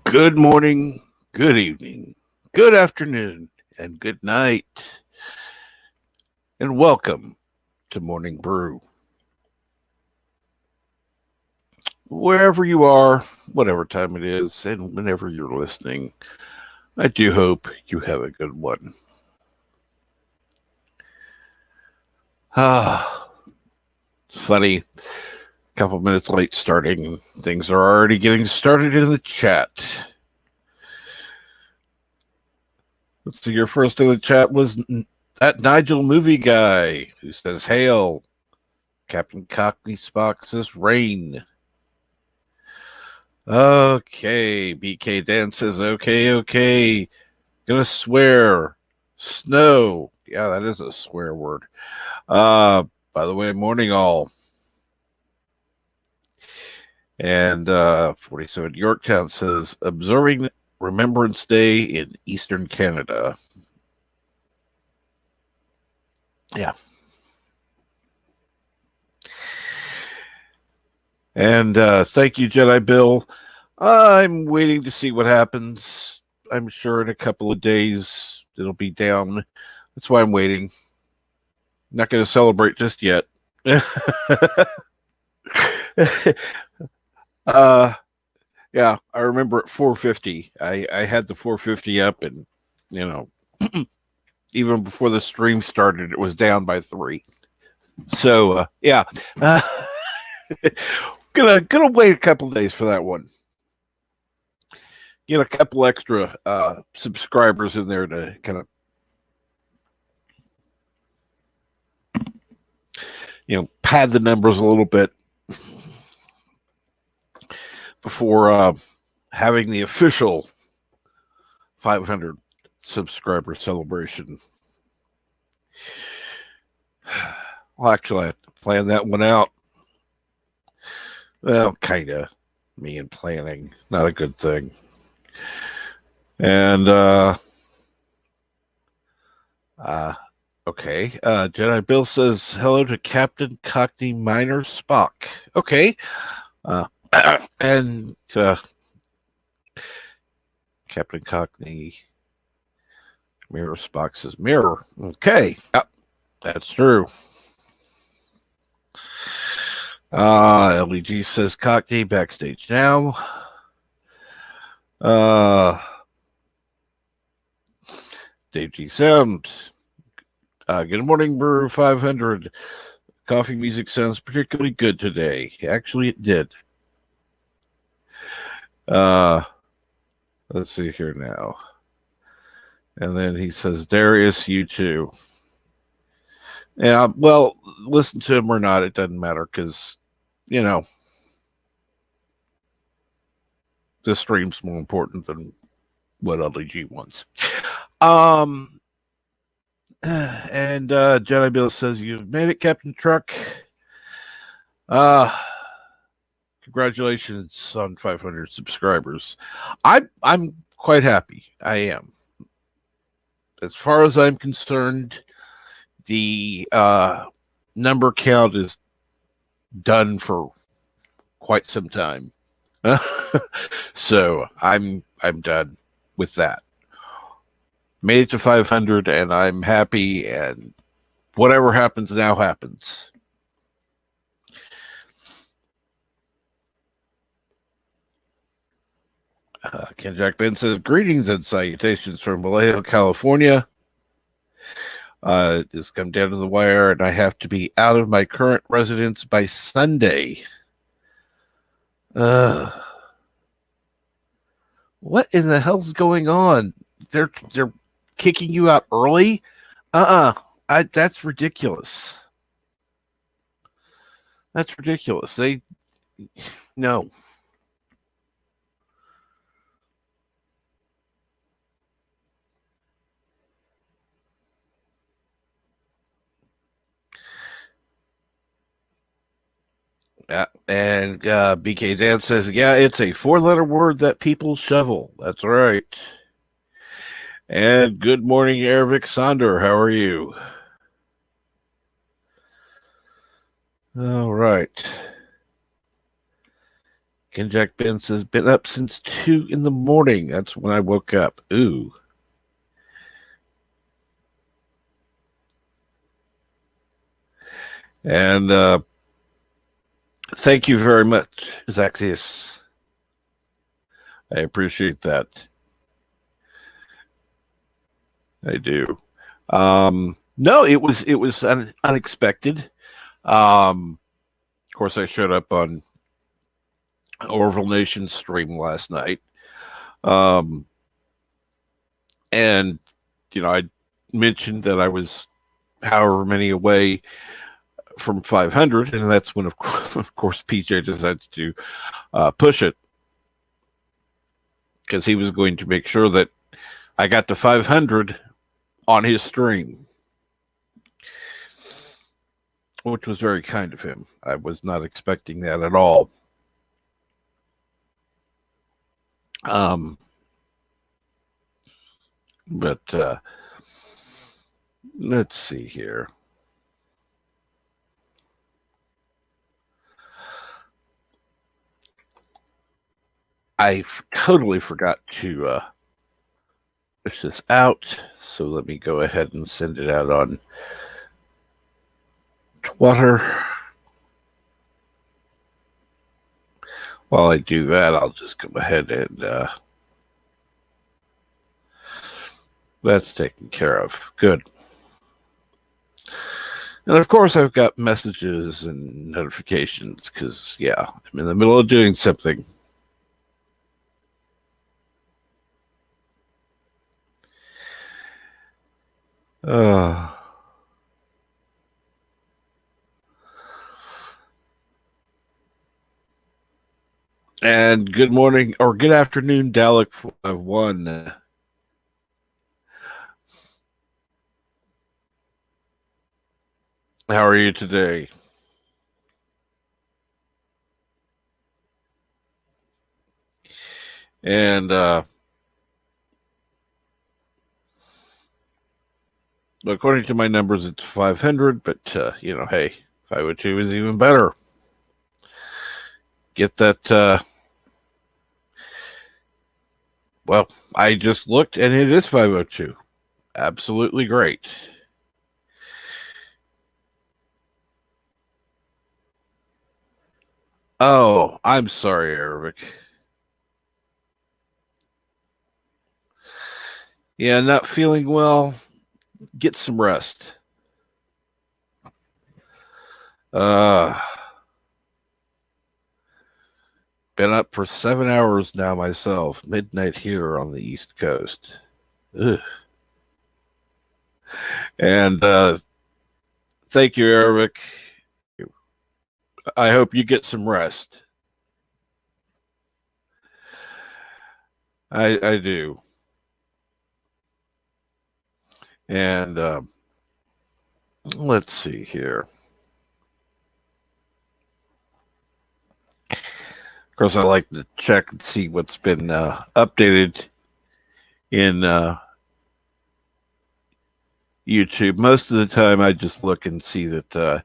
Good morning, good evening, good afternoon, and good night. And welcome to Morning Brew. Wherever you are, whatever time it is, and whenever you're listening, I do hope you have a good one. It's funny. A couple minutes late starting, things are already getting started in the chat. Let's see, your first in the chat was that Nigel Movie Guy who says, "Hail." Captain Cockney Spock says, "Rain." Okay, BK Dan says, okay. Gonna swear. Snow. Yeah, that is a swear word. By the way, morning all. And 47 Yorktown says, observing Remembrance Day in Eastern Canada. Yeah. And thank you, Jedi Bill. I'm waiting to see what happens. I'm sure in a couple of days it'll be down. That's why I'm waiting. Not going to celebrate just yet. Yeah, I remember at 450. I had the 450 up, and even before the stream started, it was down by 3. So yeah, gonna wait a couple days for that one. Get a couple extra subscribers in there to kind of pad the numbers a little bit before having the official 500 subscriber celebration. Well, actually, I have to plan that one out. Well, kind of. Me and planning, not a good thing. And okay. Jedi Bill says hello to Captain Cockney Minor Spock. Okay. And Captain Cockney Mirror Spock says mirror. Okay. Yep, that's true. LEG says Cockney backstage now. Dave G Sound. Good morning, Brew 500. Coffee music sounds particularly good today. Actually, it did. Let's see here now. And then he says, Darius, you too. Yeah, well, listen to him or not, it doesn't matter because, this stream's more important than what LDG wants. And Jedi Bill says, you've made it, Captain Truck. Congratulations on 500 subscribers. I'm quite happy. I am. As far as I'm concerned, the number count is done for quite some time. So I'm done with that. Made it to 500 and I'm happy, and whatever happens now happens. Ken Jack Ben says, greetings and salutations from Vallejo, California. This come down to the wire, and I have to be out of my current residence by Sunday. What in the hell's going on? They're kicking you out early? That's ridiculous. That's ridiculous. No. Yeah, and BK Dan says, yeah, it's a 4-letter word that people shovel. That's right. And good morning, Ervik Sonder. How are you? All right. Ken Jack Ben says, been up since 2 in the morning. That's when I woke up. Ooh. And thank you very much, Zacchaeus. I appreciate that. I do. No, it was unexpected. Of course, I showed up on Orville Nation's stream last night. And, I mentioned that I was however many away from 500, and that's when, of course, PJ decides to push it, because he was going to make sure that I got to 500 on his stream, which was very kind of him. I was not expecting that at all. But let's see here. I totally forgot to push this out, so let me go ahead and send it out on Twitter. While I do that, I'll just go ahead and that's taken care of. Good. And of course, I've got messages and notifications because, yeah, I'm in the middle of doing something. And good morning or good afternoon, Dalek 1. How are you today? And according to my numbers, it's 500, but hey, 502 is even better. Get that. Well, I just looked, and it is 502. Absolutely great. Oh, I'm sorry, Arabic. Yeah, not feeling well. Get some rest. Been up for 7 hours now myself. Midnight here on the East Coast. Ugh. And thank you, Arabic. I hope you get some rest. I do. And let's see here. Of course, I like to check and see what's been updated in YouTube. Most of the time, I just look and see that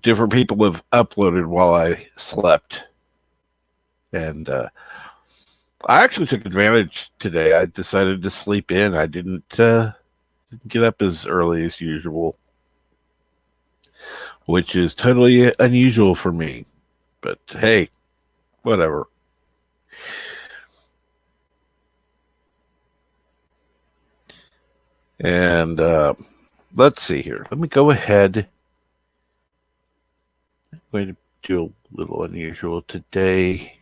different people have uploaded while I slept, and I actually took advantage today. I decided to sleep in. I didn't get up as early as usual, which is totally unusual for me. But hey, whatever. And let's see here. Let me go ahead. I'm going to do a little unusual today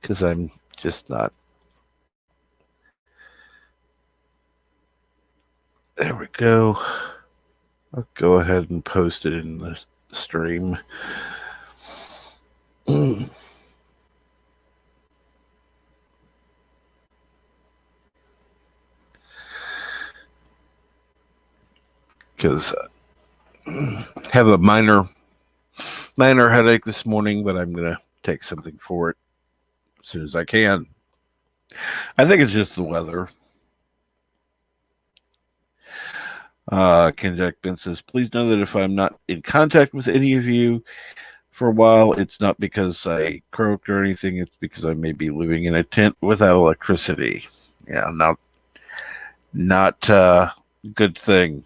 because I'm just not. There we go. I'll go ahead and post it in the stream. Because have a minor headache this morning, but I'm gonna take something for it as soon as I can. I think it's just the weather. Ken Jack Ben says, please know that if I'm not in contact with any of you, for a while. It's not because I croaked or anything. It's because I may be living in a tent without electricity. Yeah, not good thing.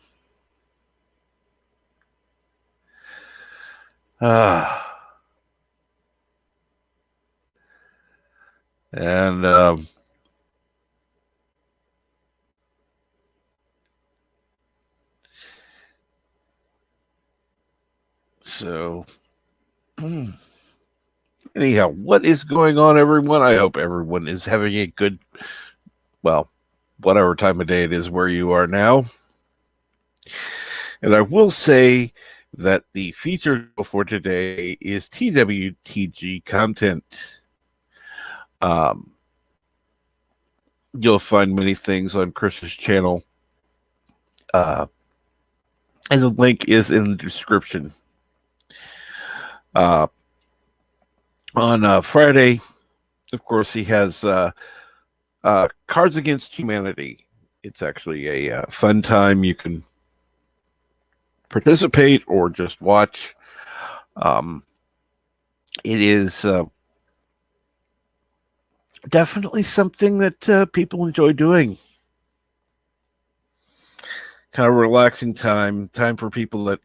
Uh, and so anyhow, what is going on, everyone? I hope everyone is having a good, well, whatever time of day it is where you are now. And I will say that the feature for today is TWTG content. Um, you'll find many things on Chris's channel, and the link is in the description. Uh, on Friday, of course, he has Cards Against Humanity. It's actually a fun time. You can participate or just watch. It is definitely something that people enjoy doing. Kind of relaxing time for people that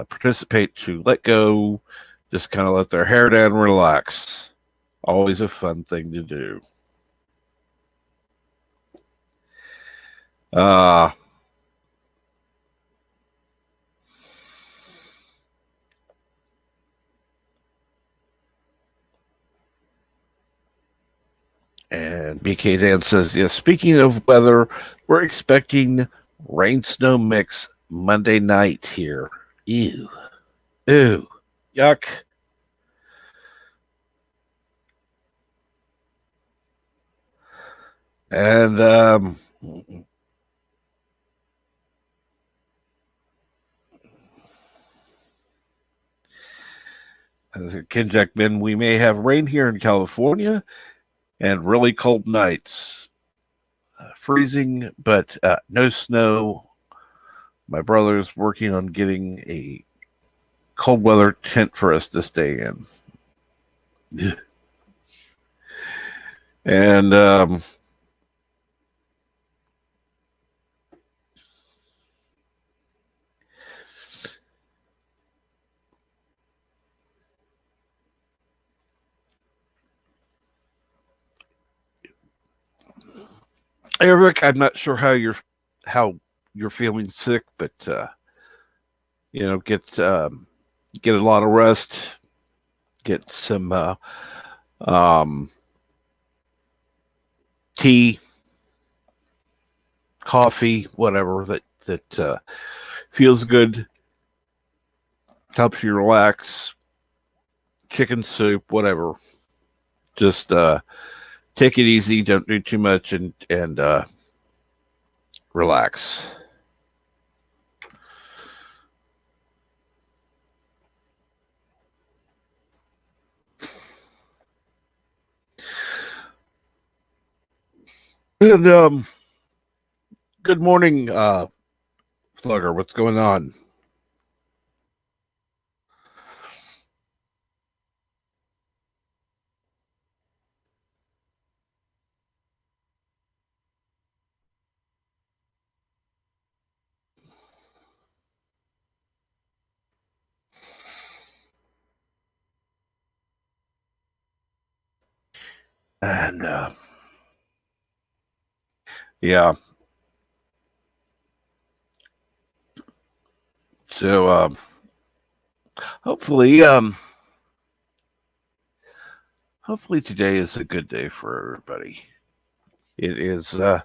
participate to let go, just kind of let their hair down, and relax. Always a fun thing to do. Uh, and BK Dan says, yeah, speaking of weather, we're expecting rain snow mix Monday night here. Ew. Ew. Yuck. And Ken Jackman, we may have rain here in California and really cold nights. Freezing, but no snow. My brother's working on getting a cold weather tent for us to stay in. And Eric, I'm not sure how you're feeling sick, but get a lot of rest, get some um, tea, coffee, whatever that feels good, helps you relax. Chicken soup, whatever. Just take it easy. Don't do too much, and relax. And good morning, Slugger. What's going on? And yeah, so hopefully, hopefully today is a good day for everybody. It is uh,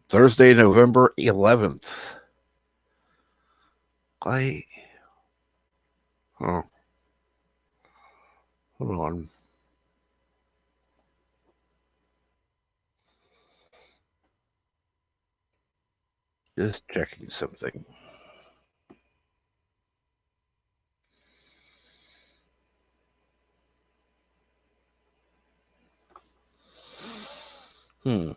Thursday, November 11th. I oh, hold on. Just checking something. Hmm.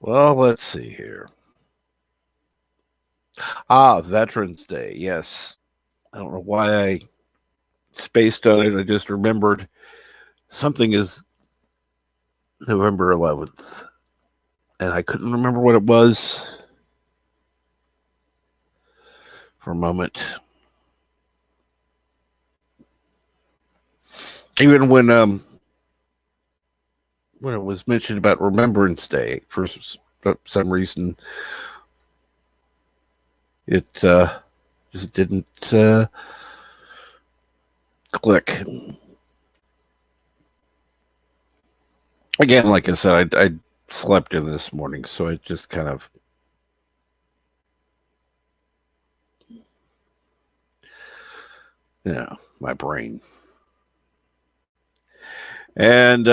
Well, let's see here. Ah, Veterans Day. Yes. I don't know why I spaced on it. I just remembered something is November 11th, and I couldn't remember what it was for a moment. Even when it was mentioned about Remembrance Day, for some reason, it just didn't click. Again, like I said, I slept in this morning, so it just kind of my brain. And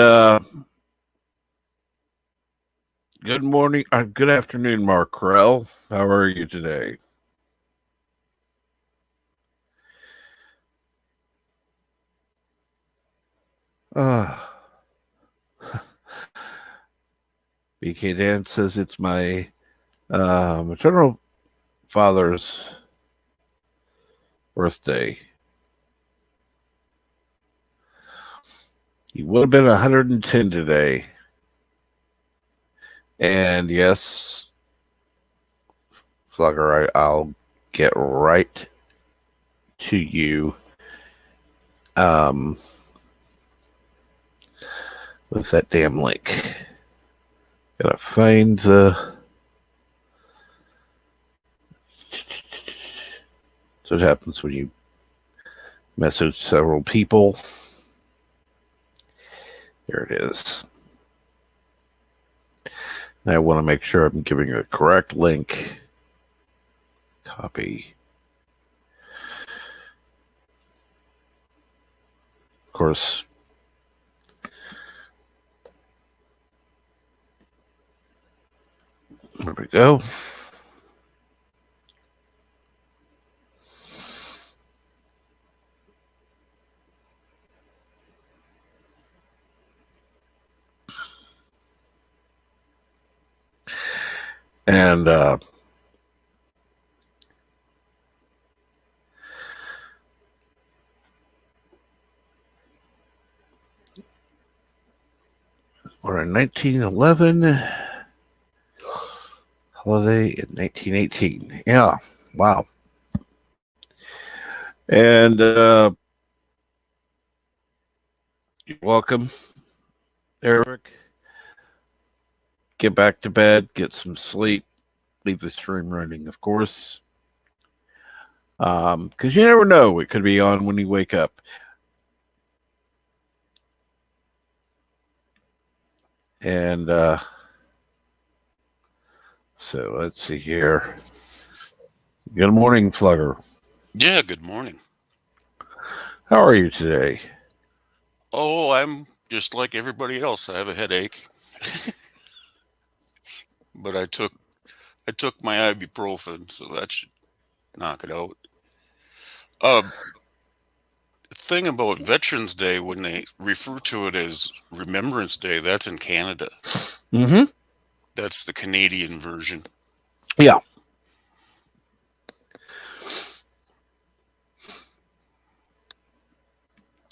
good morning, good afternoon, Mark Krell. How are you today? BK Dan says it's my maternal father's birthday. He would have been 110 today. And yes, Slugger, I'll get right to you. What's that damn link? Gotta find the. So it happens when you message several people. There it is. And I want to make sure I'm giving the correct link. Copy. Of course, there we go. And we're in 1911, holiday in 1918. Yeah, wow. And you're welcome, Eric. Get back to bed, get some sleep, leave the stream running, of course. Because you never know, it could be on when you wake up. And so let's see here. Good morning, Flugger. Yeah, good morning. How are you today? Oh, I'm just like everybody else. I have a headache. But I took my ibuprofen, so that should knock it out. The thing about Veterans Day, when they refer to it as Remembrance Day, that's in Canada. Mm-hmm. That's the Canadian version. Yeah.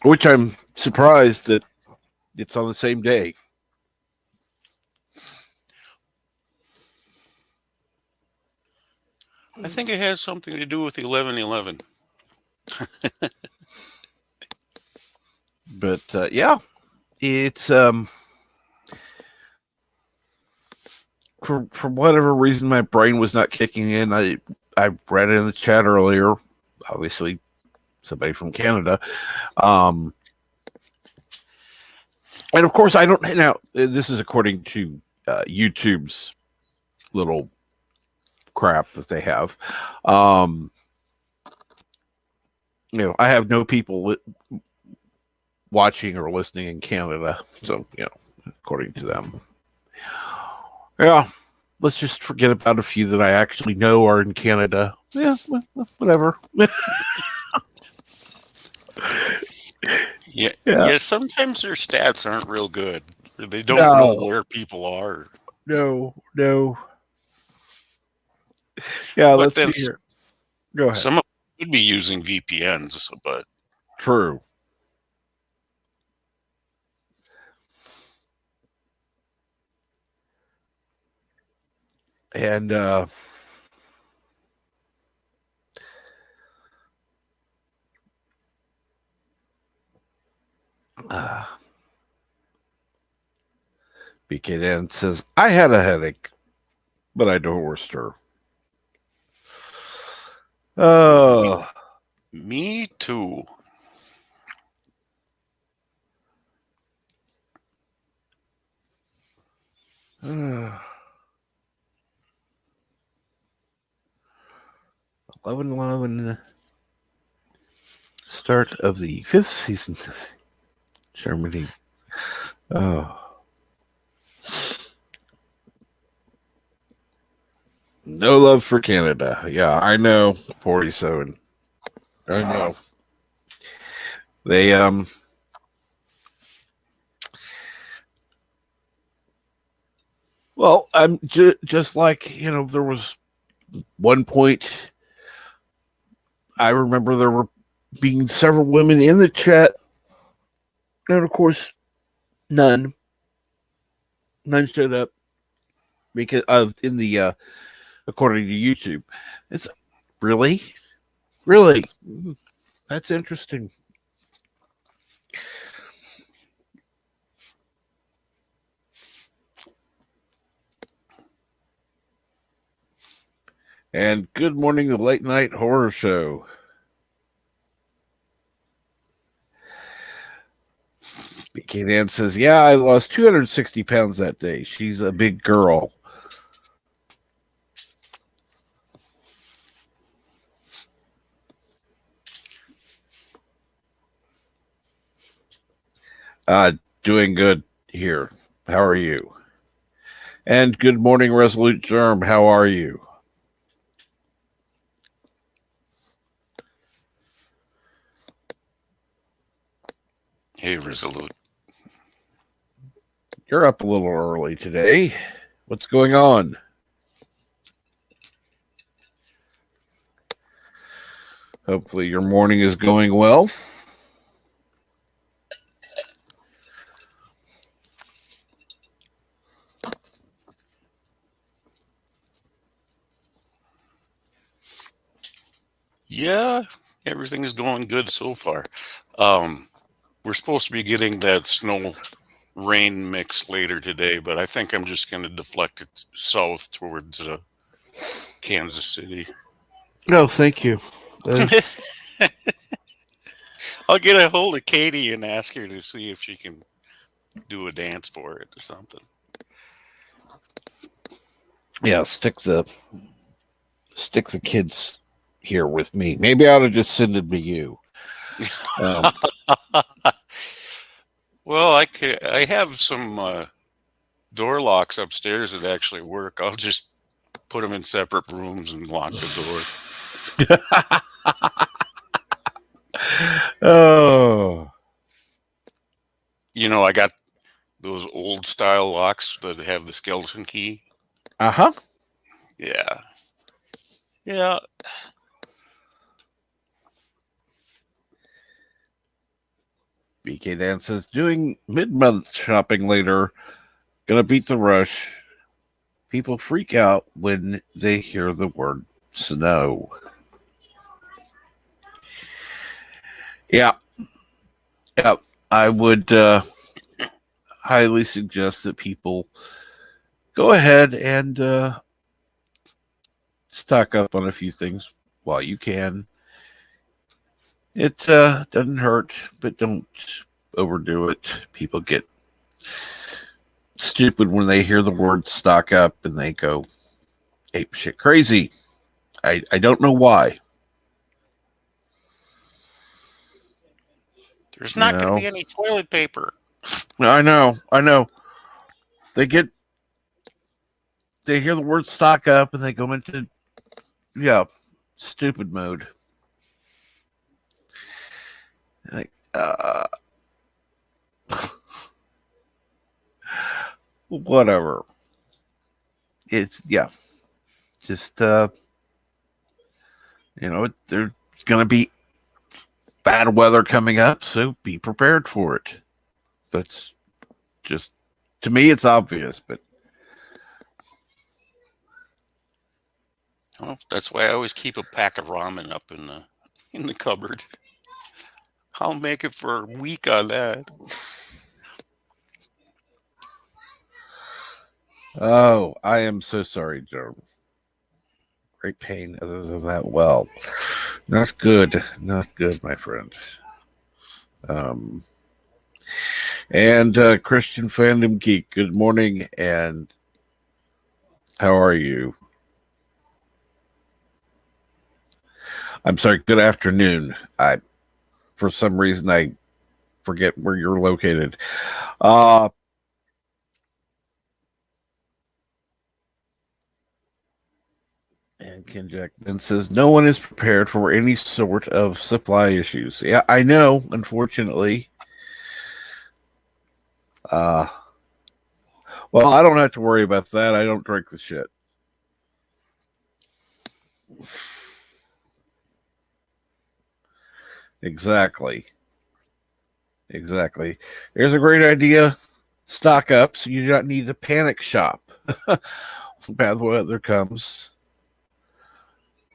Which I'm surprised that it's on the same day. I think it has something to do with 11/11. But yeah, it's for whatever reason my brain was not kicking in. I read it in the chat earlier. Obviously, somebody from Canada. And of course, I don't. Now, this is according to YouTube's little crap that they have. I have no people watching or listening in Canada, so according to them. Yeah, let's just forget about a few that I actually know are in Canada. Yeah, whatever. Yeah. Sometimes their stats aren't real good. Or they don't know where people are. no, no. Yeah, But let's then see here. Go ahead. some of them could be using VPNs, but True. And uh BKN says, I had a headache, but I divorced her. Oh, me too. uh, 11 start of the 5th season. Germany. Oh. No love for Canada. Yeah, I know. 47. I know. They well, I'm just like, there was one point I remember there were being several women in the chat, and of course none showed up because of in the according to YouTube. It's really, really, that's interesting. And good morning, the late night horror show. BK Dan says, yeah, I lost 260 pounds that day. She's a big girl. Doing good here. How are you? And good morning, Resolute Germ. How are you? Hey, Resolute. You're up a little early today. What's going on? Hopefully your morning is going well. Yeah, everything is going good so far. We're supposed to be getting that snow rain mix later today, but I think I'm just going to deflect it south towards Kansas City. No, thank you. I'll get a hold of Katie and ask her to see if she can do a dance for it or something. Yeah, stick the kids here with me. Maybe I ought to just send them to you. Well, I have some door locks upstairs that actually work. I'll just put them in separate rooms and lock the door. Oh. I got those old style locks that have the skeleton key. Uh-huh. Yeah. Yeah. BK Dan says, doing mid-month shopping later. Gonna beat the rush. People freak out when they hear the word snow. Yeah. Yeah. I would highly suggest that people go ahead and stock up on a few things while you can. It doesn't hurt, but don't overdo it. People get stupid when they hear the word stock up and they go ape shit crazy. I don't know why. There's not going to be any toilet paper. I know. They hear the word stock up and they go into stupid mode. Like whatever. it's just there's gonna be bad weather coming up, so be prepared for it. That's just, to me, it's obvious, but Well, that's why I always keep a pack of ramen up in the cupboard. I'll make it for a week on that. oh, I am so sorry, Joe. Great pain other than that. Well, not good. Not good, my friend. Um, and Christian Fandom Geek, good morning, and how are you? I'm sorry, good afternoon. For some reason, I forget where you're located. And Ken Jackman says, no one is prepared for any sort of supply issues. Yeah, I know, unfortunately. Well, I don't have to worry about that. I don't drink the shit. Exactly. Here's a great idea. Stock up so you do not need to panic shop. Bad weather comes.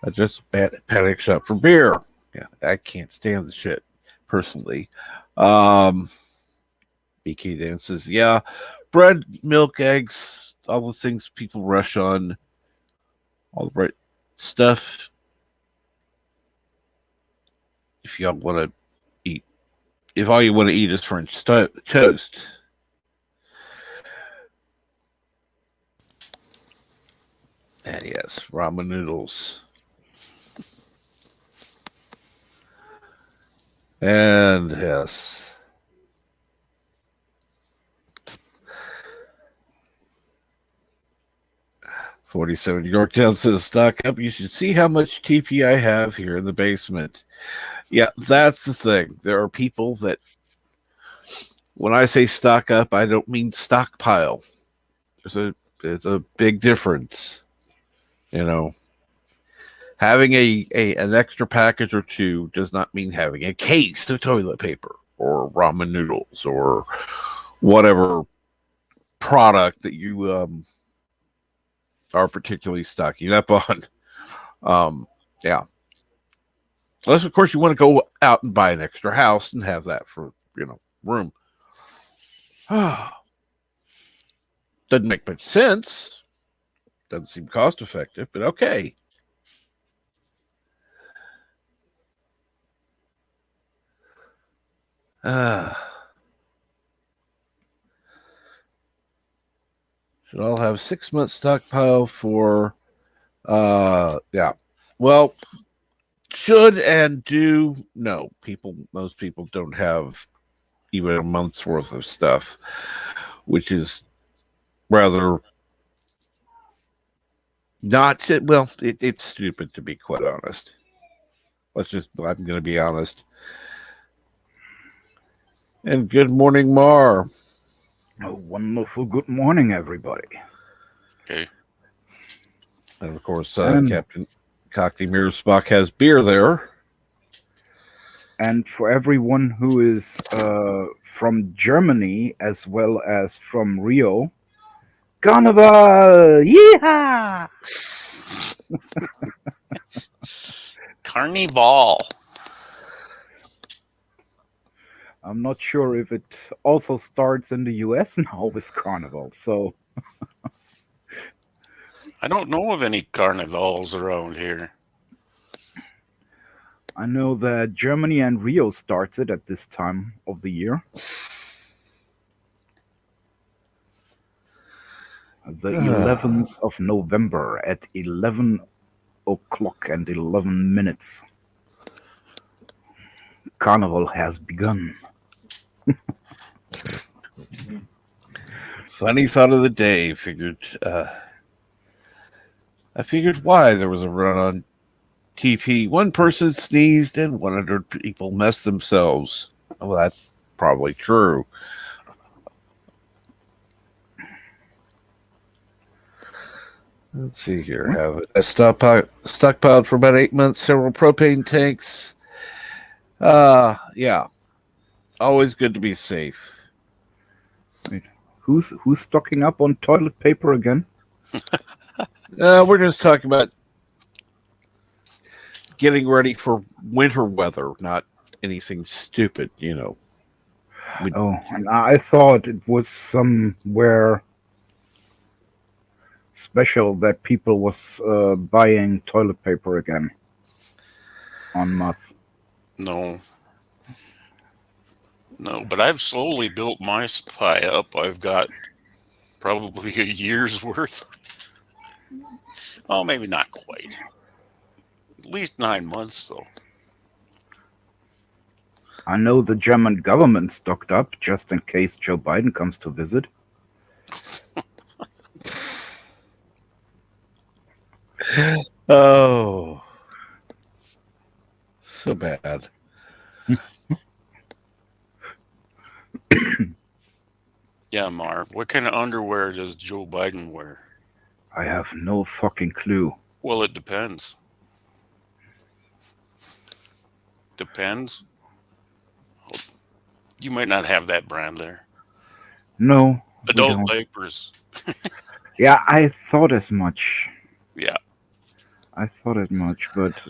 I just panic shop for beer. Yeah, I can't stand the shit personally. BK Dan says, yeah, bread, milk, eggs, all the things people rush on, all the right stuff. If y'all want to eat, if all you want to eat is French toast. And yes, ramen noodles. And yes. 47 Yorktown says, stock up. You should see how much TP I have here in the basement. Yeah, that's the thing. There are people that, when I say stock up, I don't mean stockpile. There's a big difference. Having an extra package or two does not mean having a case of toilet paper or ramen noodles or whatever product that you are particularly stocking up on. Yeah. Unless, of course, you want to go out and buy an extra house and have that for, room. Doesn't make much sense. Doesn't seem cost effective, but okay. Should all have 6 months stockpile for, yeah. Well, should and do, no. Most people don't have even a month's worth of stuff, which is rather not, well, it's stupid, to be quite honest. I'm going to be honest. And good morning, Mar. A wonderful good morning, everybody. Okay. And of course, Captain Cockney Mirror Spock has beer there. And for everyone who is from Germany as well as from Rio, Carnival! Yeehaw! Carnival. I'm not sure if it also starts in the US now with Carnival, so... I don't know of any carnivals around here. I know that Germany and Rio starts it at this time of the year. The 11th of November at 11 o'clock and 11 minutes. Carnival has begun. Funny thought of the day. I figured why there was a run on TP. One person sneezed and 100 people messed themselves. Well, that's probably true. Let's see here. Have it. I stockpiled for about 8 months. Several propane tanks. Yeah. Always good to be safe. Wait, who's stocking up on toilet paper again? We're just talking about getting ready for winter weather, not anything stupid, Oh, and I thought it was somewhere special that people was buying toilet paper again en masse. No, but I've slowly built my supply up. I've got probably a year's worth. Oh, maybe not quite. At least 9 months, though. I know the German government stocked up just in case Joe Biden comes to visit. Oh, so bad. Yeah, Marv. What kind of underwear does Joe Biden wear? I have no fucking clue. Well, it depends. Depends. You might not have that brand there. No. Adult diapers. Yeah, I thought as much. Yeah. I thought as much, but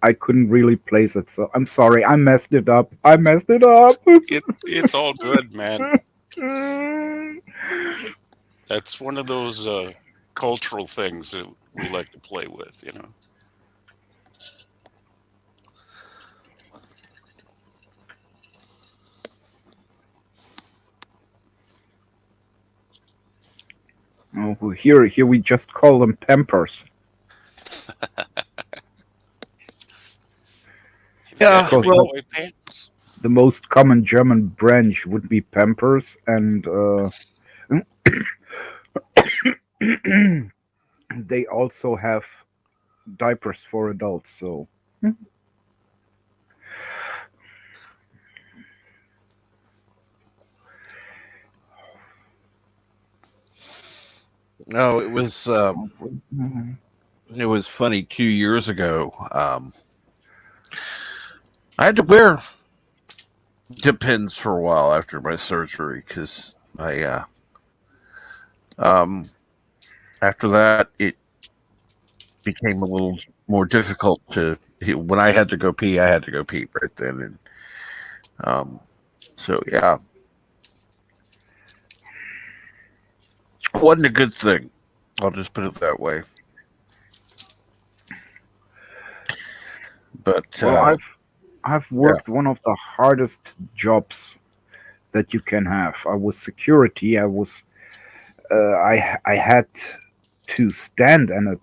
I couldn't really place it. So I'm sorry. I messed it up. It's all good, man. That's one of those cultural things that we like to play with, Oh, here we just call them Pampers. Yeah, well, pants. The most common German brand would be Pampers, and they also have diapers for adults. So no, it was funny 2 years ago. I had to wear Depends for a while after my surgery because after that it became a little more difficult to. When I had to go pee, I had to go pee right then, and so yeah, it wasn't a good thing. I'll just put it that way. But well, I've worked one of the hardest jobs that you can have. I was security. I had to stand in a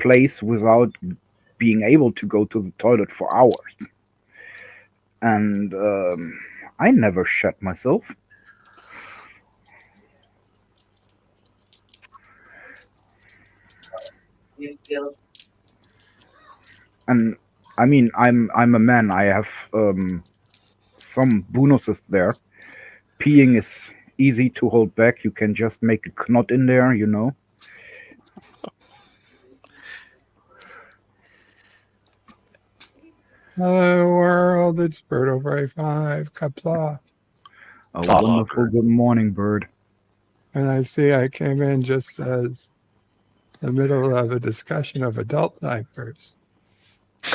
place without being able to go to the toilet for hours, and I never shat myself. And I mean, I'm a man. I have some bonuses there. Peeing is easy to hold back. You can just make a knot in there, Hello world, it's Birdo5, Kapla. A wonderful good morning, bird. And I see I came in just as the middle of a discussion of adult diapers.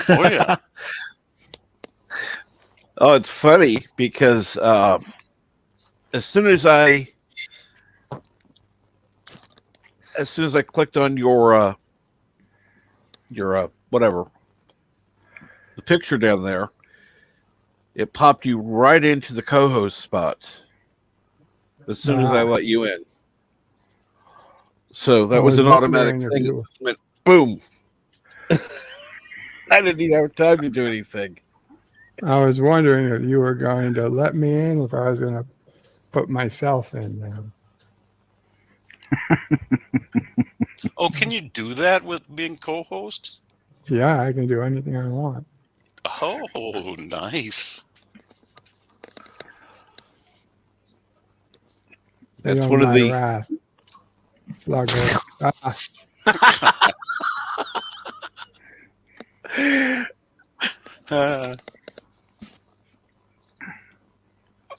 Oh, yeah. Oh, it's funny because as soon as I clicked on your whatever, the picture down there, it popped you right into the co-host spot as soon as I let you in. So that was an automatic thing. It went boom. I didn't even have time to do anything. I was wondering if you were going to let me in, if I was going to put myself in now. Oh, can you do that with being co-host? Yeah, I can do anything I want. Oh, nice. That's one of the wrath.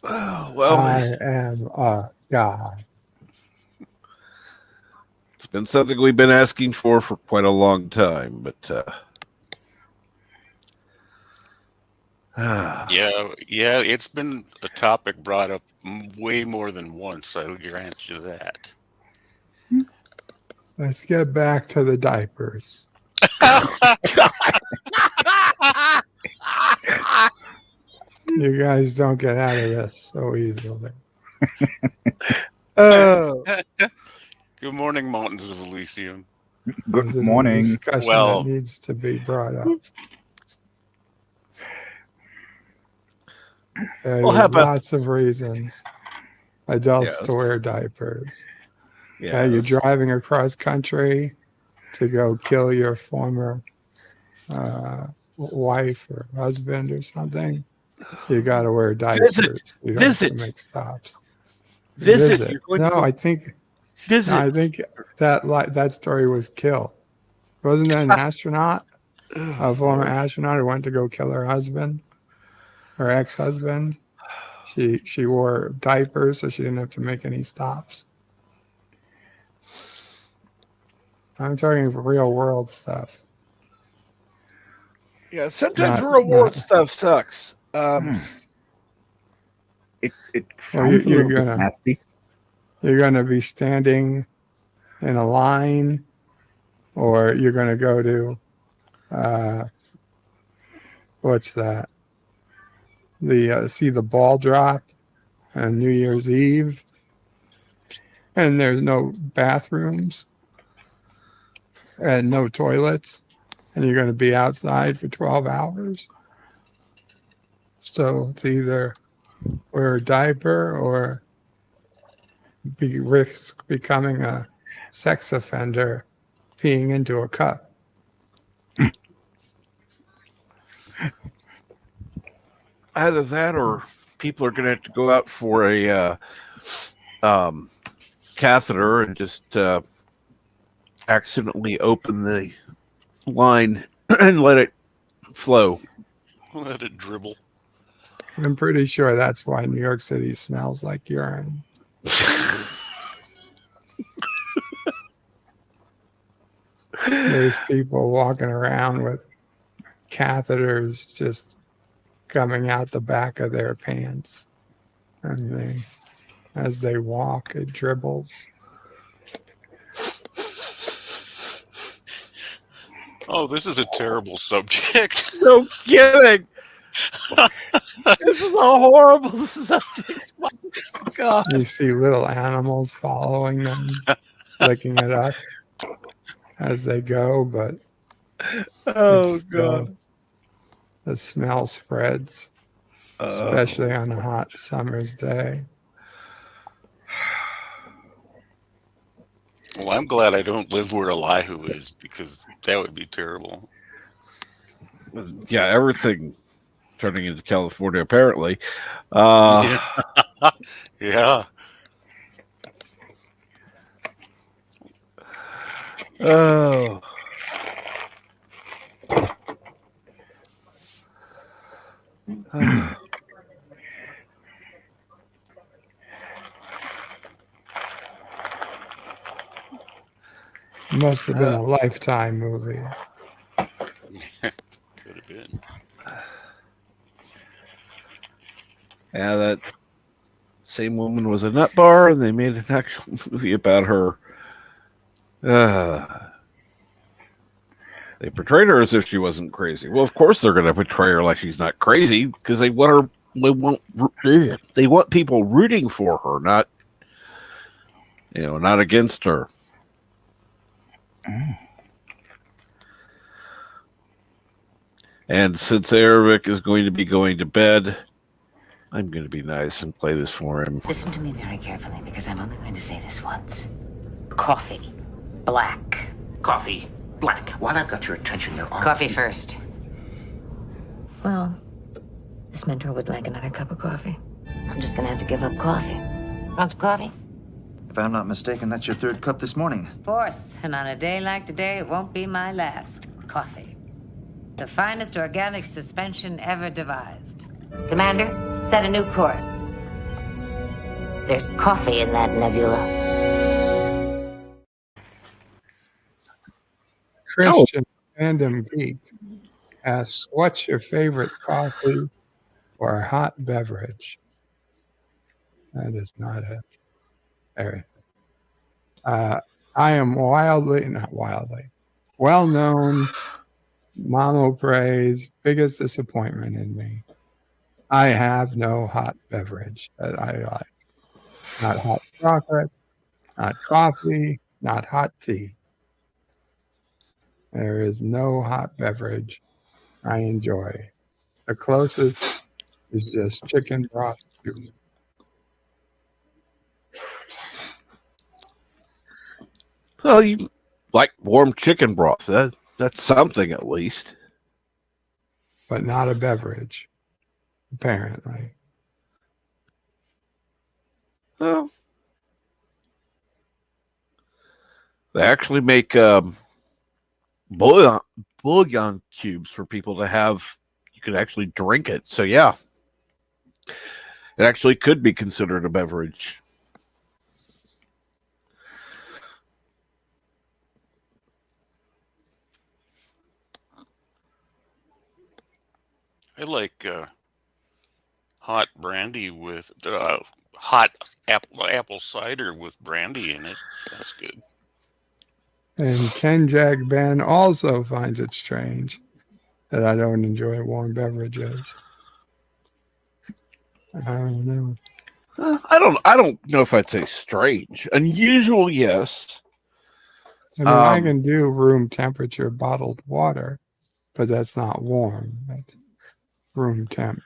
Oh, well, I am a god. it's been something we've been asking for quite a long time, but yeah, it's been a topic brought up way more than once. I'll grant you that. Let's get back to the diapers. You guys don't get out of this so easily. oh, Good morning, Mountains of Elysium. Good This is a morning. discussion Well- that needs to be brought up. There's Well, how about- lots of reasons adults Yes. to wear diapers. yeah. You're driving across country to go kill your former wife or husband or something. You got to wear diapers. You don't have to Visit. make stops. Visit. You're going No, to I think visit. I think that story was Kill. Wasn't there an astronaut, a former astronaut who went to go kill her husband, her ex-husband? She wore diapers so she didn't have to make any stops. I'm talking real world stuff. Yeah, sometimes Not- real world not- stuff sucks. It sounds a you're little bit gonna- nasty. You're going to be standing in a line, or you're going to go to what's that? See the ball drop on New Year's Eve, and there's no bathrooms and no toilets, and you're going to be outside for 12 hours. So it's either wear a diaper or risk becoming a sex offender peeing into a cup. Either that, or people are going to have to go out for a catheter and just accidentally open the line and let it flow. Let it dribble. I'm pretty sure that's why New York City smells like urine. There's people walking around with catheters just coming out the back of their pants. And as they walk, it dribbles. Oh, this is a terrible subject. No kidding. This is a horrible subject. My God. You see little animals following them, licking it up as they go, but Oh, it's still, the smell spreads, especially on a hot summer's day. Well, I'm glad I don't live where Elihu is, because that would be terrible. Yeah, everything turning into California, apparently. Yeah. Oh. Must have been a Lifetime movie. Could have been. Yeah, that same woman was a nut bar, and they made an actual movie about her. They portrayed her as if she wasn't crazy. Well, of course they're going to portray her like she's not crazy, because they want her. They want people rooting for her, not not against her. And since Eric is going to be going to bed, I'm going to be nice and play this for him. Listen to me very carefully, because I'm only going to say this once. Coffee. Black. Coffee. Black. While I've got your attention, there are... Coffee first. Well, this mentor would like another cup of coffee. I'm just gonna have to give up coffee. Want some coffee? If I'm not mistaken, that's your third cup this morning. Fourth, and on a day like today, it won't be my last. Coffee. The finest organic suspension ever devised. Commander, set a new course. There's coffee in that nebula. Christian Fandom Geek asks, what's your favorite coffee or hot beverage? That is not it. Everything. I am not wildly, well-known, mono praise, biggest disappointment in me. I have no hot beverage that I like. Not hot chocolate, not coffee, not hot tea. There is no hot beverage I enjoy. The closest is just chicken broth soup. Well, you like warm chicken broth. That's something at least. But not a beverage, apparently. Well, they actually make bouillon cubes for people to have. You could actually drink it. So yeah, it actually could be considered a beverage. I like hot brandy with hot apple cider with brandy in it. That's good. And Ken Jag Ben also finds it strange that I don't enjoy warm beverages. I don't know. I don't know if I'd say strange. Unusual, yes. I mean, I can do room temperature bottled water, but that's not warm. That's room temp.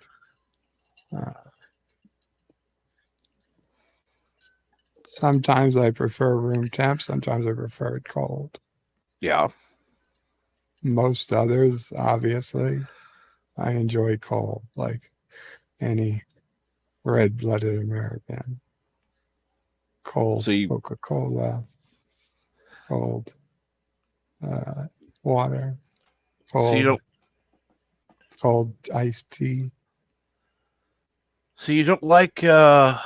Sometimes I prefer room temp. Sometimes I prefer it cold. Yeah. Most others, obviously, I enjoy cold, like any red-blooded American. Cold Coca-Cola, cold water, cold iced tea. So you don't like a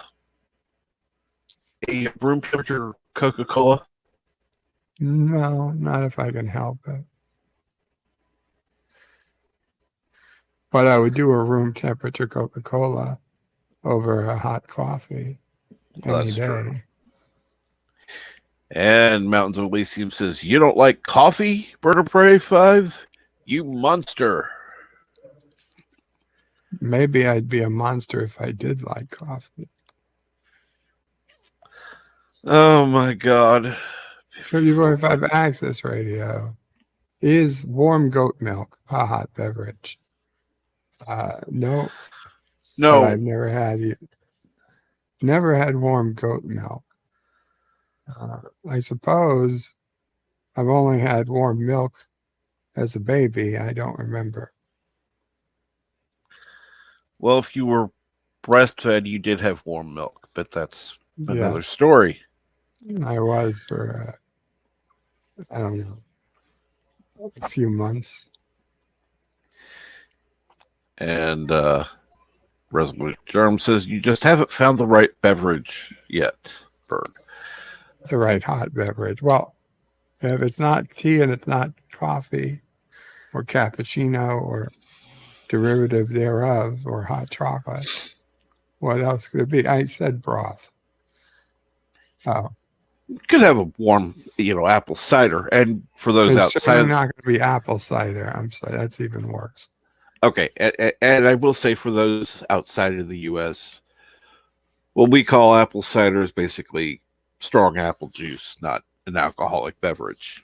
room temperature Coca-Cola? No, not if I can help it. But I would do a room temperature Coca-Cola over a hot coffee any day. True. And Mountains of Elysium says, you don't like coffee, Bird of Prey 5? You monster. Maybe I'd be a monster if I did like coffee. Oh my God. 5045 Access Radio. Is warm goat milk a hot beverage? No. But I've never had it. Never had warm goat milk. I suppose I've only had warm milk as a baby. I don't remember. Well, if you were breastfed, you did have warm milk, but that's another story. I was for, I don't know, a few months. And Resolute Germ says, you just haven't found the right beverage yet, Bird. The right hot beverage. Well, if it's not tea and it's not coffee or cappuccino or derivative thereof or hot chocolate, what else could it be? I said broth. Oh. You could have a warm, apple cider. And for those It's outside, certainly not going to be apple cider. I'm sorry, that's even worse. Okay, and I will say for those outside of the U.S., what we call apple cider is basically strong apple juice, not an alcoholic beverage.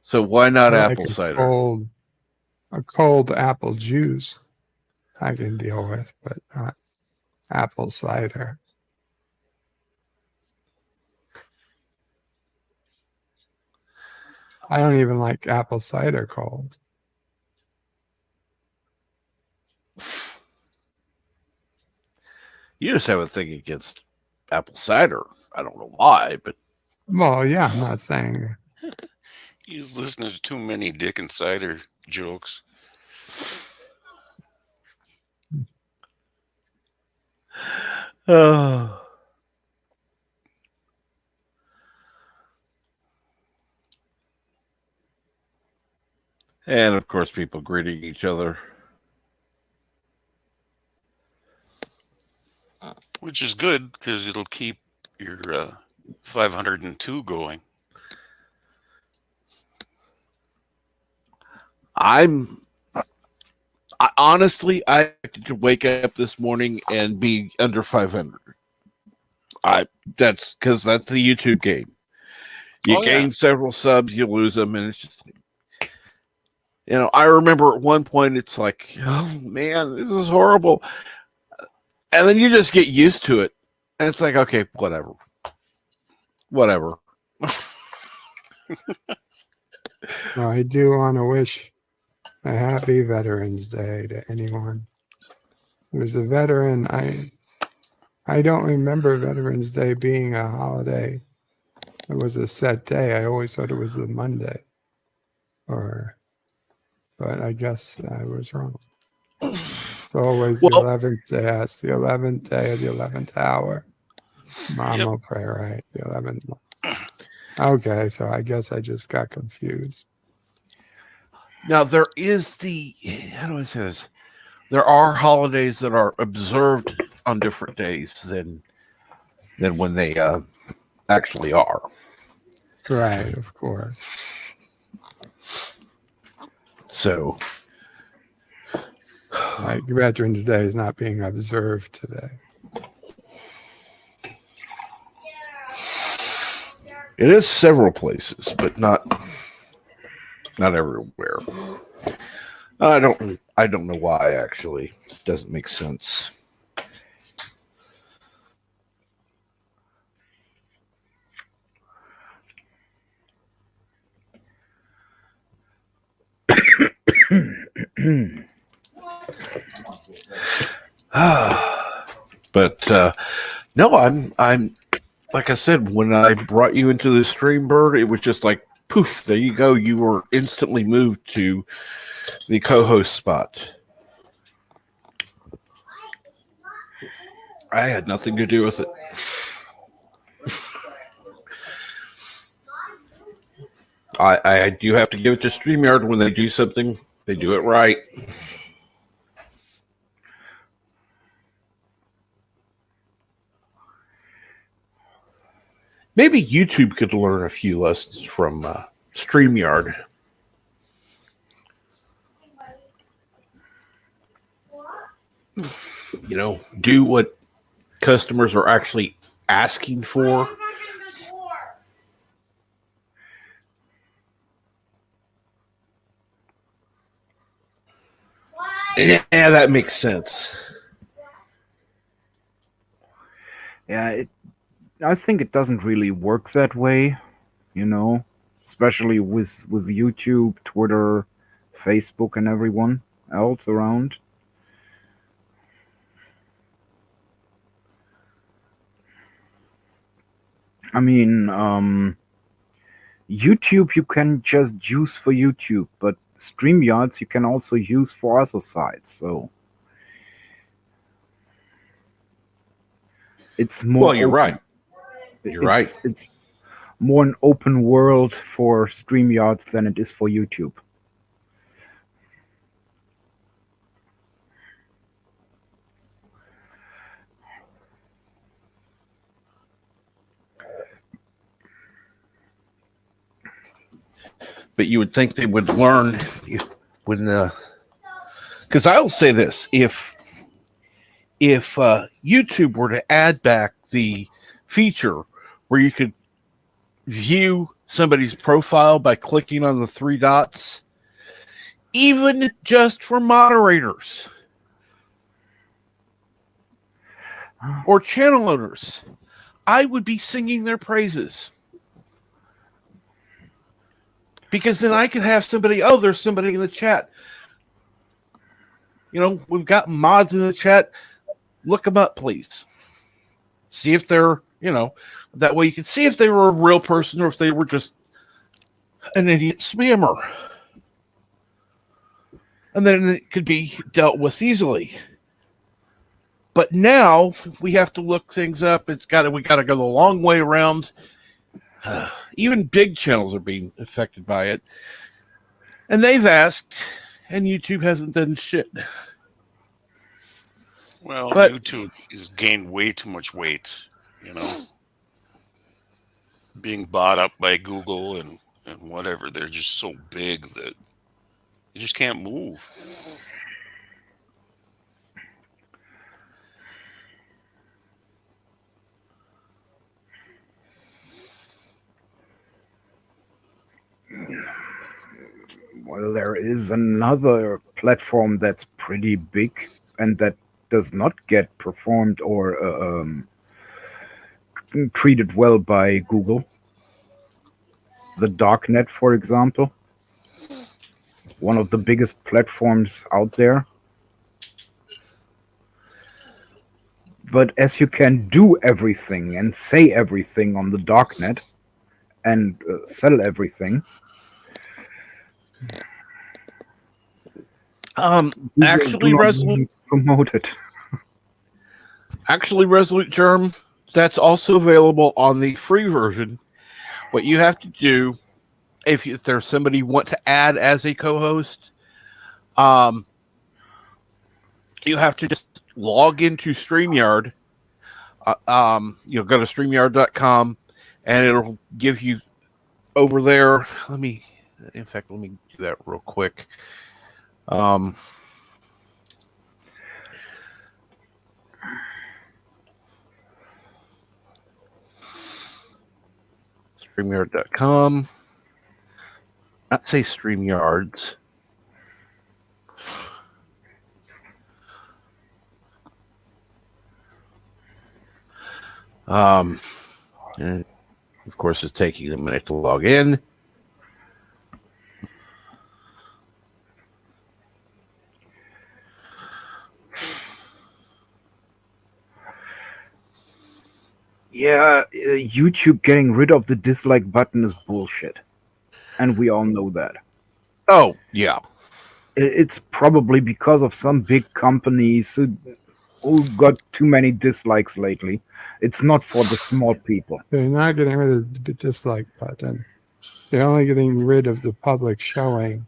So why not apple cider? A cold apple juice I can deal with, but not apple cider. I don't even like apple cider cold. You just have a thing against apple cider. I don't know why, but Well, yeah, I'm not saying. He's listening to too many Dick and Cider jokes. uh, and of course, people greeting each other. Which is good because it'll keep your 502 going. Honestly, I expected to wake up this morning and be under 500. That's because that's the YouTube game. You gain several subs, you lose them, and it's just, I remember at one point it's like, oh man, this is horrible, and then you just get used to it, and it's like, okay, whatever. Well, I do want to wish a happy Veterans Day to anyone who's a veteran. I don't remember Veterans Day being a holiday. It was a set day. I always thought it was a Monday. But I guess I was wrong. It's always the 11th day. It's the 11th day of the 11th hour. Mom will pray, right? The 11th month. Okay, so I guess I just got confused. Now there is how do I say this? There are holidays that are observed on different days than when they actually are. Right, of course. So, like Veterans Day is not being observed today. It is several places, but not everywhere. I don't know why, actually. It doesn't make sense. But no, I'm like I said, when I brought you into the stream, Bird, it was just like poof, there you go. You were instantly moved to the co-host spot. I had nothing to do with it. I do have to give it to StreamYard when they do something. They do it right. Maybe YouTube could learn a few lessons from StreamYard. Do what customers are actually asking for. Yeah, that makes sense. Yeah, I think it doesn't really work that way, especially with YouTube, Twitter, Facebook, and everyone else around. I mean, YouTube you can just use for YouTube, but StreamYards you can also use for other sites. So it's more. Well, you're right. You're right. It's more an open world for StreamYards than it is for YouTube. But you would think they would learn when, because I will say this: if YouTube were to add back the feature where you could view somebody's profile by clicking on the three dots, even just for moderators or channel owners, I would be singing their praises. Because then I could have somebody, there's somebody in the chat. We've got mods in the chat. look them up, please. See if they're, that way you can see if they were a real person or if they were just an idiot spammer. And then it could be dealt with easily. But now we have to look things up. We got to go the long way around. Even big channels are being affected by it. And they've asked, and YouTube hasn't done shit. Well, But YouTube has gained way too much weight, being bought up by Google and whatever. They're just so big that you just can't move. Well, there is another platform that's pretty big and that does not get performed or treated well by Google. The darknet, for example, one of the biggest platforms out there. But as you can do everything and say everything on the darknet and sell everything, actually, Resolute promoted. Actually, Resolute Germ, that's also available on the free version. What you have to do, if there's somebody you want to add as a co-host, you have to just log into StreamYard. Go to StreamYard.com, and it'll give you over there. Let me do that real quick. StreamYard.com. Not say StreamYards. And of course, it's taking a minute to log in. Yeah, YouTube getting rid of the dislike button is bullshit. And we all know that. Oh, yeah. It's probably because of some big companies who got too many dislikes lately. It's not for the small people. They're not getting rid of the dislike button. They're only getting rid of the public showing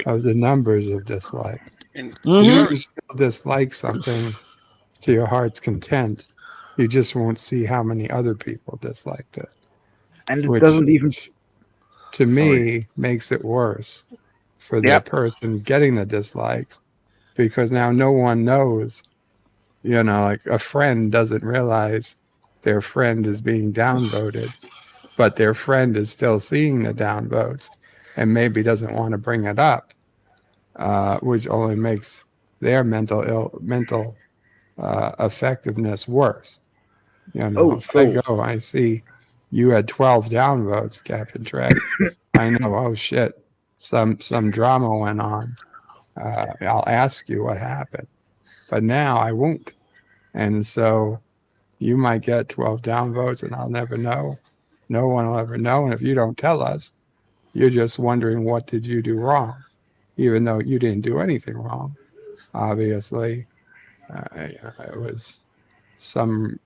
of the numbers of dislikes. And you can still dislike something to your heart's content. You just won't see how many other people disliked it. And it doesn't even... To me, makes it worse for the person getting the dislikes, because now no one knows, like a friend doesn't realize their friend is being downvoted, but their friend is still seeing the downvotes and maybe doesn't want to bring it up, which only makes their mental effectiveness worse. I see you had 12 downvotes, Captain Trek. I know. Oh shit! Some drama went on. I'll ask you what happened, but now I won't. And so you might get 12 downvotes, and I'll never know. No one will ever know. And if you don't tell us, you're just wondering what did you do wrong, even though you didn't do anything wrong. Obviously, it was some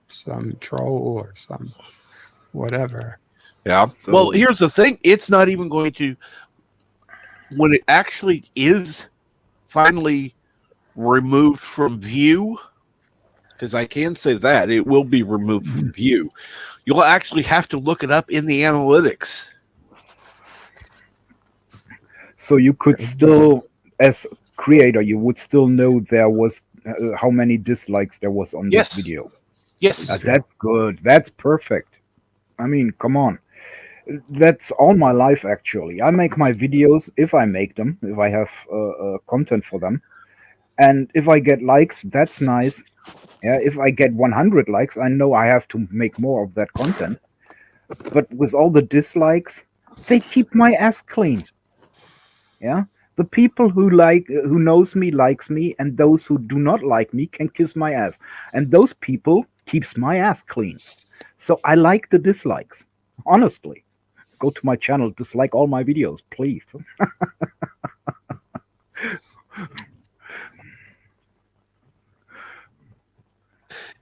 troll or some whatever. Yeah. So, well, here's the thing. It's not even going to, when it actually is finally removed from view, because I can say that it will be removed from view. You'll actually have to look it up in the analytics. So you could still, as creator, you would still know there was how many dislikes there was on this video. Yes. That's good. That's perfect. I mean, come on. That's all my life, actually. I make my videos, if I make them, if I have content for them. And if I get likes, that's nice. Yeah, if I get 100 likes, I know I have to make more of that content. But with all the dislikes, they keep my ass clean. Yeah, The people who knows me likes me, and those who do not like me can kiss my ass. And those people keeps my ass clean. So I like the dislikes. Honestly, go to my channel, dislike all my videos, please.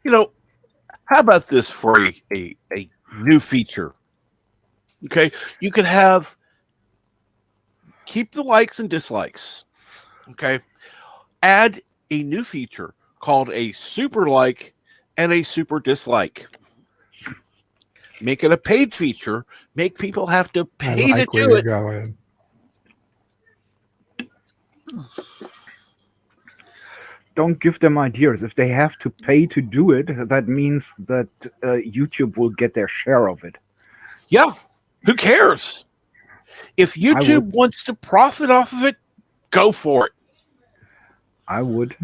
You know, how about this for a new feature? Okay, you could keep the likes and dislikes. Okay, add a new feature called a super like and a super dislike. Make it a paid feature. Make people have to pay I like to where do you're it. going. Don't give them ideas. If they have to pay to do it, that means that YouTube will get their share of it. Yeah, who cares? If YouTube wants to profit off of it, go for it. I would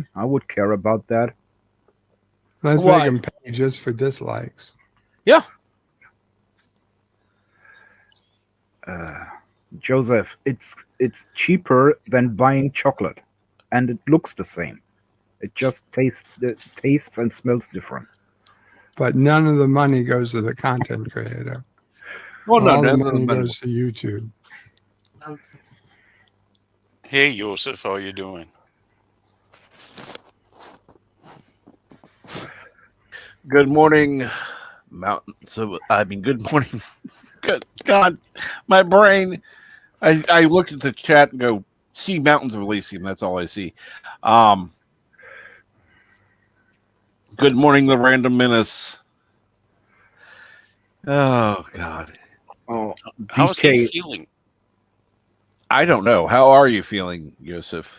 care about that. Let's Why? make them pay just for dislikes. Yeah. Joseph, it's cheaper than buying chocolate, and it looks the same. It just tastes and smells different. But none of the money goes to the content creator. Well, All the money goes to YouTube. Hey, Joseph, how you doing? Good morning, mountains. Good morning. Good God, my brain. I looked at the chat and go, see mountains of Elysium. That's all I see. Good morning, the Random Menace. Oh God. Oh, How's he feeling? I don't know. How are you feeling, Joseph?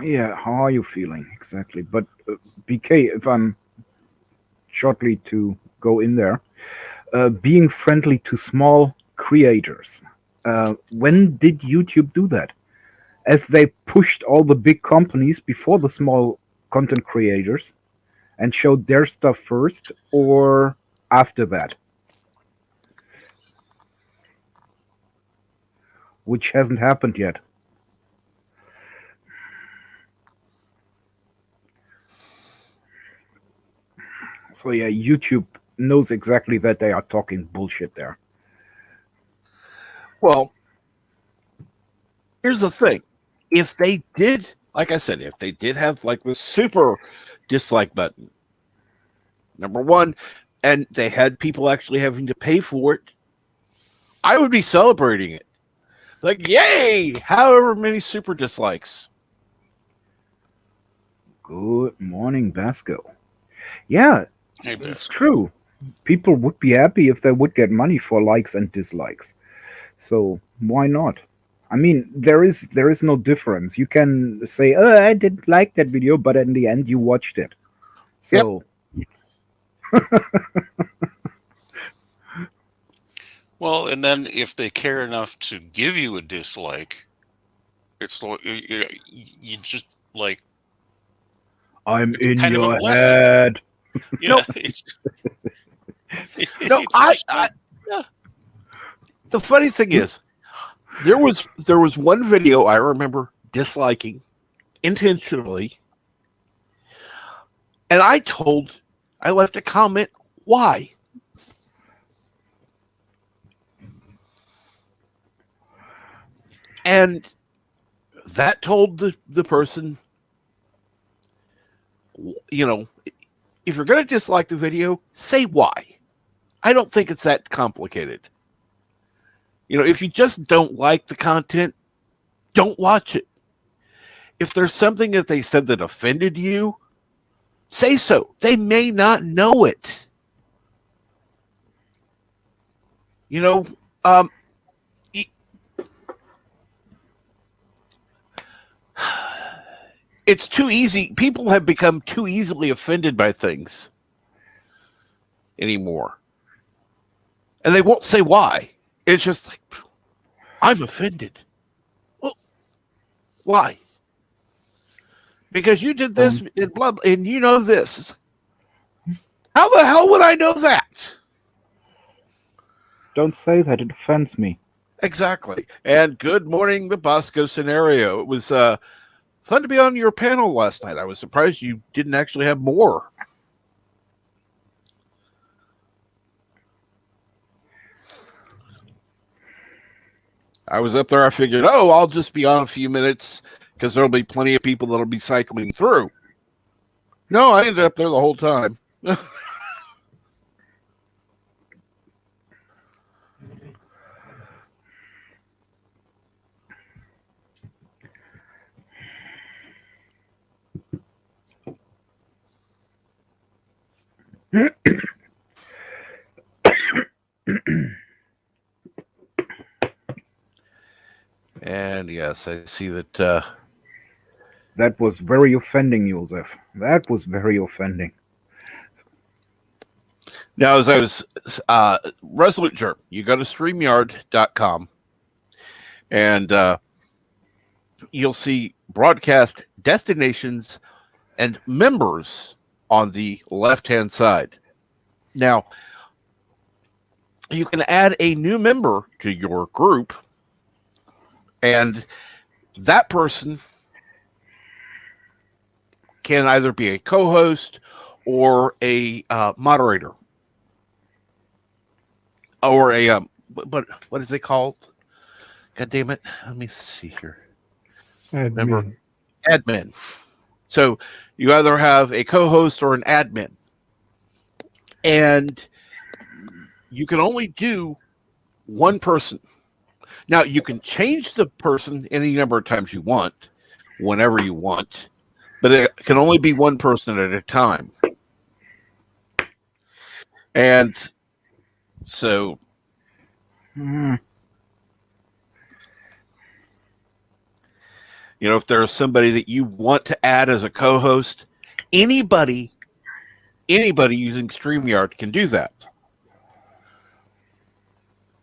Yeah, how are you feeling exactly? But BK, if I'm shortly to go in there, being friendly to small creators. When did YouTube do that? As they pushed all the big companies before the small content creators and showed their stuff first, or after that? Which hasn't happened yet. So yeah, YouTube knows exactly that they are talking bullshit there. Well, here's the thing. If they did, like I said, if they did have like the super dislike button, number one, and they had people actually having to pay for it, I would be celebrating it. Like, yay! However many super dislikes. Good morning, Basco. Yeah, Hey, it's true. People would be happy if they would get money for likes and dislikes. So why not? I mean, there is no difference. You can say, "Oh, I didn't like that video," but in the end, you watched it. So. Yep. Well, and then if they care enough to give you a dislike, it's like you just like I'm in kind your of a blessing. head. Yeah, no, the funny thing is, there was one video I remember disliking intentionally, and I left a comment why. And that told the person, you know, if you're going to dislike the video, say why. I don't think it's that complicated. You know, if you just don't like the content, don't watch it. If there's something that they said that offended you, say so. They may not know it. You know, it's too easy. People have become too easily offended by things anymore. And they won't say why. It's just like, I'm offended. Well, why? Because you did this and blah, blah, and you know this. How the hell would I know that? Don't say that. It offends me. Exactly. And good morning, the Bosco scenario. It was fun to be on your panel last night. I was surprised you didn't actually have more. I was up there. I figured, I'll just be on a few minutes because there'll be plenty of people that'll be cycling through. No, I ended up there the whole time. And yes, I see that. That was very offending, Joseph. That was very offending. Now, as I was Resolute Germ, you go to StreamYard.com and you'll see broadcast destinations and members on the left-hand side. Now, you can add a new member to your group, and that person can either be a co-host or a moderator, or a what is it called? God damn it! Let me see here. Remember, admin. So you either have a co-host or an admin, and you can only do one person. Now you can change the person any number of times you want, whenever you want, but it can only be one person at a time. And so, if there's somebody that you want to add as a co-host, anybody using StreamYard can do that.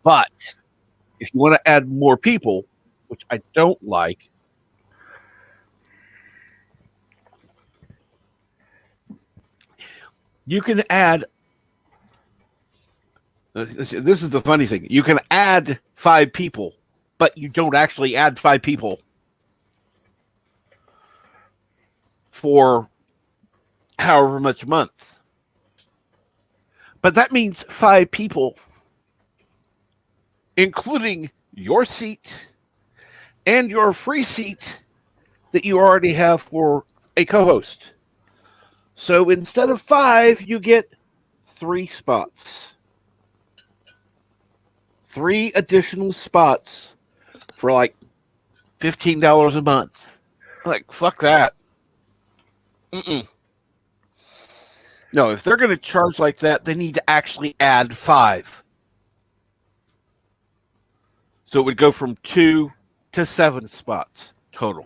But if you want to add more people, which I don't like, you can add. This is the funny thing. You can add 5 people, but you don't actually add 5 people for however much a month. But that means 5 people, including your seat and your free seat that you already have for a co-host. So instead of 5, you get 3 spots. 3 additional spots for like $15 a month. Like, fuck that. No, if they're going to charge like that, they need to actually add 5. So it would go from 2 to 7 spots total.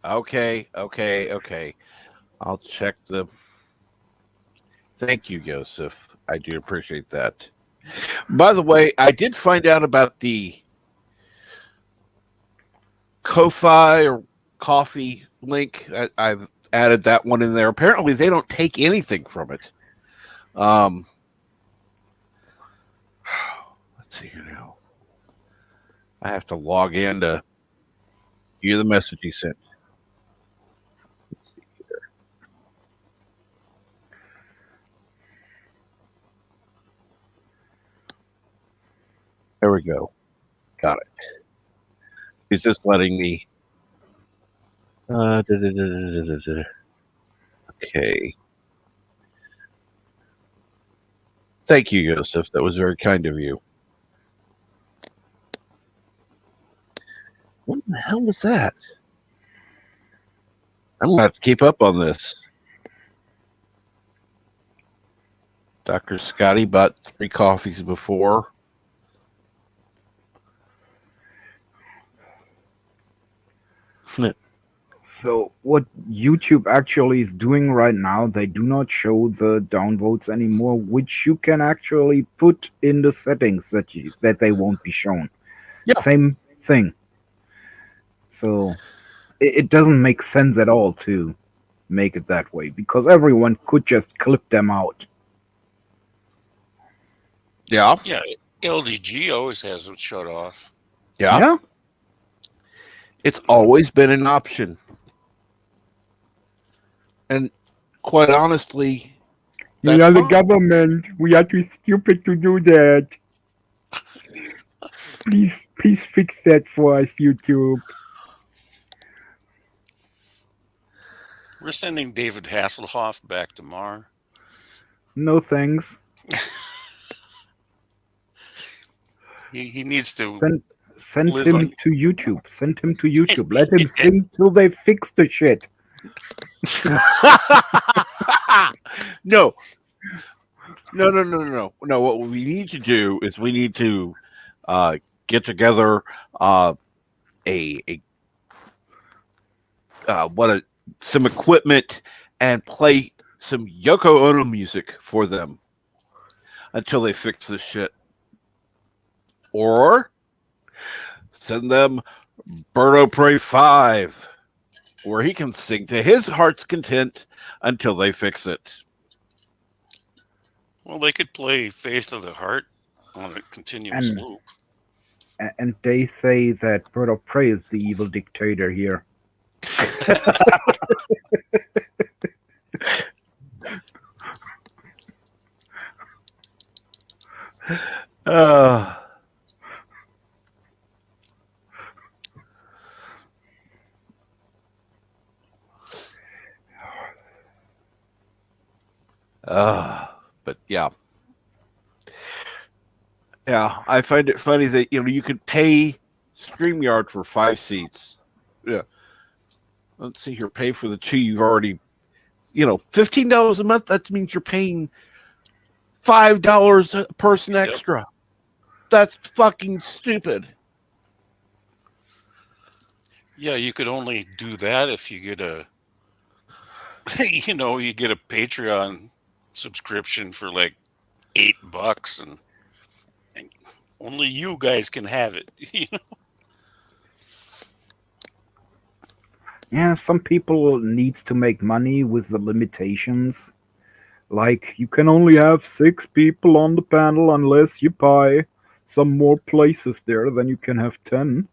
Okay. I'll check the. Thank you, Joseph. I do appreciate that. By the way, I did find out about the Ko-Fi or coffee link. I've added that one in there. Apparently, they don't take anything from it. Let's see here now. I have to log in to view the message he sent. Let's see here. There we go. Got it. He's just letting me. Okay. Thank you, Joseph. That was very kind of you. What the hell was that? I'm going to have to keep up on this. Dr. Scotty bought 3 coffees before. So what YouTube actually is doing right now, they do not show the downvotes anymore, which you can actually put in the settings that they won't be shown. Yeah. Same thing. So it doesn't make sense at all to make it that way because everyone could just clip them out. Yeah. Yeah, LDG always has it shut off. Yeah. It's always been an option. And quite honestly, We that's are the fine. government. We are too stupid to do that. Please fix that for us, YouTube. We're sending David Hasselhoff back to Mars. No thanks. He needs to Send live him on. to YouTube. Send him to YouTube. Let him sing till they fix the shit. No. What we need to do is we need to get together some equipment and play some Yoko Ono music for them until they fix this shit. Or send them Birdo Prey 5, where he can sing to his heart's content until they fix it. Well, they could play Faith of the Heart on a continuous loop. And they say that Bird of Prey is the evil dictator here. But yeah. Yeah, I find it funny that you could pay StreamYard for 5 seats. Yeah. Let's see here, pay for the 2 you've already $15 a month, that means you're paying $5 a person extra. Yep. That's fucking stupid. Yeah, you could only do that if you get a you get a Patreon subscription for like $8 and only you guys can have it. Yeah, some people needs to make money with the limitations. Like, you can only have 6 people on the panel unless you buy some more places there, then you can have 10.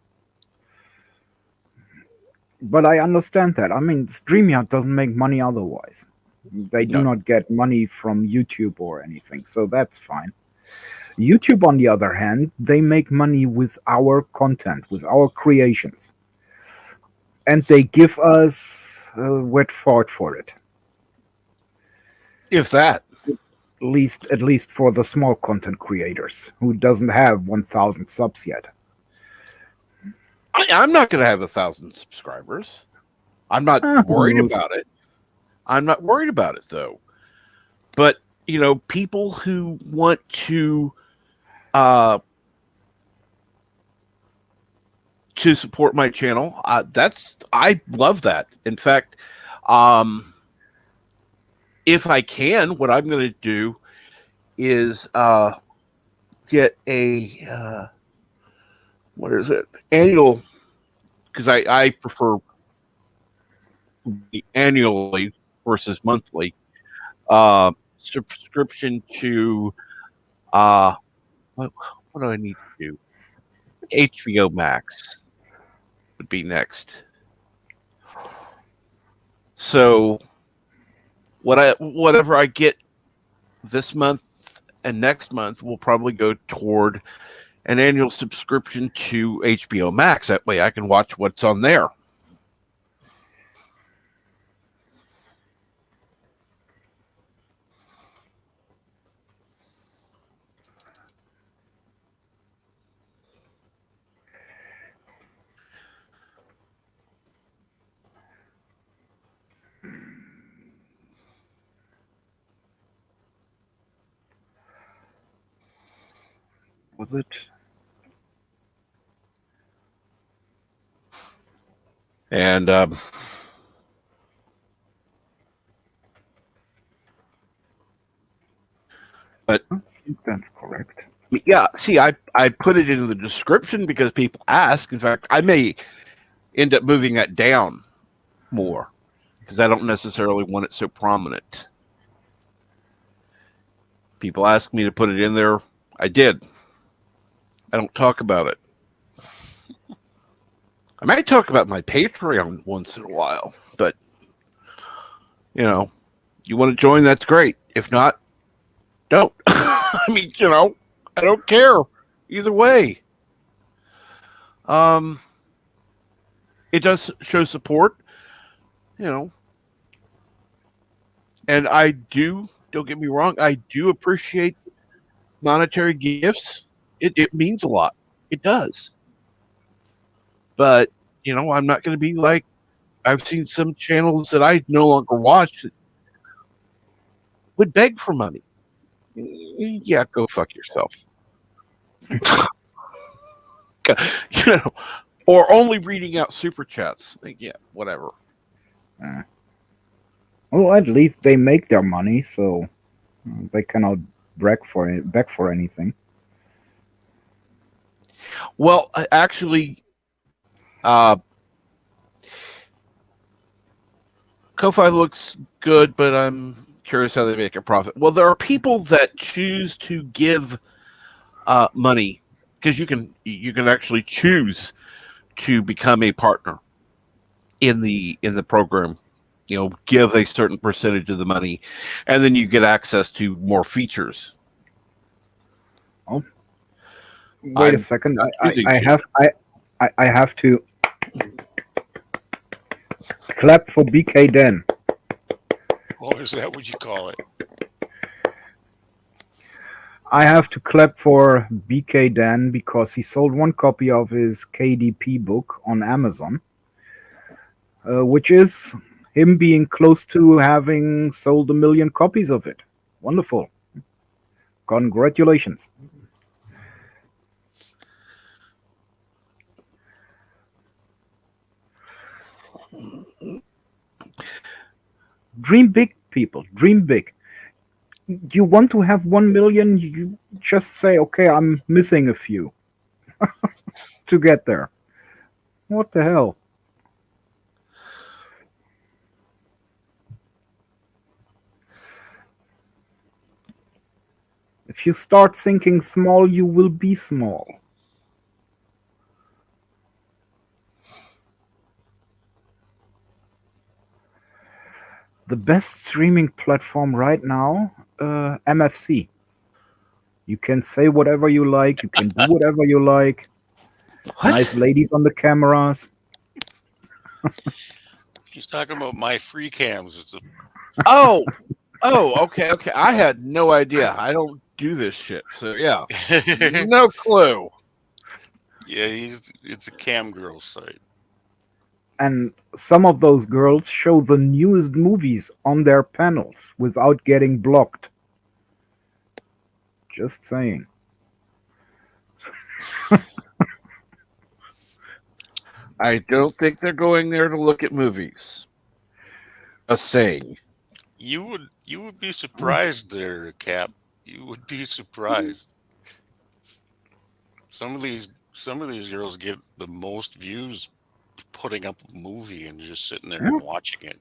But I understand that. I mean, StreamYard doesn't make money otherwise. They do not get money from YouTube or anything, so that's fine. YouTube, on the other hand, they make money with our content, with our creations. And they give us a wet fart for it. If that. At least for the small content creators who doesn't have 1,000 subs yet. I'm not going to have 1,000 subscribers. I'm not worried about it. I'm not worried about it, though. But, people who want to support my channel, I love that. In fact, if I can, what I'm going to do is get a annual, because I prefer annually versus monthly subscription to what do I need to do? HBO Max would be next. So whatever I get this month and next month will probably go toward an annual subscription to HBO Max. That way I can watch what's on there. Was it? And I think that's correct. Yeah, see, I put it in the description because people ask. In fact, I may end up moving that down more because I don't necessarily want it so prominent. People ask me to put it in there. I did. I don't talk about it. I might talk about my Patreon once in a while, but you know, you want to join, that's great. If not, don't. I mean, I don't care either way. It does show support, and I do. Don't get me wrong. I do appreciate monetary gifts. It means a lot. It does. But I'm not going to be like I've seen some channels that I no longer watch that would beg for money. Yeah, go fuck yourself. Or only reading out super chats. Yeah, whatever. Well, at least they make their money, so they cannot beg for anything. Well, actually, Ko-Fi looks good, but I'm curious how they make a profit. Well, there are people that choose to give money because you can actually choose to become a partner in the program. Give a certain percentage of the money, and then you get access to more features. Oh, wait a second! I have to clap for BK Dan. Oh, is that what you call it? I have to clap for BK Dan because he sold one copy of his KDP book on Amazon, which is him being close to having sold 1 million copies of it. Wonderful. Congratulations. Dream big, people. Dream big. You want to have 1 million, you just say, okay, I'm missing a few to get there. What the hell? If you start thinking small, you will be small. The best streaming platform right now, MFC. You can say whatever you like. You can do whatever you like. What? Nice ladies on the cameras. He's talking about my free cams. It's a Oh, okay. I had no idea. I don't do this shit. So yeah, no clue. yeah, it's a cam girl site. And some of those girls show the newest movies on their panels without getting blocked. Just saying. I don't think they're going there to look at movies. Just saying. You would be surprised there, Cap. You would be surprised. Some of these girls get the most views putting up a movie and just sitting there and watching it.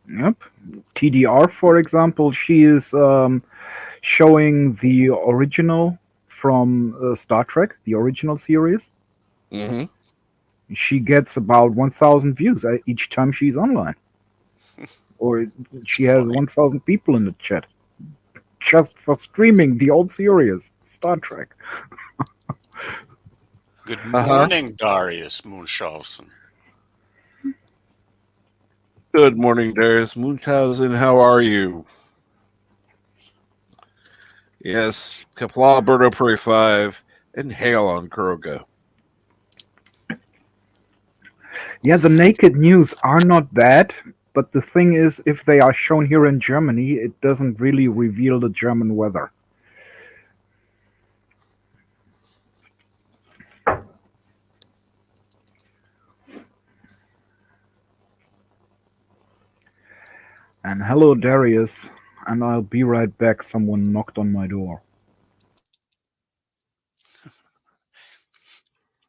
Yep. TDR, for example, she is showing the original from Star Trek, the original series. Mm-hmm. She gets about 1,000 views each time she's online. Or she has 1,000 people in the chat just for streaming the old series, Star Trek. Good morning, Darius Munchausen. Good morning, Darius Munchausen. How are you? Yes, Kapla Berto Prairie 5 and hail on Kuroga. Yeah, the naked news are not bad, but the thing is, if they are shown here in Germany, it doesn't really reveal the German weather. And hello, Darius. And I'll be right back. Someone knocked on my door.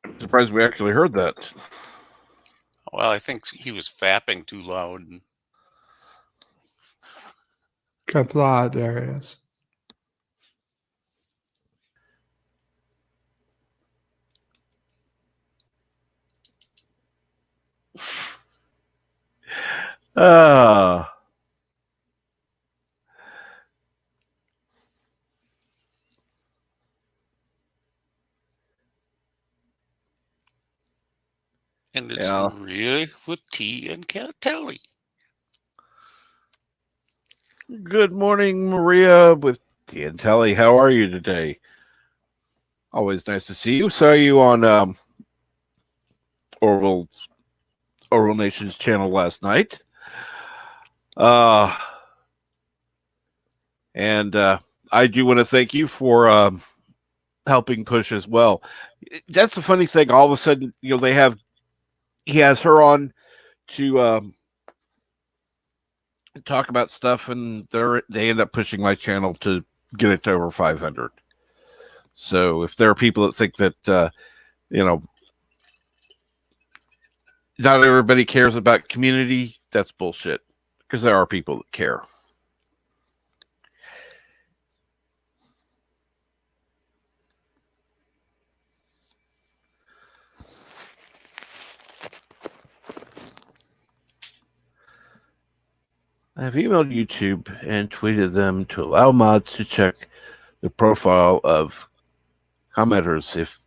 I'm surprised we actually heard that. Well, I think he was fapping too loud. Kapla, Darius. Ah. And it's Yeah. Maria with T and Telly. Good morning, Maria with T and Telly. How are you today? Always nice to see you. Saw you on Oral Nation's channel last night. And I do want to thank you for helping push as well. That's the funny thing. All of a sudden, he has her on to talk about stuff, and they end up pushing my channel to get it to over 500. So if there are people that think that not everybody cares about community, that's bullshit, because there are people that care. I've emailed YouTube and tweeted them to allow mods to check the profile of commenters. If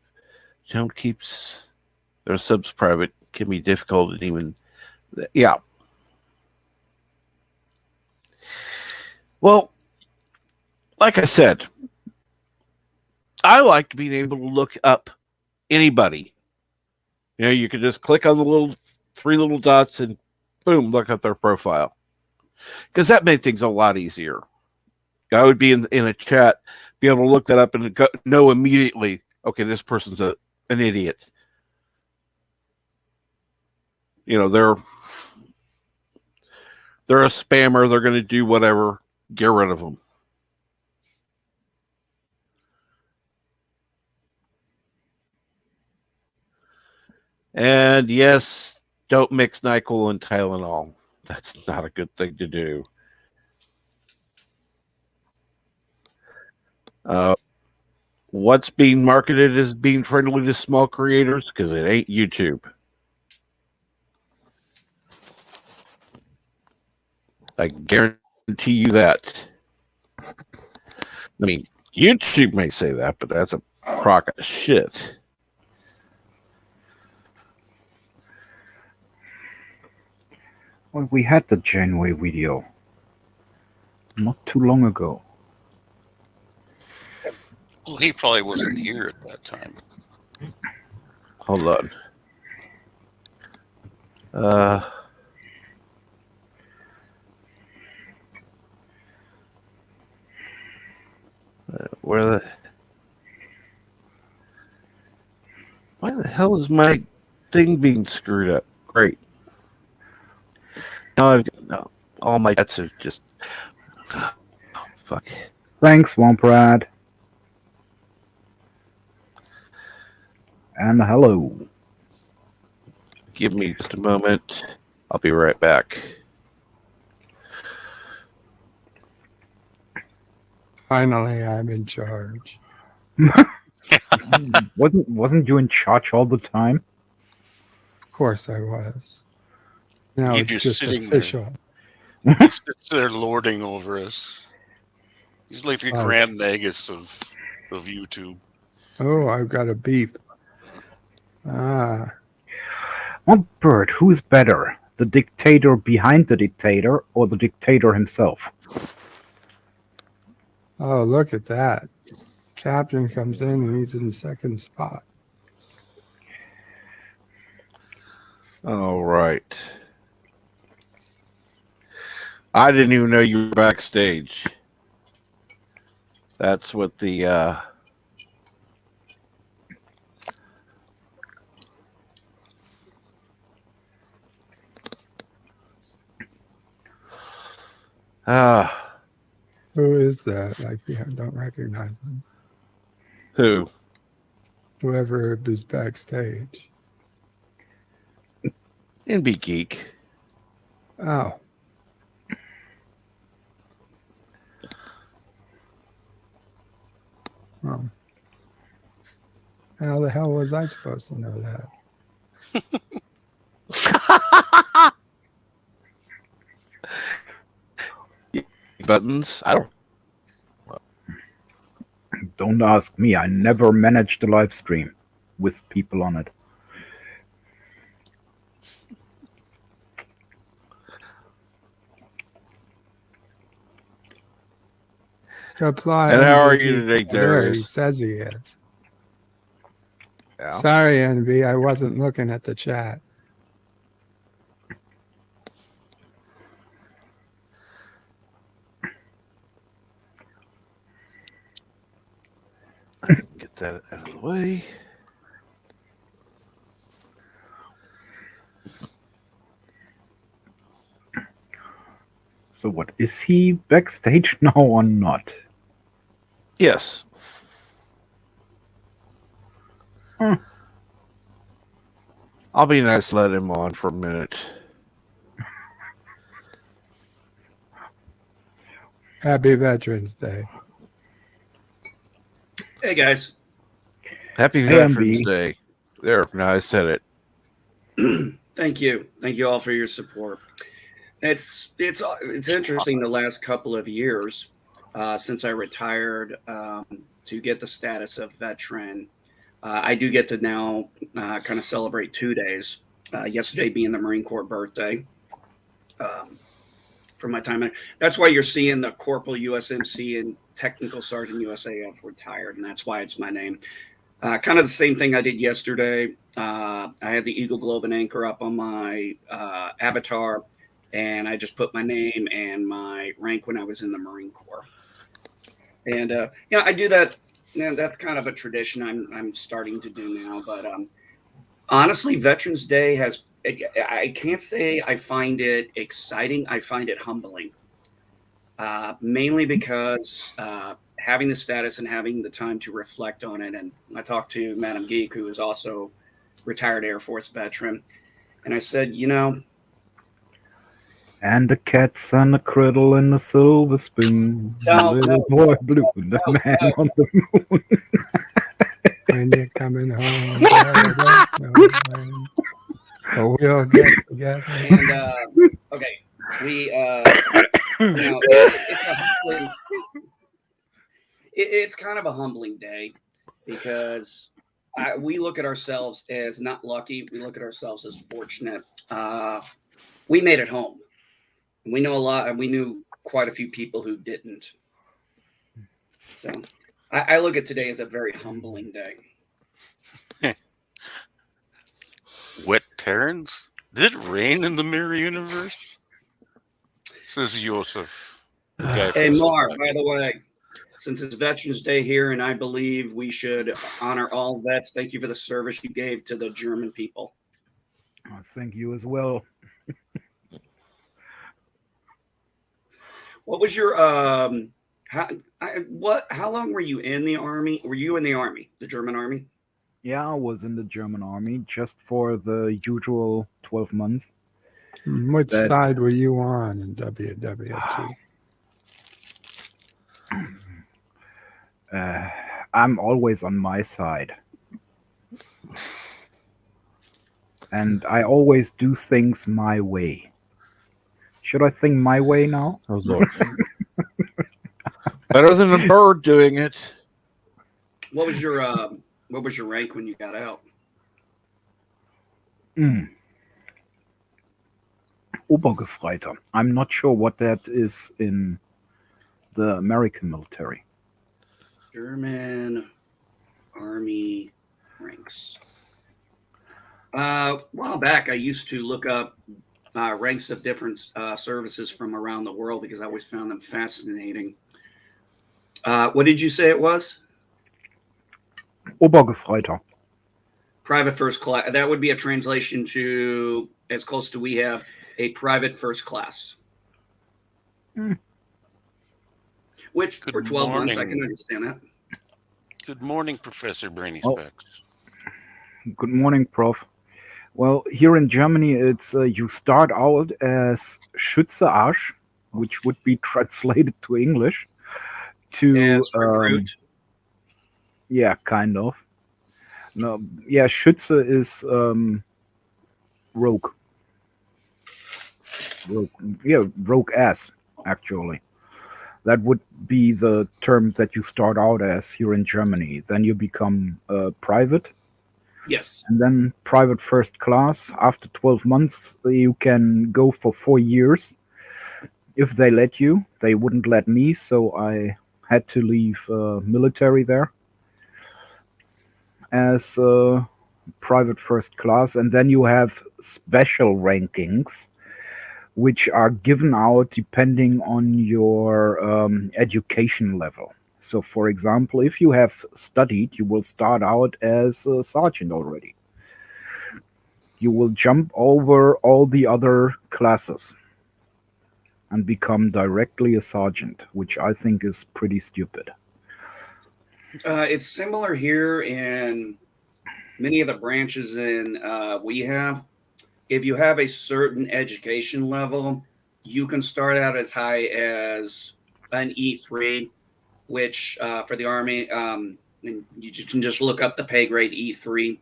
channel keeps their subs private, it can be difficult and even yeah. Well, like I said, I like being able to look up anybody. You could just click on the three little dots and boom, look up their profile. Because that made things a lot easier. I would be in a chat, be able to look that up and know immediately, okay, this person's an idiot. They're a spammer. They're going to do whatever. Get rid of them. And yes, don't mix NyQuil and Tylenol. That's not a good thing to do. What's being marketed as being friendly to small creators? Because it ain't YouTube. I guarantee you that. I mean, YouTube may say that, but that's a crock of shit. Well, we had the Janeway video not too long ago. Well, he probably wasn't here at that time. Hold on. Why the hell is my thing being screwed up? Great. Now all my chats are just fuck. Thanks, Swamp Rat. And hello. Give me just a moment. I'll be right back. Finally, I'm in charge. Wasn't you in charge all the time? Of course I was. Now You're it's just just sitting official. there. He sits there lording over us. He's like the Oh. Grand Nagus of YouTube. Oh, I've got a beep. Ah, Well, Bert, who's better? The dictator behind the dictator or the dictator himself? oh, look at that. Captain comes in and he's in second spot. All right. I didn't even know you were backstage. That's what the Who is that? Like, I don't recognize him. Who? Whoever is backstage. NB Geek. Oh. Well, how the hell was I supposed to know that? Buttons. I don't. Don't ask me. I never managed a live stream with people on it. Apply. And how are NB. you today, There, he Darius? says he is. Yeah. Sorry, NB. I wasn't looking at the chat. Get that out of the way. So what, is he backstage now or not? Yes. I'll be nice to let him on for a minute. Happy Veterans Day. Hey guys. Happy Hey, Veterans MB. Day. There, now I said it. Thank you all for your support. It's interesting the last couple of years since I retired to get the status of veteran. I do get to now kind of celebrate 2 days. Yesterday being the Marine Corps birthday for my time. That's why you're seeing the Corporal USMC and Technical Sergeant USAF retired, and that's why it's my name. Kind of the same thing I did yesterday. I had the Eagle Globe and Anchor up on my avatar, and I just put my name and my rank when I was in the Marine Corps. And I do that. That's kind of a tradition I'm starting to do now. But honestly, Veterans Day I can't say I find it exciting. I find it humbling, mainly because having the status and having the time to reflect on it. And I talked to Madam Geek, who is also retired Air Force veteran, and I said, And the cats and the cradle and the silver spoon. No, Little boy blue, the man on the moon. When you're coming home, I don't know when. But we'll get together. and okay, we it's kind of a humbling day because we look at ourselves as not lucky. We look at ourselves as fortunate. We made it home. We know a lot, and we knew quite a few people who didn't. So I look at today as a very humbling day. Wet Terrans? Did it rain in the mirror universe? Says Joseph. Hey, Mark, by the way, since it's Veterans Day here, and I believe we should honor all vets, thank you for the service you gave to the German people. Oh, thank you as well. What was your how long were you in the army? Were you in the army, the German army? Yeah, I was in the German army just for the usual 12 months. Which side were you on in WWFT? I'm always on my side. And I always do things my way. Should I think my way now? Oh, Lord. Better than a bird doing it. What was your rank when you got out? Obergefreiter. I'm not sure what that is in the American military. German Army ranks. A while back, I used to look up ranks of different services from around the world because I always found them fascinating. What did you say it was? Obergefreiter. Private first class. That would be a translation to, as close to we have, a private first class. Which Good for 12 months, I can morning. understand that. Good morning, Professor Brainy Oh, Specs. good morning, Prof. Well, here in Germany, it's you start out as Schütze Arsch, which would be translated to English to As recruit, yeah, kind of. No, yeah, Schütze is rogue. Rogue, yeah, rogue ass, actually. That would be the term that you start out as here in Germany. Then you become private, yes. and then private first class. After 12 months, you can go for 4 years if they let you. They wouldn't let me, so I had to leave military there as private first class. And then you have special rankings, which are given out depending on your education level. So, for example, if you have studied, you will start out as a sergeant already. You will jump over all the other classes and become directly a sergeant, which I think is pretty stupid. It's similar here in many of the branches we have. If you have a certain education level, you can start out as high as an E3, which for the Army, and you can just look up the pay grade E3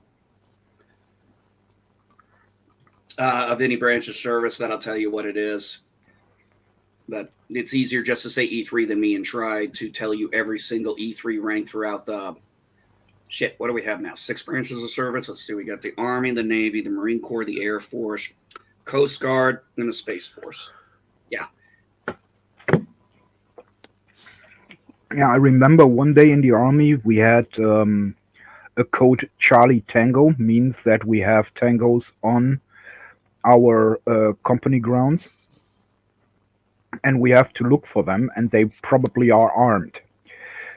of any branch of service. That'll tell you what it is. But it's easier just to say E3 than me and try to tell you every single E3 rank throughout the shit. What do we have now? 6 branches of service. Let's see. We got the Army, the Navy, the Marine Corps, the Air Force, Coast Guard, and the Space Force. Yeah. Yeah, I remember one day in the Army we had a code Charlie Tango, means that we have tangos on our company grounds, and we have to look for them, and they probably are armed.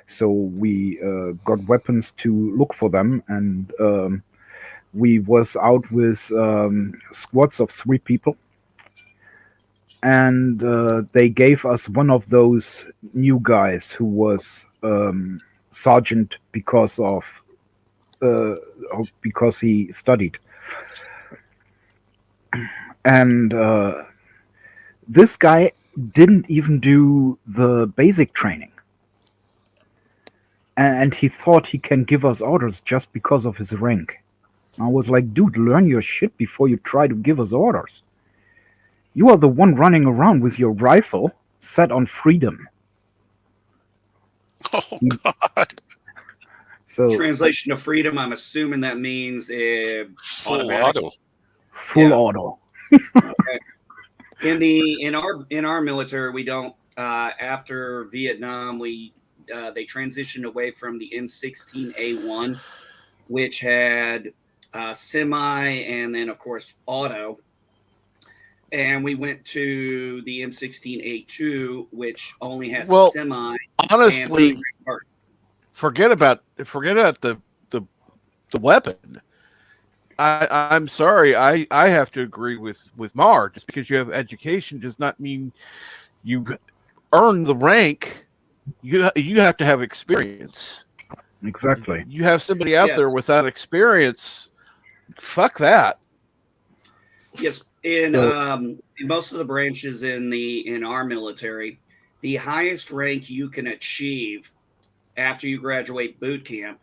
So we got weapons to look for them, and we was out with squads of 3 people, and they gave us one of those new guys who was sergeant because he studied, and this guy didn't even do the basic training, and he thought he can give us orders just because of his rank. I was like, dude, learn your shit before you try to give us orders. You are the one running around with your rifle set on freedom. Oh, God. So Translation of freedom, I'm assuming that means Full automatic. auto. full Yeah. auto. Okay. In our military, we don't. After Vietnam, they transitioned away from the M16A1, which had semi and then of course auto, and we went to the M16A2, which only has Well, semi. honestly, And parts. forget about the weapon. I'm sorry. I have to agree with Mar. Just because you have education does not mean you earn the rank. You have to have experience. Exactly. You have somebody out there Yes. without experience. Fuck that. Yes, in most of the branches in our military, the highest rank you can achieve after you graduate boot camp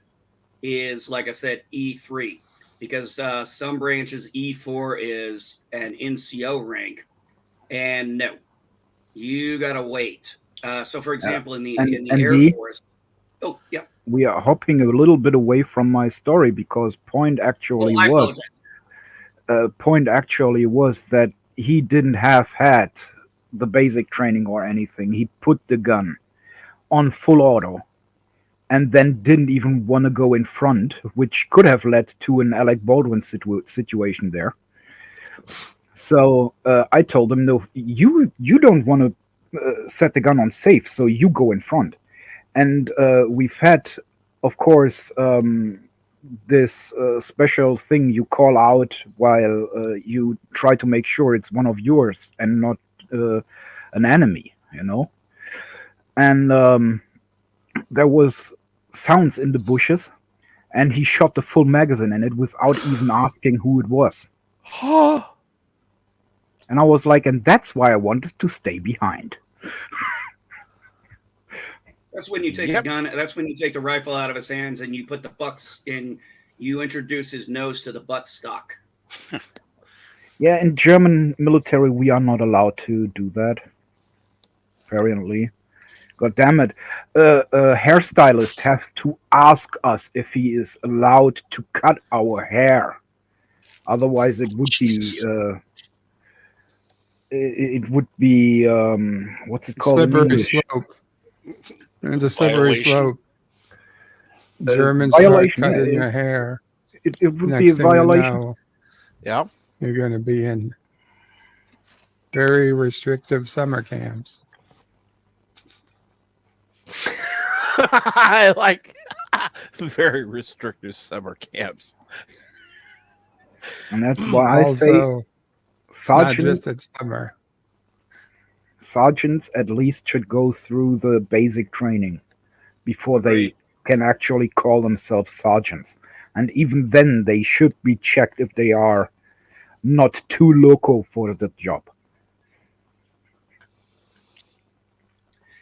is, like I said, E3, because some branches E4 is an NCO rank, and no, you gotta wait. So, for example, in the And Air we Force, oh yeah, we are hopping a little bit away from my story because I apologize. point actually was that he didn't have had the basic training or anything. He put the gun on full auto and then didn't even want to go in front, which could have led to an Alec Baldwin situation there. So I told him, no, you don't want to set the gun on safe, so you go in front. And we've had, of course, this special thing you call out while you try to make sure it's one of yours and not an enemy, you know. and there was sounds in the bushes, and he shot the full magazine in it without even asking who it was. And I was like, and that's why I wanted to stay behind. That's when you take the gun. That's when you take the rifle out of his hands and you put the butts in. You introduce his nose to the butt stock. Yeah, in German military, we are not allowed to do that. Apparently. God damn it. A hairstylist has to ask us if he is allowed to cut our hair. Otherwise, it would be... it would be... what's it called in Slippery English? slope. It's a slippery Violation. slope. Germans start violation, cutting your hair. It would be a Next thing you violation. know, Yeah. you're going to be in very restrictive summer camps. I like very restrictive summer camps. And that's why I say Also, it's not sergeants, just at summer. sergeants at least should go through the basic training before they can actually call themselves sergeants. And even then, they should be checked if they are not too loco for the job.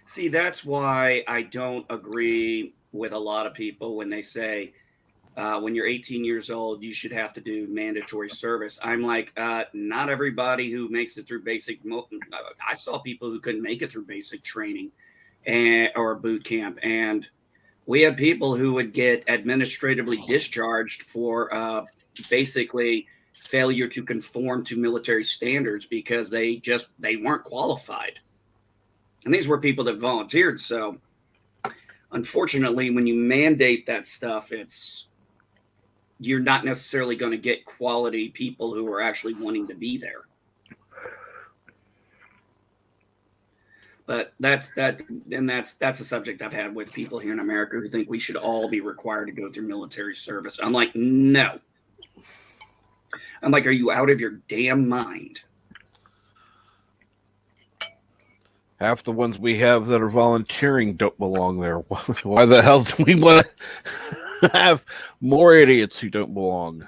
See, that's why I don't agree with a lot of people when they say when you're 18 years old, you should have to do mandatory service. I'm like, not everybody who makes it through basic. I saw people who couldn't make it through basic training or boot camp. And we had people who would get administratively discharged for basically failure to conform to military standards because they weren't qualified. And these were people that volunteered. So unfortunately, when you mandate that stuff, you're not necessarily going to get quality people who are actually wanting to be there. But that's a subject I've had with people here in America who think we should all be required to go through military service. I'm like, no. I'm like, are you out of your damn mind? Half the ones we have that are volunteering don't belong there. Why the hell do we want to have more idiots who don't belong?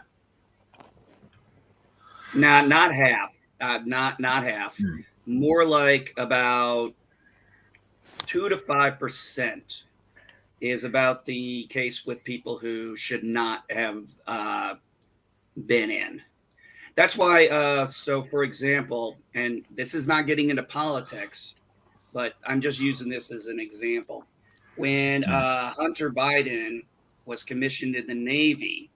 Nah, not half. Not half. More like about 2 to 5% is about the case with people who should not have been in. That's why. So, for example, and this is not getting into politics, but I'm just using this as an example. When Hunter Biden was commissioned in the Navy,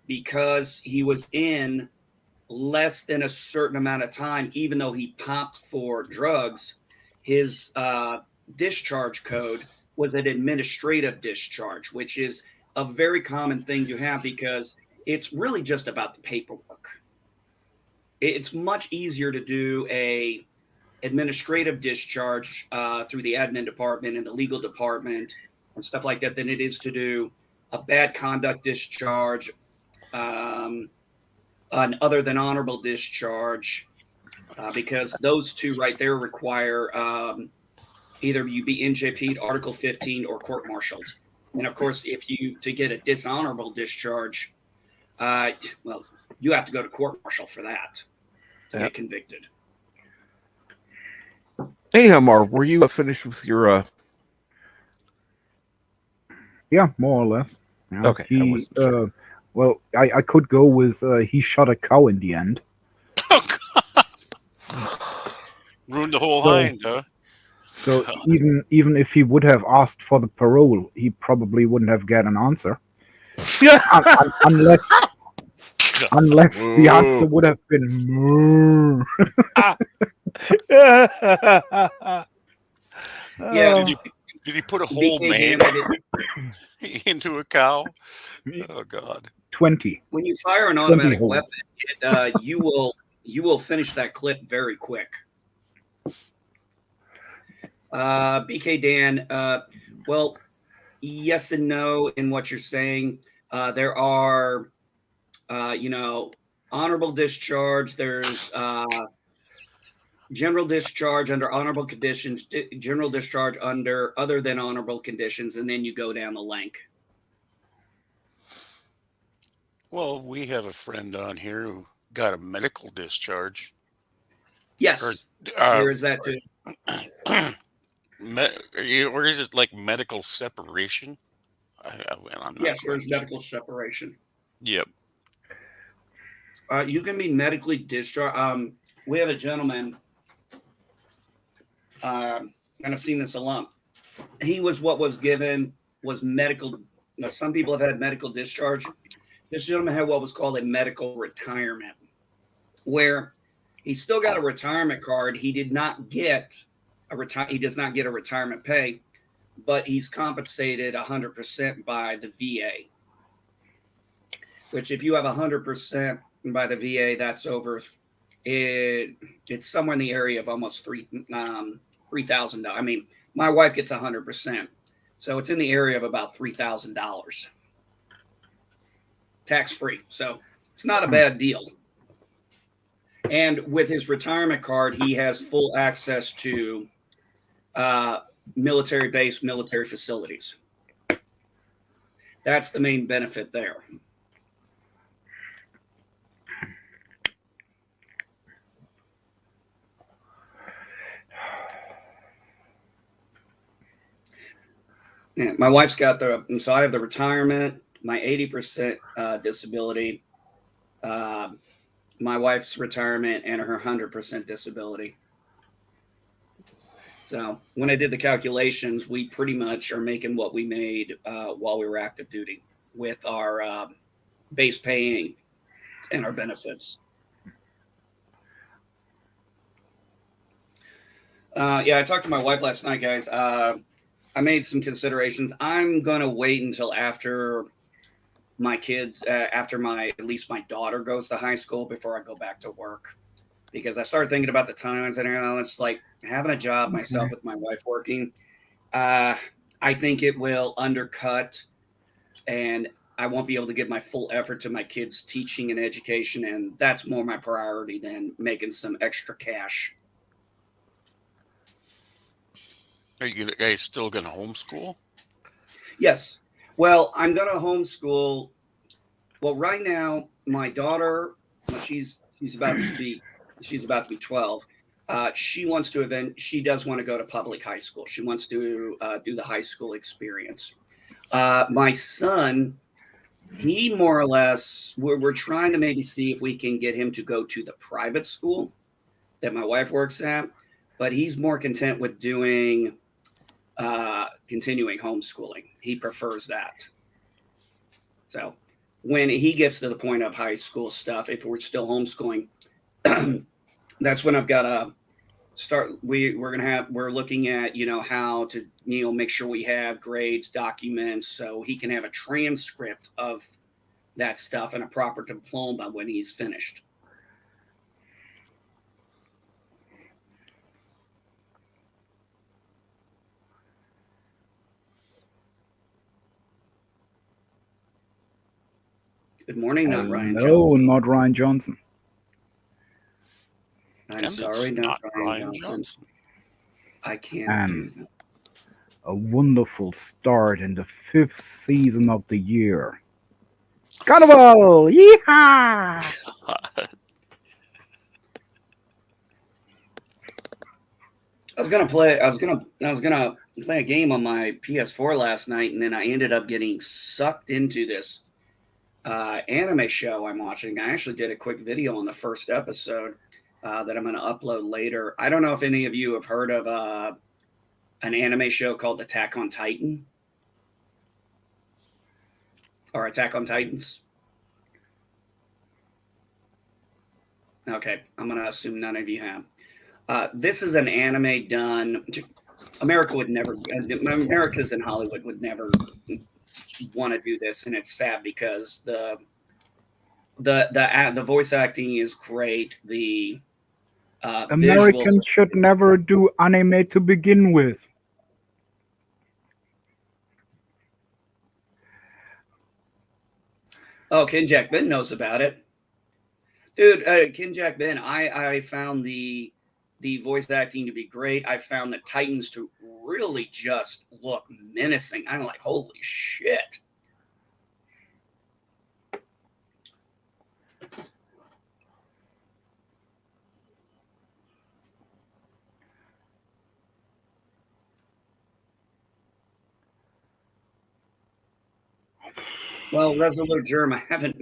because he was in less than a certain amount of time, even though he popped for drugs, his discharge code was an administrative discharge, which is a very common thing to have because it's really just about the paperwork. It's much easier to do a administrative discharge through the admin department and the legal department and stuff like that than it is to do a bad conduct discharge, an other than honorable discharge, because those two right there require either you be NJP'd, Article 15, or court-martialed. And of course, to get a dishonorable discharge, well, you have to go to court-martial for that to get convicted. Anyhow, Marv, were you finished with your? Yeah, more or less. Yeah, Okay. Well, I could go with he shot a cow in the end. Oh, God. Ruined the whole hind, huh? So even if he would have asked for the parole, he probably wouldn't have got an answer. unless the answer would have been moo. Yeah. Did he put a whole man into a cow? Oh God. 20. When you fire an automatic weapon, you will finish that clip very quick. BK Dan, well, yes and no in what you're saying. There are, honorable discharge. There's general discharge under honorable conditions, general discharge under other than honorable conditions, and then you go down the link. Well, we have a friend on here who got a medical discharge. Yes, Or, there is that too. Or is it like medical separation? I'm not Yes, quite there's sure. medical separation. Yep. You can be medically discharged. We have a gentleman, and I've seen this a lot. He was what was given was medical. Now, some people have had medical discharge. This gentleman had what was called a medical retirement, where he still got a retirement card. He did not get he does not get a retirement pay, but he's compensated 100% by the VA. Which, if you have 100% by the VA, that's over. It's somewhere in the area of almost $3,000. I mean, my wife gets 100%, so it's in the area of about $3,000, tax free. So it's not a bad deal. And with his retirement card, he has full access to military base, military facilities. That's the main benefit there. Yeah, my wife's got so I have the retirement, my 80% disability, my wife's retirement, and her 100% disability. So when I did the calculations, we pretty much are making what we made while we were active duty with our base paying and our benefits. Yeah, I talked to my wife last night, guys. I made some considerations. I'm going to wait until after my kids, at least my daughter goes to high school before I go back to work. Because I started thinking about the times and it's like having a job myself with my wife working. I think it will undercut and I won't be able to give my full effort to my kids' teaching and education. And that's more my priority than making some extra cash. Are you guys still going to homeschool? Yes. Well, I'm going to homeschool. Well, right now, my daughter, she's about to be 12. She does want to go to public high school. She wants to do the high school experience. My son, he more or less, we're trying to maybe see if we can get him to go to the private school that my wife works at, but he's more content with doing continuing homeschooling. He prefers that. So when he gets to the point of high school stuff, if we're still homeschooling, that's when I've got to start. We're looking at, how to, make sure we have grades, documents, so he can have a transcript of that stuff and a proper diploma when he's finished. Good morning, not Ryan Johnson. No, not Ryan Johnson. I'm sorry, not Ryan Johnson. I can't do that. A wonderful start in the 5th season of the year. Carnival! Yeehaw! I was gonna play a game on my PS4 last night, and then I ended up getting sucked into this anime show I'm watching. I actually did a quick video on the first episode that I'm going to upload later. I don't know if any of you have heard of an anime show called Attack on Titan or Attack on Titans. Okay, I'm going to assume none of you have. This is an anime done. America's in Hollywood would never want to do this, and it's sad because the voice acting is great. The Americans should never do anime to begin with. Oh, Ken Jack Ben knows about it. Dude, Ken Jack Ben, I found the the voice acting to be great. I found the Titans to really just look menacing. I'm like, holy shit. Well, Resolute Germ, I haven't.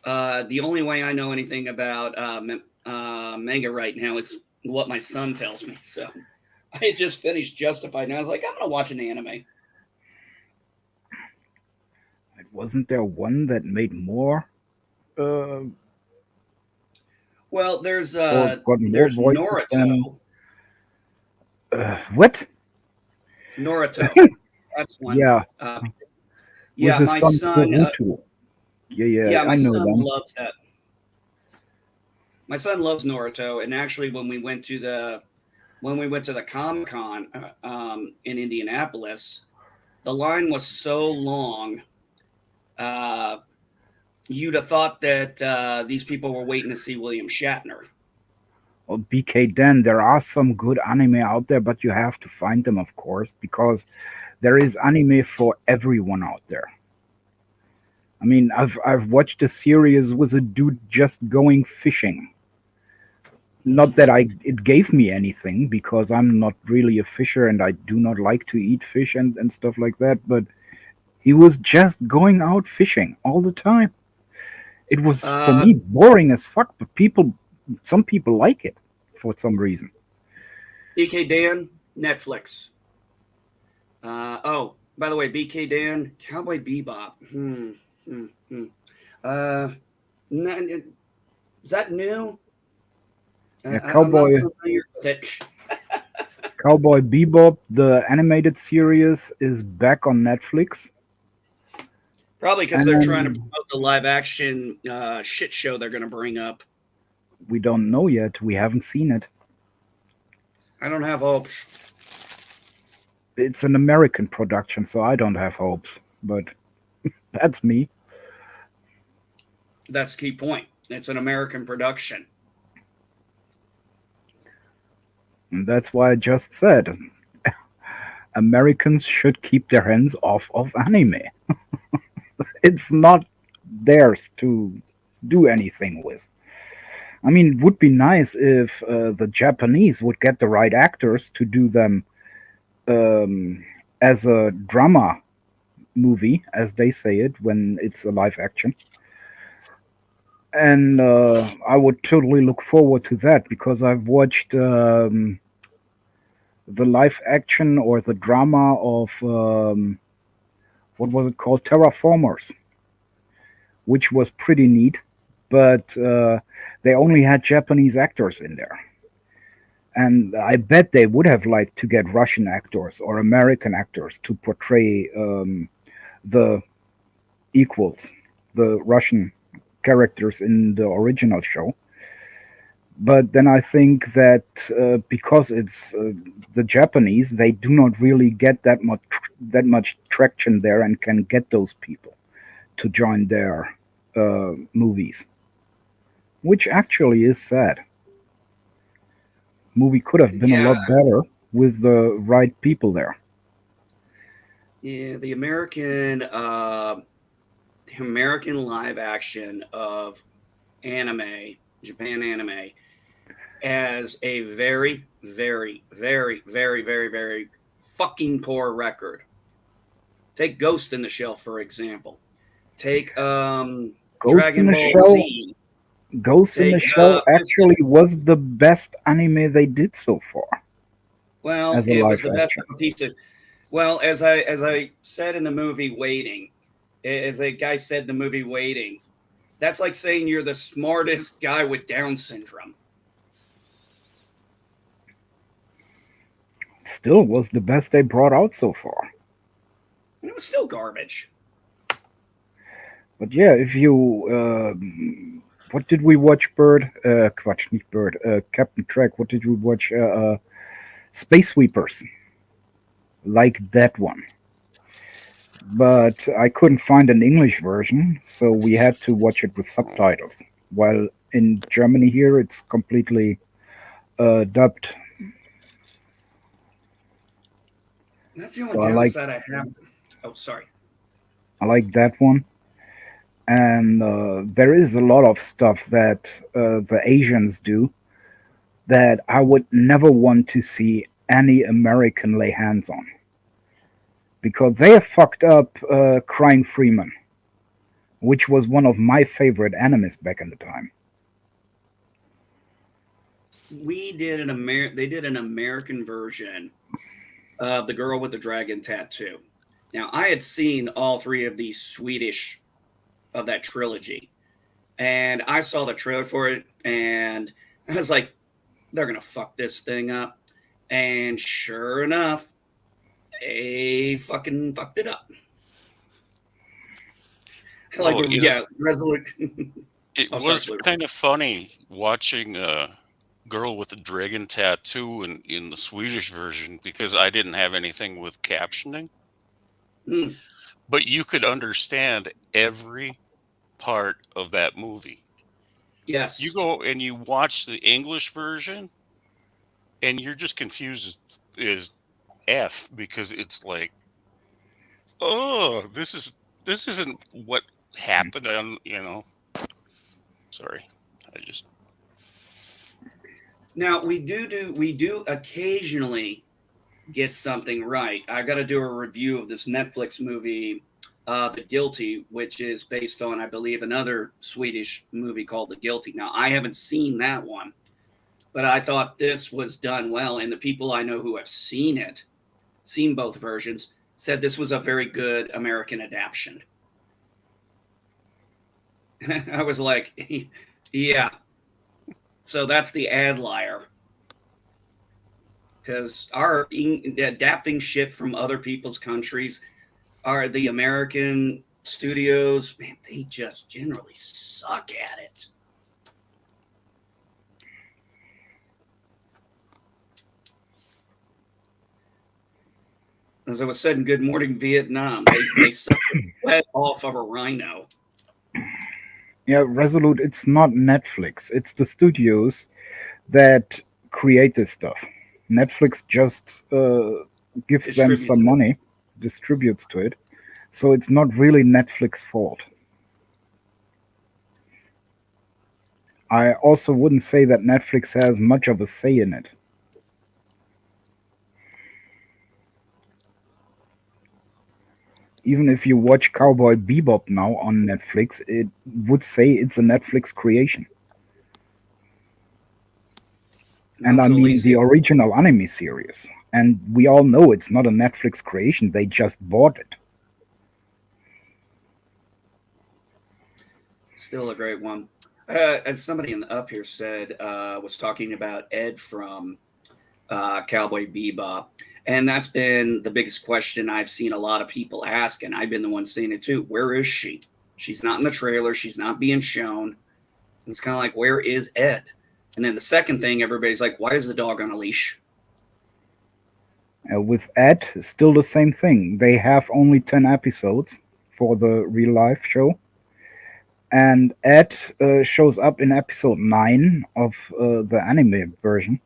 The only way I know anything about manga right now is what my son tells me. So I had just finished Justified, and I was like, I'm going to watch an anime. Wasn't there one that made more? Well, there's got more there's voices Naruto. What? Naruto. That's one. Yeah. Yeah, With my his son. Boruto. Yeah, my I know son them. loves that. My son loves Naruto, and actually, when we went to the Comic-Con in Indianapolis, the line was so long. You'd have thought that these people were waiting to see William Shatner. Well, BK Dan, there are some good anime out there, but you have to find them, of course, because there is anime for everyone out there. I mean, I've watched a series with a dude just going fishing. Not that it gave me anything, because I'm not really a fisher and I do not like to eat fish and stuff like that, but he was just going out fishing all the time. It was, for me, boring as fuck, but some people like it for some reason. BK Dan, Netflix. Oh, by the way, BK Dan, Cowboy Bebop. Is that new? Yeah, Cowboy Bebop, the animated series, is back on Netflix. Probably because they're trying to promote the live action shit show they're going to bring up. We don't know yet. We haven't seen it. I don't have hopes. It's an American production, so I don't have hopes. But that's me. That's the key point. It's an American production. And that's why I just said Americans should keep their hands off of anime. It's not theirs to do anything with. I mean, it would be nice if the Japanese would get the right actors to do them as a drama movie, as they say it, when it's a live action. And I would totally look forward to that, because I've watched the live action or the drama of what was it called, Terraformers, which was pretty neat, but they only had Japanese actors in there, and I bet they would have liked to get Russian actors or American actors to portray the equals, the Russian characters in the original show. But then I think that because it's the Japanese, they do not really get that much traction there and can get those people to join their movies, which actually is sad. Movie could have been a lot better with the right people there. Yeah, the American live action of anime, Japan anime, as a very, very, very, very, very, very fucking poor record. Take Ghost in the Shell, for example. Take Ghost Dragon in the Ball Shell. Z. Ghost in the Shell actually was the best anime they did so far. Well, it was the best piece of. Well, as I said in the movie Waiting, as a guy said in the movie Waiting, that's like saying you're the smartest guy with Down syndrome. Still was the best they brought out so far. And it was still garbage. But yeah, if you what did we watch, Bird? Quatsch, nicht Bird. Captain Trek. What did we watch? Space Sweepers. Like that one. But I couldn't find an English version, so we had to watch it with subtitles. While in Germany here, it's completely dubbed That's the only So I like downside I have. Oh, sorry. that one. And there is a lot of stuff that the Asians do that I would never want to see any American lay hands on, because they have fucked up Crying Freeman, which was one of my favorite animes back in the time. We did They did an American version of The Girl with the Dragon Tattoo. Now, I had seen all three of these Swedish of that trilogy, and I saw the trailer for it, and I was like, they're gonna fuck this thing up. And sure enough, they fucking fucked it up. Like, Well, yeah, Resolute. it Oh, sorry, was Blue. kind of funny watching Girl with the Dragon Tattoo in the Swedish version, because I didn't have anything with captioning, Mm, but you could understand every part of that movie. You yes. go and you watch the English version, and you're just confused as F, because it's like, oh, this isn't what happened on, sorry. I just Now we do occasionally get something right. I got to do a review of this Netflix movie, The Guilty, which is based on, I believe, another Swedish movie called The Guilty. Now, I haven't seen that one, but I thought this was done well. And the people I know who have seen it, seen both versions, said this was a very good American adaptation. I was like, yeah. So that's the ad liar. Because our adapting shit from other people's countries are the American studios, man, they just generally suck at it. As I was saying, Good Morning Vietnam, they suck the head off of a rhino. Yeah, Resolute, it's not Netflix. It's the studios that create this stuff. Netflix just gives them Distributes some it. money, distributes to it. So it's not really Netflix's fault. I also wouldn't say that Netflix has much of a say in it. Even if you watch Cowboy Bebop now on Netflix, it would say it's a Netflix creation. And I mean the original anime series. And we all know it's not a Netflix creation, they just bought it. Still a great one. As somebody in the up here said, was talking about Ed from Cowboy Bebop. And that's been the biggest question I've seen a lot of people ask, and I've been the one saying it too. Where is she? She's not in the trailer. She's not being shown. It's kind of like, where is Ed? And then the second thing, everybody's like, why is the dog on a leash? With Ed, still the same thing. They have only 10 episodes for the real life show. And Ed shows up in episode 9 of the anime version.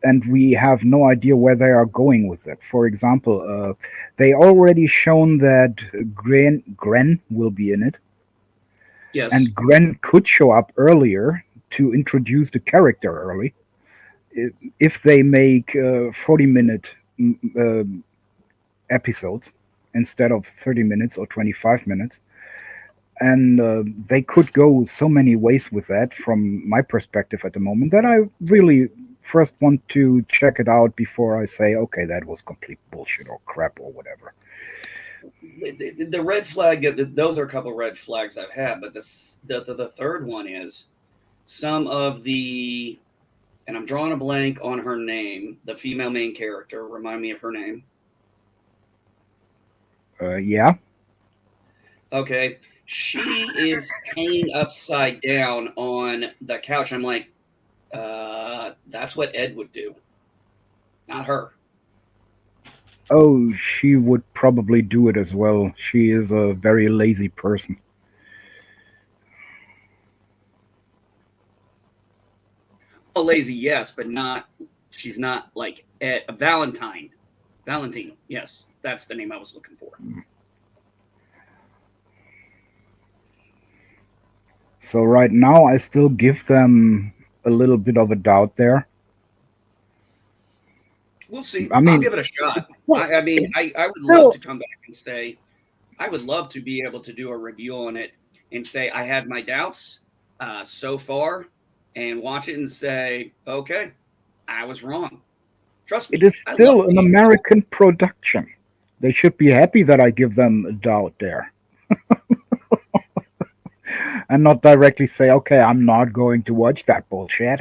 And we have no idea where they are going with it. For example, they already shown that Gren will be in it. Yes. And Gren could show up earlier to introduce the character early. If they make 40-minute episodes instead of 30 minutes or 25 minutes. And they could go so many ways with that from my perspective at the moment that I really first want to check it out before I say, okay, that was complete bullshit or crap or whatever. The red flag, those are a couple red flags I've had, but the third one is some of the, and I'm drawing a blank on her name, the female main character. Remind me of her name. Yeah. Okay. She is hanging upside down on the couch. I'm like, that's what Ed would do, not her. Oh, she would probably do it as well. She is a very lazy person. Well, lazy, yes, but not. She's not like Ed, Valentine. Valentine. Yes, that's the name I was looking for. So right now, I still give them a little bit of a doubt there. We'll see. I mean, I'll give it a shot. I mean, I would still- love to come back and say, I would love to be able to do a review on it and say I had my doubts so far, and watch it and say, okay, I was wrong. Trust me. It is I still love an it. American production. They should be happy that I give them a doubt there. And not directly say, okay, I'm not going to watch that bullshit.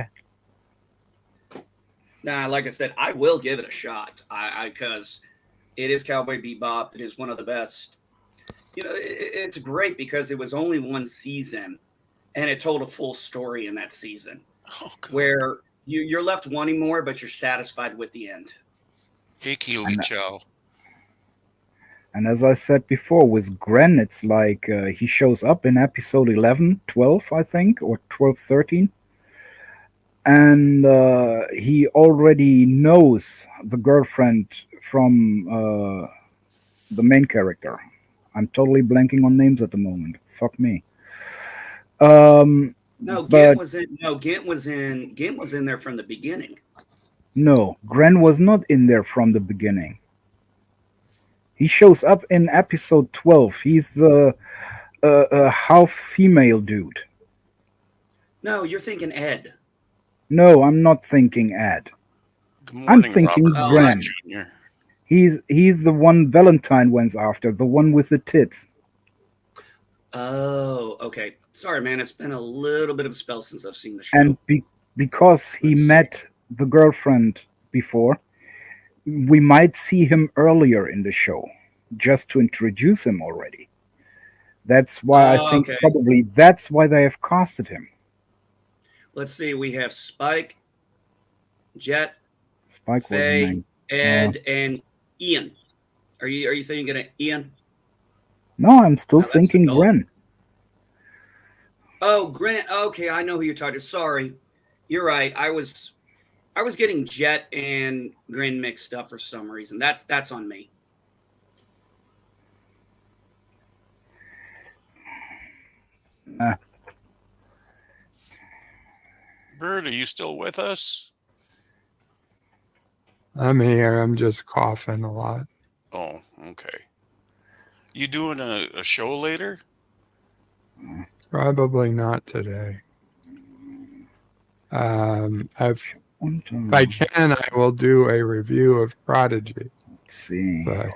Nah, like I said, I will give it a shot. Because it is Cowboy Bebop. It is one of the best. You know, it's great because it was only one season, and it told a full story in that season, where you're left wanting more, but you're satisfied with the end. Hey, Keely Chow. And as I said before, with Gren, it's like he shows up in episode 11, 12, I think, or 12, 13. And he already knows the girlfriend from the main character. I'm totally blanking on names at the moment. Fuck me. No, but Gint was in. No, Gint was in. Gint was in there from the beginning. no, Gren was not in there from the beginning. He shows up in episode 12. He's the half female dude. No, you're thinking Ed. No, I'm not thinking Ed. Good I'm morning, thinking Robert Gren. Bruce Jr. He's the one Valentine went after, the one with the tits. Oh, okay. Sorry, man. It's been a little bit of a spell since I've seen the show. And because he met the girlfriend before, we might see him earlier in the show, just to introduce him already. That's why I think okay. probably that's why they have casted him. Let's see. We have Spike, Jet, Spike was the Faye, name. Ed, and Ian. Are you thinking of Ian? No, I'm still No, that's the thinking goal. Gren. Oh, Grant. Okay, I know who you're talking to. Sorry, you're right. I was getting Jet and Grin mixed up for some reason. That's on me. Bird, are you still with us? I'm here. I'm just coughing a lot. Oh, okay. You doing a show later? Probably not today. If I can, I will do a review of Prodigy. Let's see. But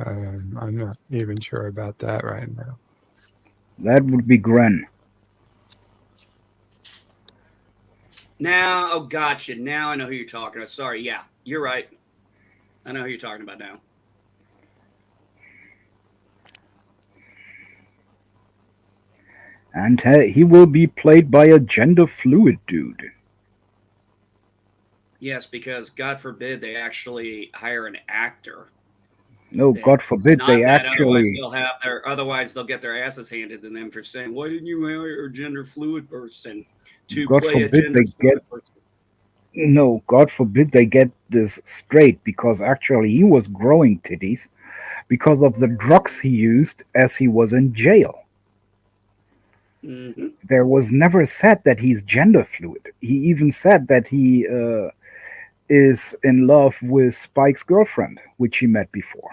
I'm not even sure about that right now. That would be Gren. Now, oh, gotcha. Now I know who you're talking about. Sorry. Yeah, you're right. I know who you're talking about now. And he will be played by a gender fluid dude. Yes, because God forbid they actually hire an actor. No, God forbid Not they that, actually. otherwise they'll get their asses handed to them for saying, "Why didn't you hire a gender fluid person to God play a forbid gender they fluid get. person?" No, God forbid they get this straight, because actually he was growing titties because of the drugs he used as he was in jail. Mm-hmm. There was never said that he's gender fluid. He even said that he is in love with Spike's girlfriend, which he met before.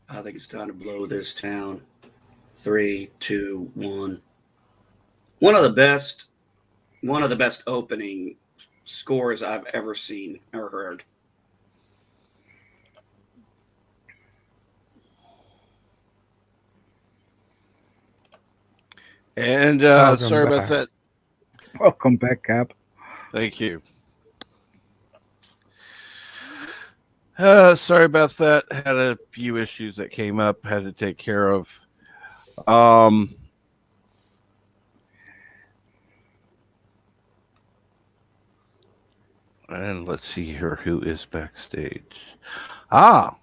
I think it's time to blow this town. 3, 2, 1. One of the best opening scores I've ever seen or heard. And Welcome sorry about back. that. Welcome back, Cap. Thank you. Sorry about that. Had a few issues that came up. Had to take care of. And let's see here who is backstage. Ah,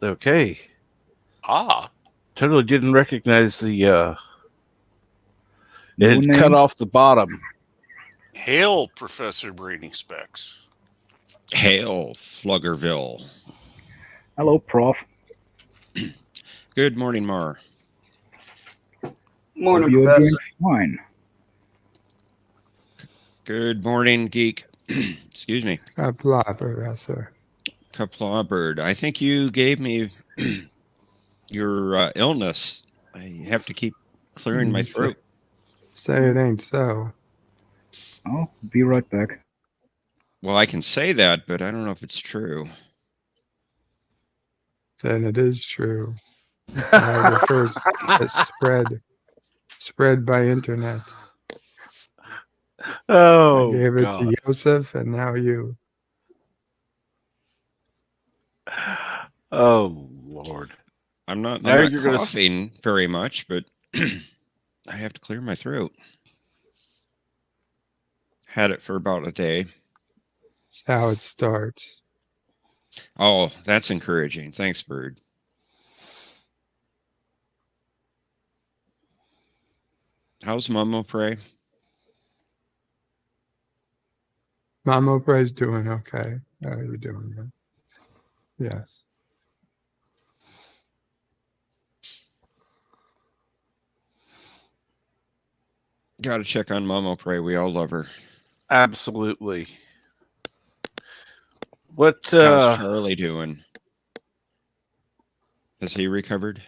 okay. Totally didn't recognize the. It No had name? cut off the bottom. Hail, Professor Brainy Specs. Hail, Fluggerville. Hello, Prof. Good morning, Mar. Morning, Hope you're doing Professor. fine. Good morning, Geek. Excuse me. Blah, Professor. Kaplawbird. I think you gave me your illness. I have to keep clearing my throat. Say it ain't so. I'll be right back. Well, I can say that, but I don't know if it's true. Then it is true. The first spread by internet. Oh, I gave it God. to Joseph, and now you. Oh, Lord. I'm not Now you're gonna coughing very much, but I have to clear my throat. Had it for about a day. That's how it starts. Oh, that's encouraging. Thanks, Bird. How's Momo Pray? Mama Pray's doing okay. How are you doing, man? Yes. Got to check on Momo Pray. We all love her. Absolutely. What How's Charlie doing? Has he recovered?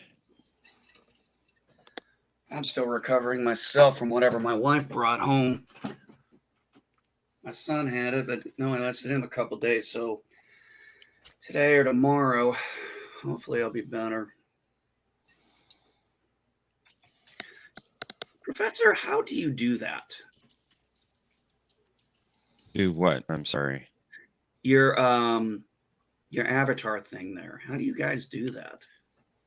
I'm still recovering myself from whatever my wife brought home. My son had it, but no, it lasted him a couple days. So today or tomorrow, hopefully I'll be better. Professor, how do you do that? Do what? I'm sorry. Your avatar thing there. How do you guys do that?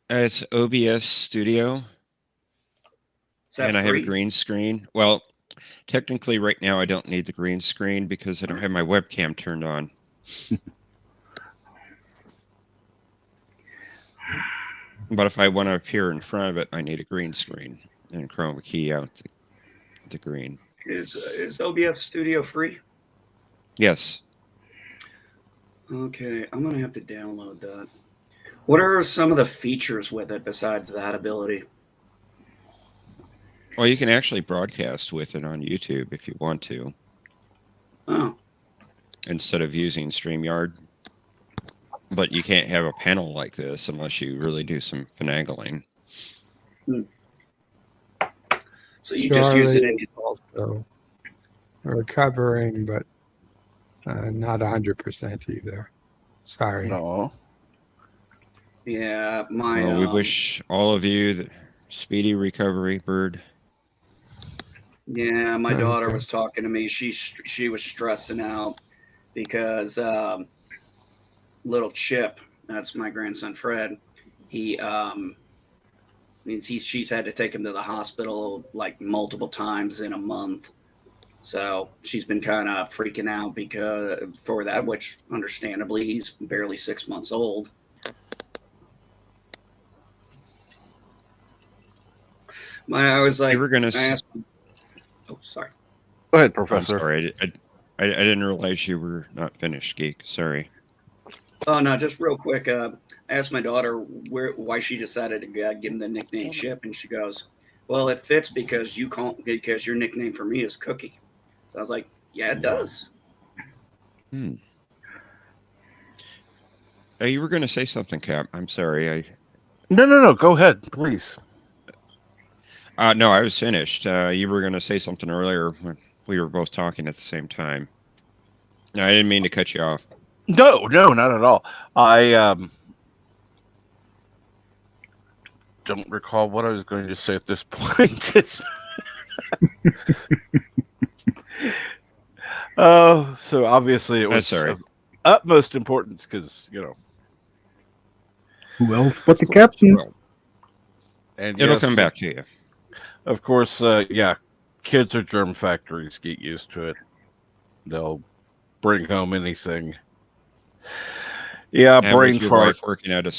It's OBS Studio. Is that And I have a free? green screen. Well, technically right now I don't need the green screen because I don't have my webcam turned on. But if I want to appear in front of it, I need a green screen and chroma key out the green. Is OBS Studio free? Yes. Okay, I'm gonna have to download that. What are some of the features with it besides that ability? Well, you can actually broadcast with it on YouTube if you want to. Oh. Instead of using StreamYard. But you can't have a panel like this unless you really do some finagling. So you just use it in also recovering, but not 100% either. Sorry. No. Yeah, Well, we wish all of you the speedy recovery, Bird. Yeah, my daughter was talking to me. She was stressing out because little Chip, that's my grandson Fred, she's had to take him to the hospital like multiple times in a month. So she's been kind of freaking out because for that, which understandably, he's barely 6 months old. I was like, You were gonna. Oh, sorry. Go ahead, Professor. I'm sorry. I didn't realize you were not finished, Geek. Sorry. Oh, no, just real quick. I asked my daughter why she decided to give him the nickname Chip, and she goes, well, it fits because because your nickname for me is Cookie. So I was like, yeah, it does. You were going to say something, Cap. I'm sorry. No. Go ahead, please. No, I was finished. You were going to say something earlier when we were both talking at the same time. No, I didn't mean to cut you off. No, not at all. I don't recall what I was going to say at this point. So obviously it was of utmost importance because, Who else but the captain? And it'll come back to you. Of course, kids are germ factories. Get used to it. They'll bring home anything. Yeah, and brain with your fart. wife working at a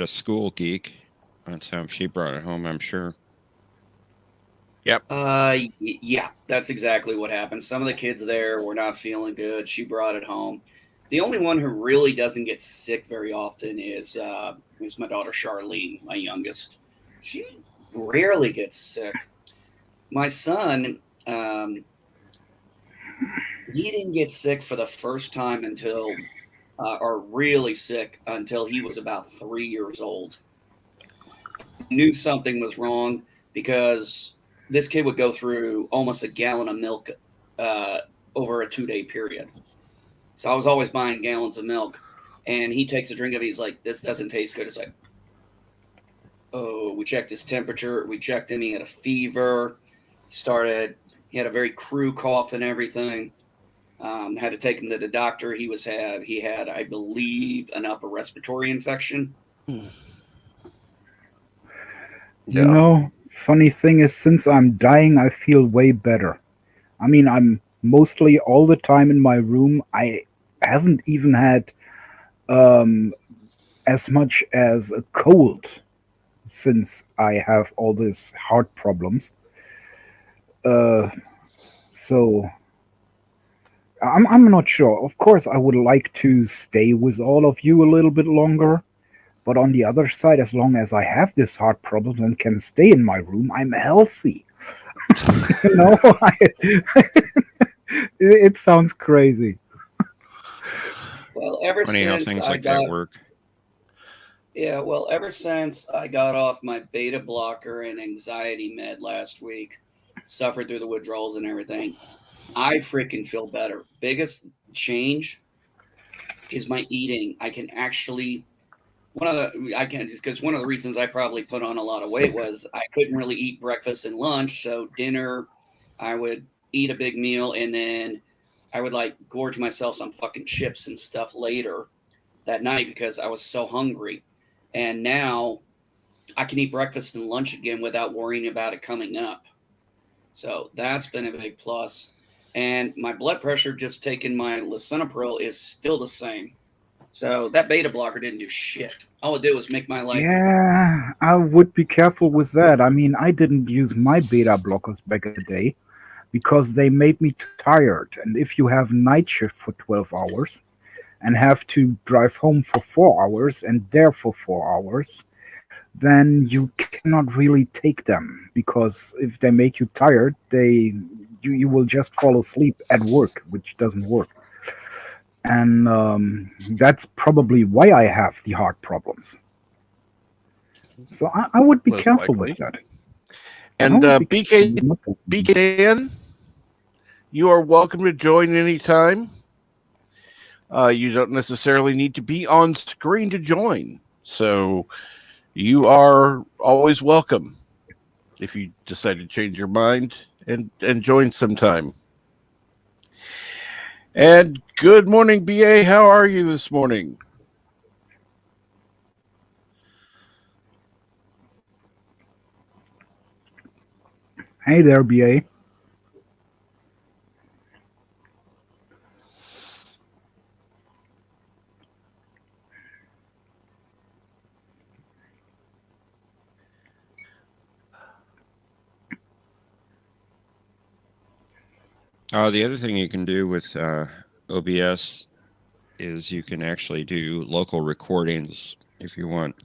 school, Geek. That's how she brought it home, I'm sure. Yep. Yeah, that's exactly what happened. Some of the kids there were not feeling good. She brought it home. The only one who really doesn't get sick very often is my daughter Charlene, my youngest. She rarely gets sick. My son, he didn't get sick for the first time until, or really sick until he was about 3 years old. Knew something was wrong because this kid would go through almost a gallon of milk over a 2-day period. So I was always buying gallons of milk, and he takes a drink of it. He's like, "This doesn't taste good." It's like, oh, we checked his temperature. We checked him. He had a fever. He had a very crude cough and everything. Had to take him to the doctor. He had, I believe, an upper respiratory infection. You know, funny thing is, since I'm dying, I feel way better. I mean, I'm mostly all the time in my room. I haven't even had as much as a cold since I have all these heart problems. So I'm not sure. Of course, I would like to stay with all of you a little bit longer. But on the other side, as long as I have this heart problem and can stay in my room, I'm healthy. You know, it sounds crazy. Well, ever Funny how since things I like got that work. Yeah, well, ever since I got off my beta blocker and anxiety med last week, suffered through the withdrawals and everything, I freaking feel better. Biggest change is my eating. I can actually I can just because one of the reasons I probably put on a lot of weight was I couldn't really eat breakfast and lunch. So dinner, I would eat a big meal and then I would like gorge myself some fucking chips and stuff later that night because I was so hungry. And now I can eat breakfast and lunch again without worrying about it coming up. So that's been a big plus. And my blood pressure, just taking my lisinopril, is still the same. So that beta blocker didn't do shit. All it did was make my life. Yeah, I would be careful with that. I mean, I didn't use my beta blockers back in the day because they made me tired. And if you have night shift for 12 hours and have to drive home for 4 hours and there for 4 hours, then you cannot really take them because if they make you tired, you will just fall asleep at work, which doesn't work. And that's probably why I have the heart problems. So I would be Most careful likely. with that. And I would be BK careful not to- BKN, you are welcome to join anytime. You don't necessarily need to be on screen to join. So you are always welcome if you decide to change your mind and join sometime. And good morning, BA. How are you this morning? Hey there, BA. The other thing you can do with OBS is you can actually do local recordings if you want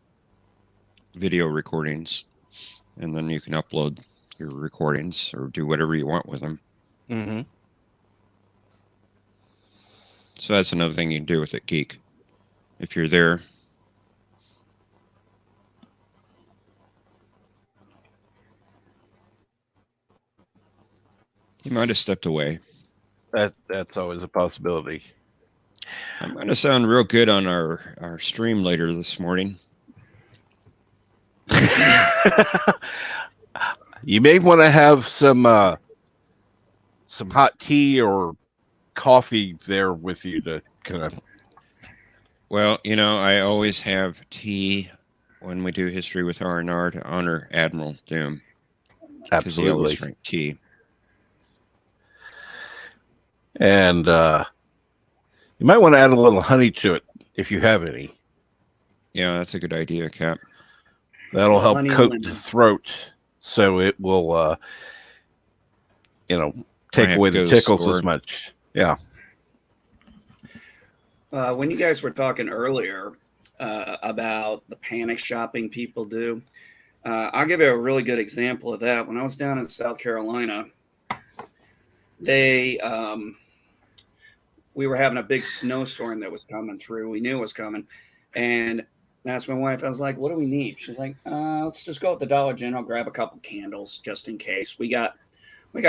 video recordings, and then you can upload your recordings or do whatever you want with them. Mm-hmm. So that's another thing you can do with it, Geek. If you're there. He might have stepped away. That's always a possibility. I'm going to sound real good on our stream later this morning. You may want to have some hot tea or coffee there with you to kind of. Well, you know, I always have tea when we do History with R&R to honor Admiral Doom. Because he always drank tea. And you might want to add a little honey to it if you have any. Yeah, that's a good idea, Cap. That'll help Honey coat lemon. the throat, so it will take have away to go the to the tickles store. as much. Yeah. When you guys were talking earlier about the panic shopping people do, I'll give you a really good example of that. When I was down in South Carolina, we were having a big snowstorm that was coming through. We knew it was coming. And I asked my wife, I was like, what do we need? She's like, let's just go at the Dollar General, grab a couple candles just in case. We got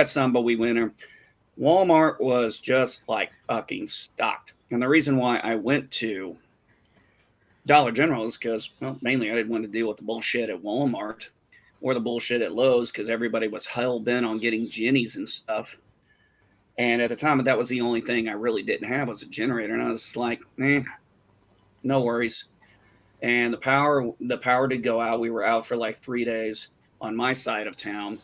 some, but we went there. Walmart was just like fucking stocked. And the reason why I went to Dollar General is because, well, mainly I didn't want to deal with the bullshit at Walmart or the bullshit at Lowe's because everybody was hell bent on getting Jennies and stuff. And at the time, that was the only thing I really didn't have was a generator. And I was like, no worries. And the power did go out. We were out for like 3 days on my side of town.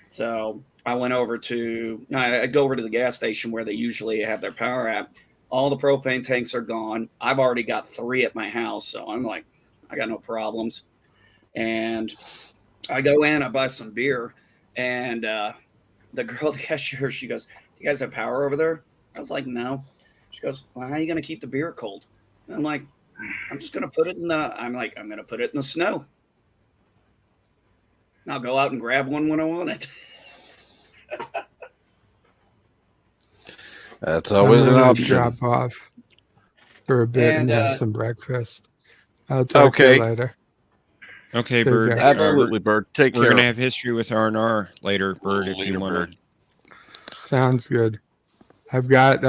So I went over I'd go over to the gas station where they usually have their power at. All the propane tanks are gone. I've already got 3 at my house. So I'm like, I got no problems. And I go in, I buy some beer. And the girl, the cashier, she goes, you guys have power over there? I was like, no. She goes, well, how are you going to keep the beer cold? And I'm like, I'm just going to put it in I'm going to put it in the snow. And I'll go out and grab one when I want it. That's always an option. Drop off for a bit and have some breakfast. I'll talk to you later. Okay, Bird. Absolutely, Bird. Take care. We're going to have history with R&R later, Bird, if you want to. Sounds good. I've got,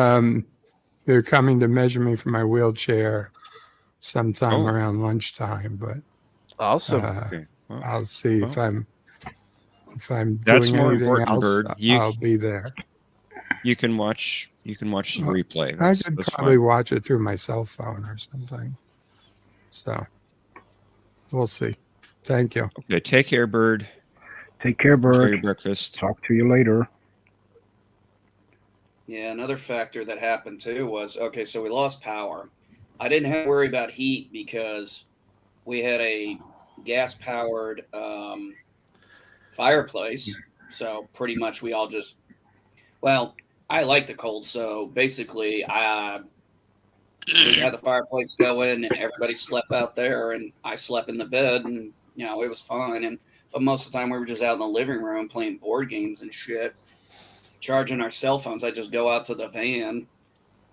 they're coming to measure me for my wheelchair sometime around lunchtime, but awesome. Okay. Well, I'll see if I'm that's doing more anything important, else, Bird. I'll be there. You can watch the replay. I could probably watch it through my cell phone or something. So we'll see. Thank you. Okay, take care, Bird. Take care, Bird. Enjoy your breakfast. Talk to you later. Yeah, another factor that happened too was, so we lost power. I didn't have to worry about heat because we had a gas-powered fireplace. So pretty much we all just, I like the cold. So basically we had the fireplace going and everybody slept out there and I slept in the bed and, it was fine. But most of the time we were just out in the living room playing board games and shit. Charging our cell phones, I just go out to the van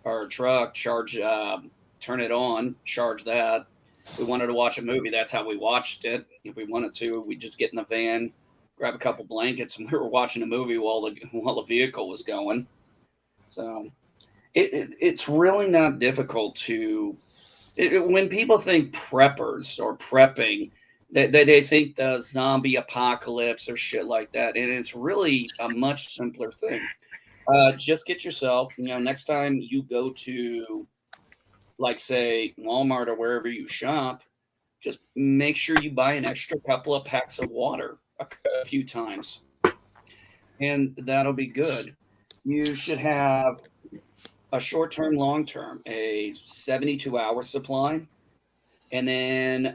or truck, turn it on, charge that. If we wanted to watch a movie, that's how we watched it. If we wanted to, we just get in the van, grab a couple blankets, and we were watching a movie while the vehicle was going. So it's really not difficult to. When people think preppers or prepping, they think the zombie apocalypse or shit like that. And it's really a much simpler thing. Just get yourself, next time you go to, like, say, Walmart or wherever you shop, just make sure you buy an extra couple of packs of water a few times. And that'll be good. You should have a short-term, long-term, a 72-hour supply. And then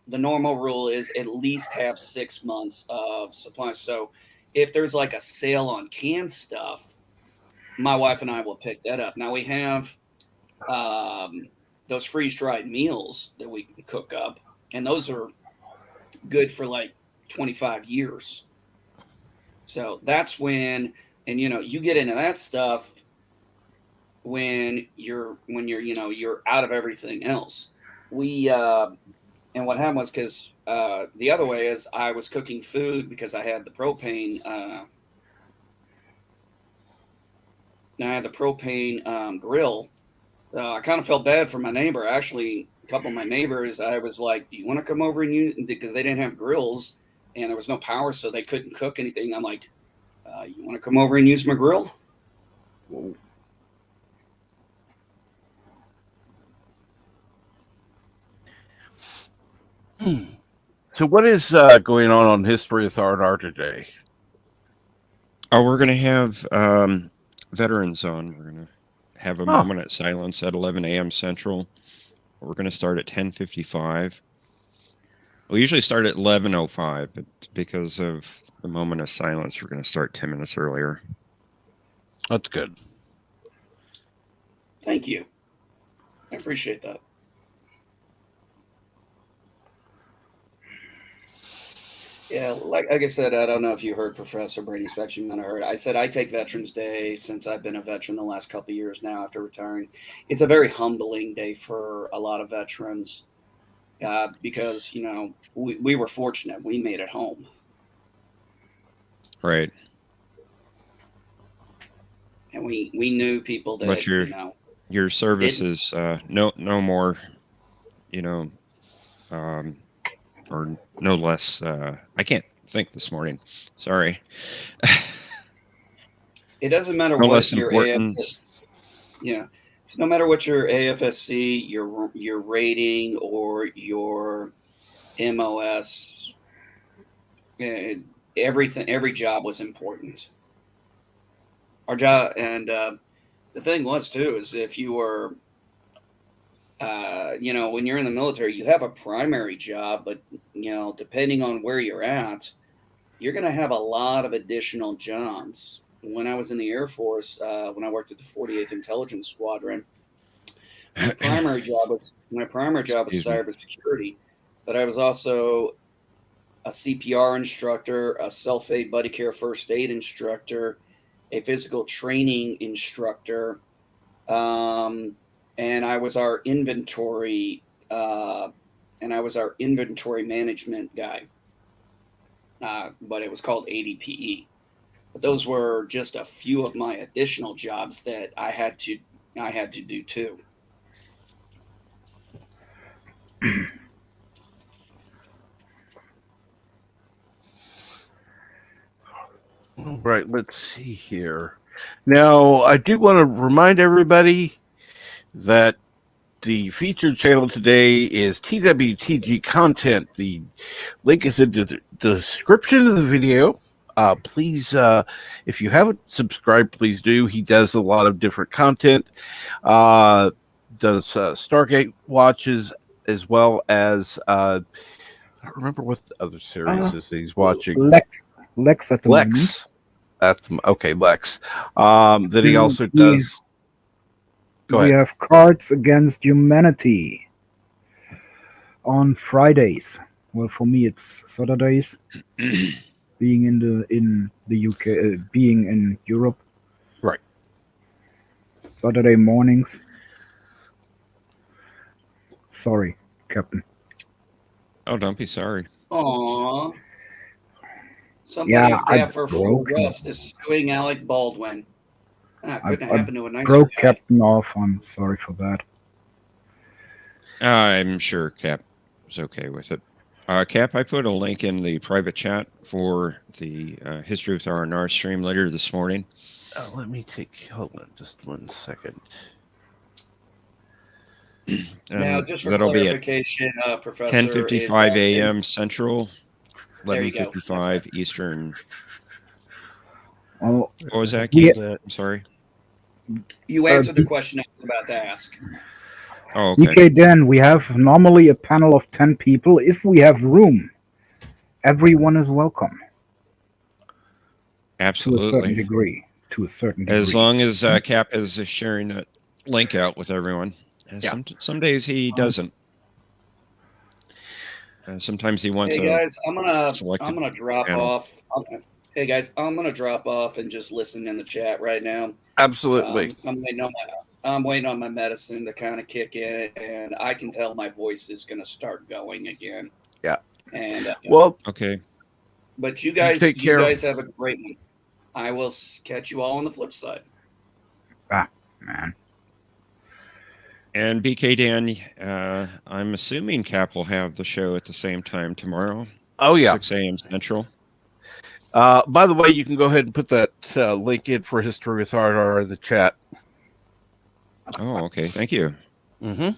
the normal rule is at least have 6 months of supply. So if there's like a sale on canned stuff, my wife and I will pick that up. Now we have those freeze-dried meals that we can cook up, and those are good for like 25 years. So that's when, and you get into that stuff when you're out of everything else. And what happened was because the other way is I was cooking food because I had the propane. Grill. So I kind of felt bad for my neighbor. Actually, a couple of my neighbors, I was like, "Do you want to come over and use?" Because they didn't have grills and there was no power, so they couldn't cook anything. I'm like, "You want to come over and use my grill?" Whoa. So what is going on History with R&R today? Oh, we're going to have veterans on. We're going to have a moment of silence at 11 a.m. Central. We're going to start at 10:55. We usually start at 11:05, but because of the moment of silence. We're going to start 10 minutes earlier. That's good. Thank you. I appreciate that. Yeah, like I said, I don't know if you heard Professor Brady Speckman. I heard. I said I take Veterans Day since I've been a veteran the last couple of years now after retiring. It's a very humbling day for a lot of veterans because, you know, we were fortunate. We made it home. Right. And we knew people that, But you know. Your service is no more, you know, or no less. I can't think this morning. Sorry. It doesn't matter No what less your important. yeah. So no matter what your AFSC, your rating, or your MOS, every job was important. Our job, and the thing was too, is if you were, you know, when you're in the military, you have a primary job, but you know, depending on where you're at, you're going to have a lot of additional jobs. When I was in the Air Force, when I worked at the 48th Intelligence Squadron, my primary job was cybersecurity, but I was also a CPR instructor, a self-aid buddy care first aid instructor, a physical training instructor, and I was our inventory management guy. But it was called ADPE. But those were just a few of my additional jobs that I had to do too. Right, let's see here. Now, I do want to remind everybody that the featured channel today is TWTG Content. The link is in the description of the video. Please, if you haven't subscribed, please do. He does a lot of different content. Does Stargate watches, as well as I don't remember what the other series is that he's watching. Lex at the moment. Okay, Lex. That he also does. Go ahead. We have Cards Against Humanity on Fridays. Well, for me, it's Saturdays. Being in the UK, being in Europe. Right. Saturday mornings. Sorry, Captain. Oh, don't be sorry. Aww. Somebody gaffer for Rust is suing Alec Baldwin. Couldn't happen to a nicer broke guy. Captain off. I'm sorry for that. I'm sure Cap is okay with it. Cap, I put a link in the private chat for the History with R&R stream later this morning. Let me hold on just 1 second. Now, just for that'll clarification, Professor, 10:55 a.m. Central, There you go. 11:55 Eastern. Oh, What was that, Keith? I'm sorry. You answered the question I was about to ask. Oh, okay. DK Dan, we have normally a panel of 10 people. If we have room, everyone is welcome. Absolutely. To a certain degree. As long as Cap is sharing that link out with everyone. Some days he doesn't. Sometimes he wants. Hey guys, I'm gonna drop panel. off. Hey guys, I'm gonna drop off and just listen in the chat right now. Absolutely. I'm waiting on my medicine to kind of kick in, and I can tell my voice is gonna start going again. Yeah. And well, okay. But you guys have a great one. I will catch you all on the flip side. Man. And BK Dan, I'm assuming Cap will have the show at the same time tomorrow. Oh, yeah. 6 a.m. Central. By the way, you can go ahead and put that link in for History with R&R in the chat. Oh, okay. Thank you. Mm-hmm.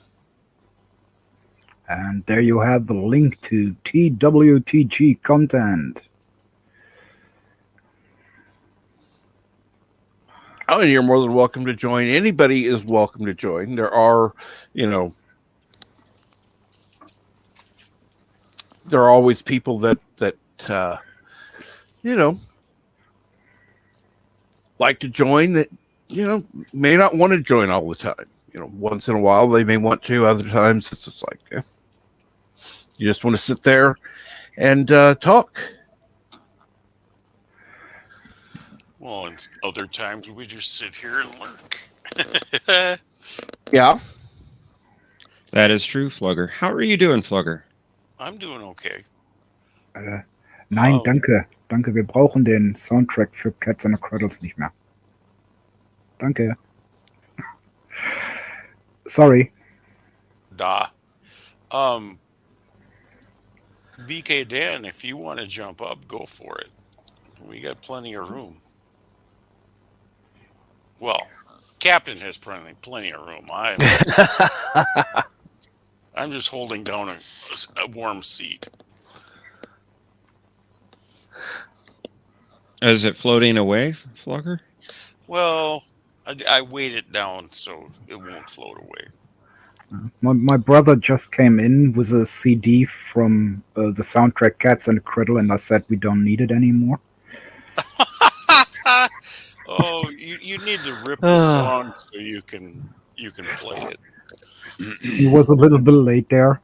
And there you have the link to TWTG content. Oh, and you're more than welcome to join. Anybody is welcome to join. There are, there are always people that you know, like to join that, you know, may not want to join all the time. You know, once in a while they may want to, other times it's just like, you just want to sit there and talk. Well, and other times we just sit here and lurk. Yeah. That is true, Flugger. How are you doing, Flugger? I'm doing okay. Nein, Oh. danke. Danke, wir brauchen den Soundtrack für Cats and Cradles nicht mehr. Danke. Sorry. Da. BK Dan, if you want to jump up, go for it. We got plenty of room. Well, Captain has plenty of room. I'm just holding down a warm seat. Is it floating away, Flugger? Well, I weighed it down so it won't float away. My brother just came in with a CD from the soundtrack Cats and Cradle, and I said we don't need it anymore. Oh, you need to rip the song so you can play it. He was a little bit late there.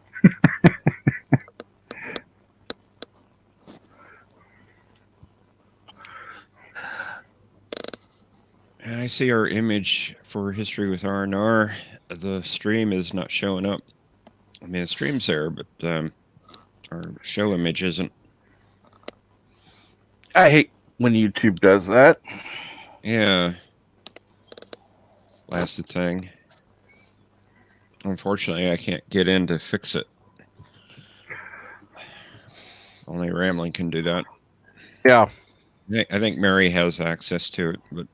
And I see our image for History with R&R. The stream is not showing up. I mean, the stream's there, but our show image isn't. I hate when YouTube does that. Yeah. That's the thing. Unfortunately, I can't get in to fix it. Only Ramlin can do that. Yeah. I think Mary has access to it, but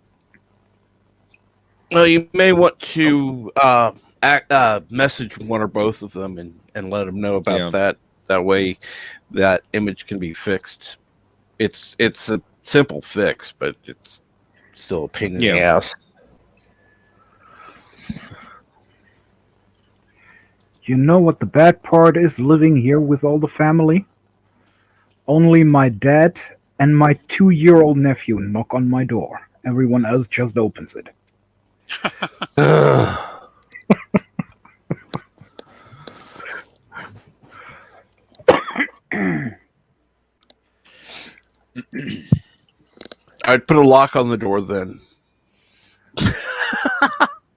Well, you may want to message one or both of them and let them know about that. That way, that image can be fixed. It's a simple fix, but it's still a pain in the ass. You know what the bad part is living here with all the family? Only my dad and my 2-year-old nephew knock on my door. Everyone else just opens it. I'd put a lock on the door then.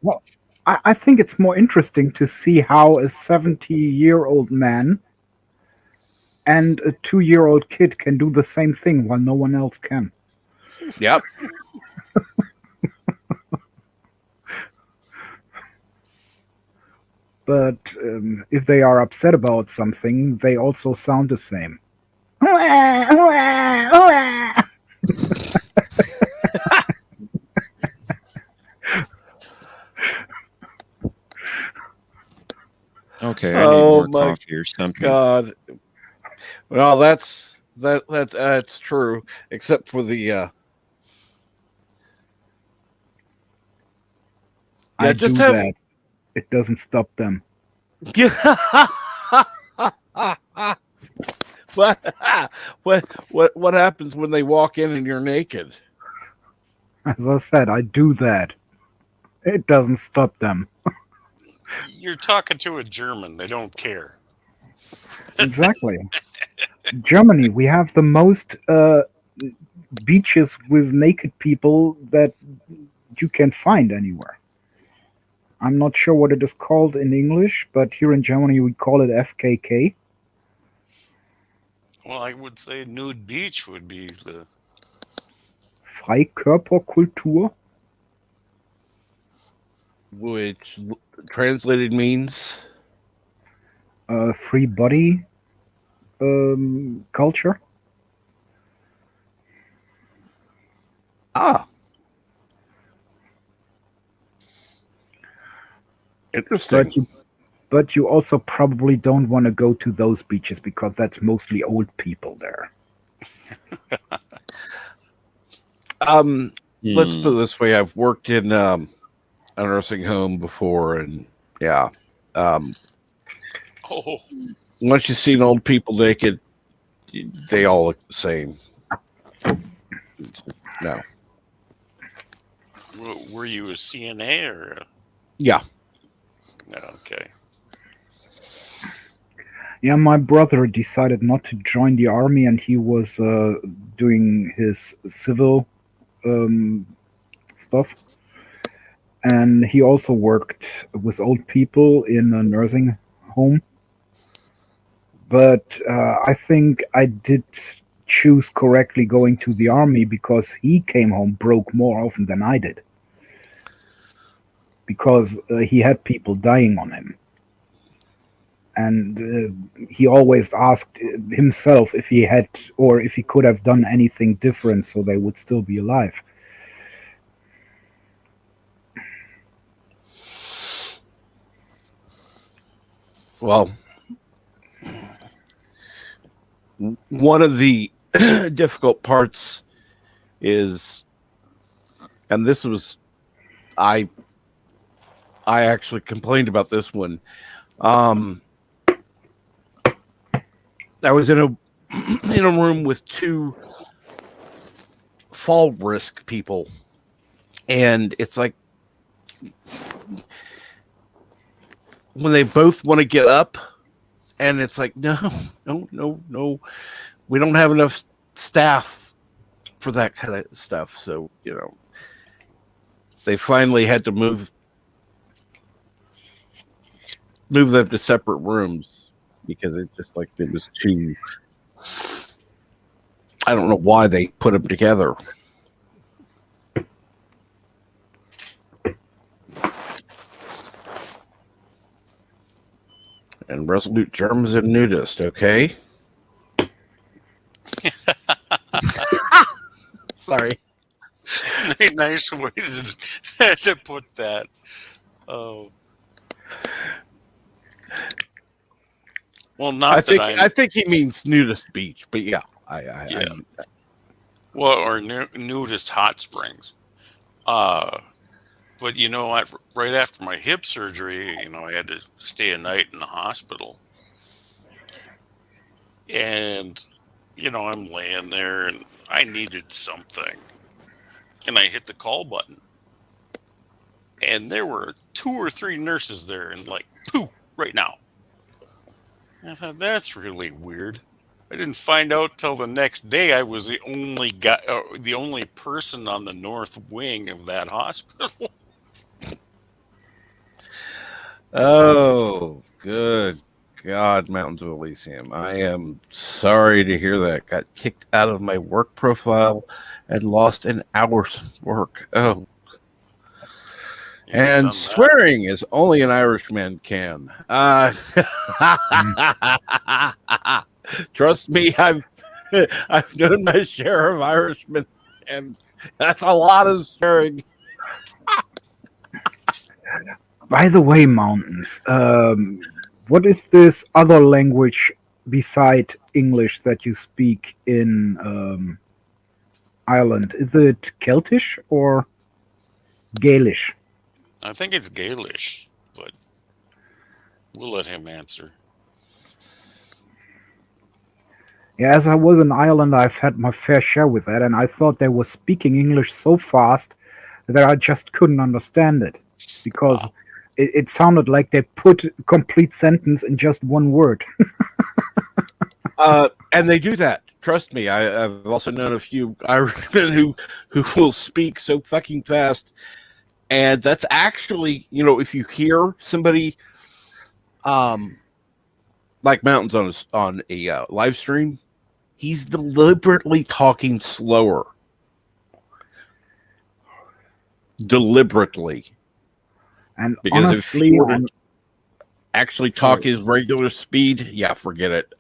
Well, I think it's more interesting to see how a 70-year-old man and a 2-year-old kid can do the same thing while no one else can. Yep. But if they are upset about something, they also sound the same. okay, I need more coffee or something. God. Well, that's true, except for the I just do that. It doesn't stop them. What happens when they walk in and you're naked? As I said, I do that. It doesn't stop them. You're talking to a German. They don't care. Exactly. Germany, we have the most beaches with naked people that you can find anywhere. I'm not sure what it is called in English, but here in Germany we call it FKK. Well, I would say nude beach would be the Freikörperkultur, which translated means free body culture. Ah. Interesting. But you also probably don't want to go to those beaches because that's mostly old people there. Let's put it this way: I've worked in a nursing home before, and once you've seen old people naked, they all look the same. No. Were you a CNA or? Yeah. Okay. Yeah, my brother decided not to join the army, and he was doing his civil stuff. And he also worked with old people in a nursing home. But I think I did choose correctly going to the army because he came home broke more often than I did. Because he had people dying on him. And he always asked himself if he had or if he could have done anything different so they would still be alive. Well, one of the difficult parts is, and this was, I actually complained about this one. I was in a room with two fall risk people, and it's like when they both want to get up, and it's like no, we don't have enough staff for that kind of stuff. So they finally had to move them to separate rooms because it just like it was too. I don't know why they put them together. And Resolute Germans and nudist, okay? Sorry. Nice way to put that. Oh. Well, not I think he means nudist beach, but yeah, well, or nudist hot springs. But right after my hip surgery, I had to stay a night in the hospital, and I'm laying there and I needed something, and I hit the call button, and there were 2 or 3 nurses there, and like, pooh, right now. I thought that's really weird. I didn't find out till the next day I was the only guy, the only person on the north wing of that hospital. Oh, good God, Mountains of Elysium. I am sorry to hear that. Got kicked out of my work profile and lost an hour's work. Oh. And swearing is only an Irishman can. Trust me, I've known my share of Irishmen, and that's a lot of swearing. By the way, Mountains, what is this other language beside English that you speak in Ireland? Is it Celtic or Gaelish? I think it's Gaelish, but we'll let him answer. Yeah, as I was in Ireland, I've had my fair share with that, and I thought they were speaking English so fast that I just couldn't understand it because it sounded like they put a complete sentence in just one word. And they do that. Trust me. I've also known a few Irishmen who will speak so fucking fast. And that's actually, if you hear somebody like Mountains on a live stream, he's deliberately talking slower. Deliberately. And because honestly, if he were to actually talk his regular speed, yeah, forget it.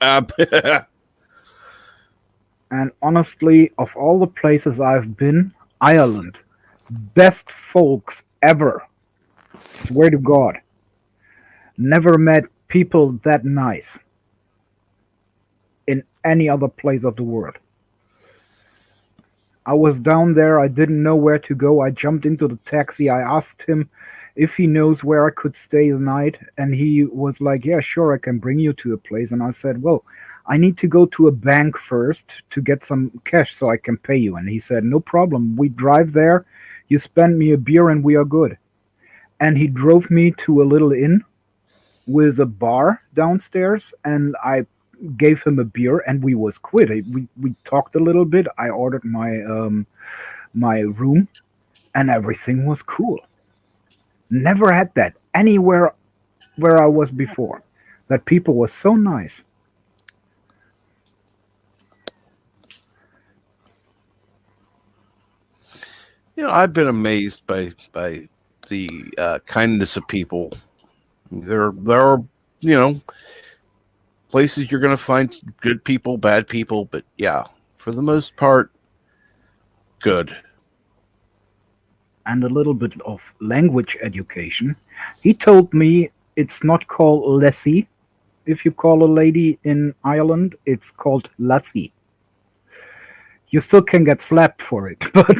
And honestly, of all the places I've been, Ireland, best folks ever. Swear to God. Never met people that nice in any other place of the world. I was down there, I didn't know where to go. I jumped into the taxi, I asked him if he knows where I could stay the night, and he was like, yeah, sure, I can bring you to a place. And I said, well, I need to go to a bank first to get some cash so I can pay you. And he said, no problem. We drive there. You spend me a beer and we are good. And he drove me to a little inn with a bar downstairs, and I gave him a beer and we was quit. We talked a little bit. I ordered my room and everything was cool. Never had that anywhere where I was before. That people were so nice. I've been amazed by the kindness of people. There are places you're going to find good people, bad people, but yeah, for the most part, good. And a little bit of language education. He told me it's not called lassie. If you call a lady in Ireland, it's called lassie. You still can get slapped for it, but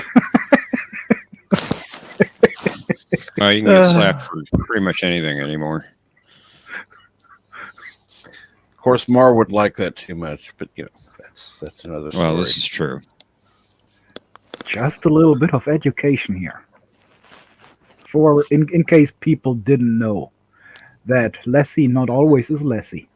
You can get slapped for pretty much anything anymore. Of course, Mar would like that too much, but that's another story. Well, this is true. just a little bit of education here. For in case people didn't know that lassie not always is lassie.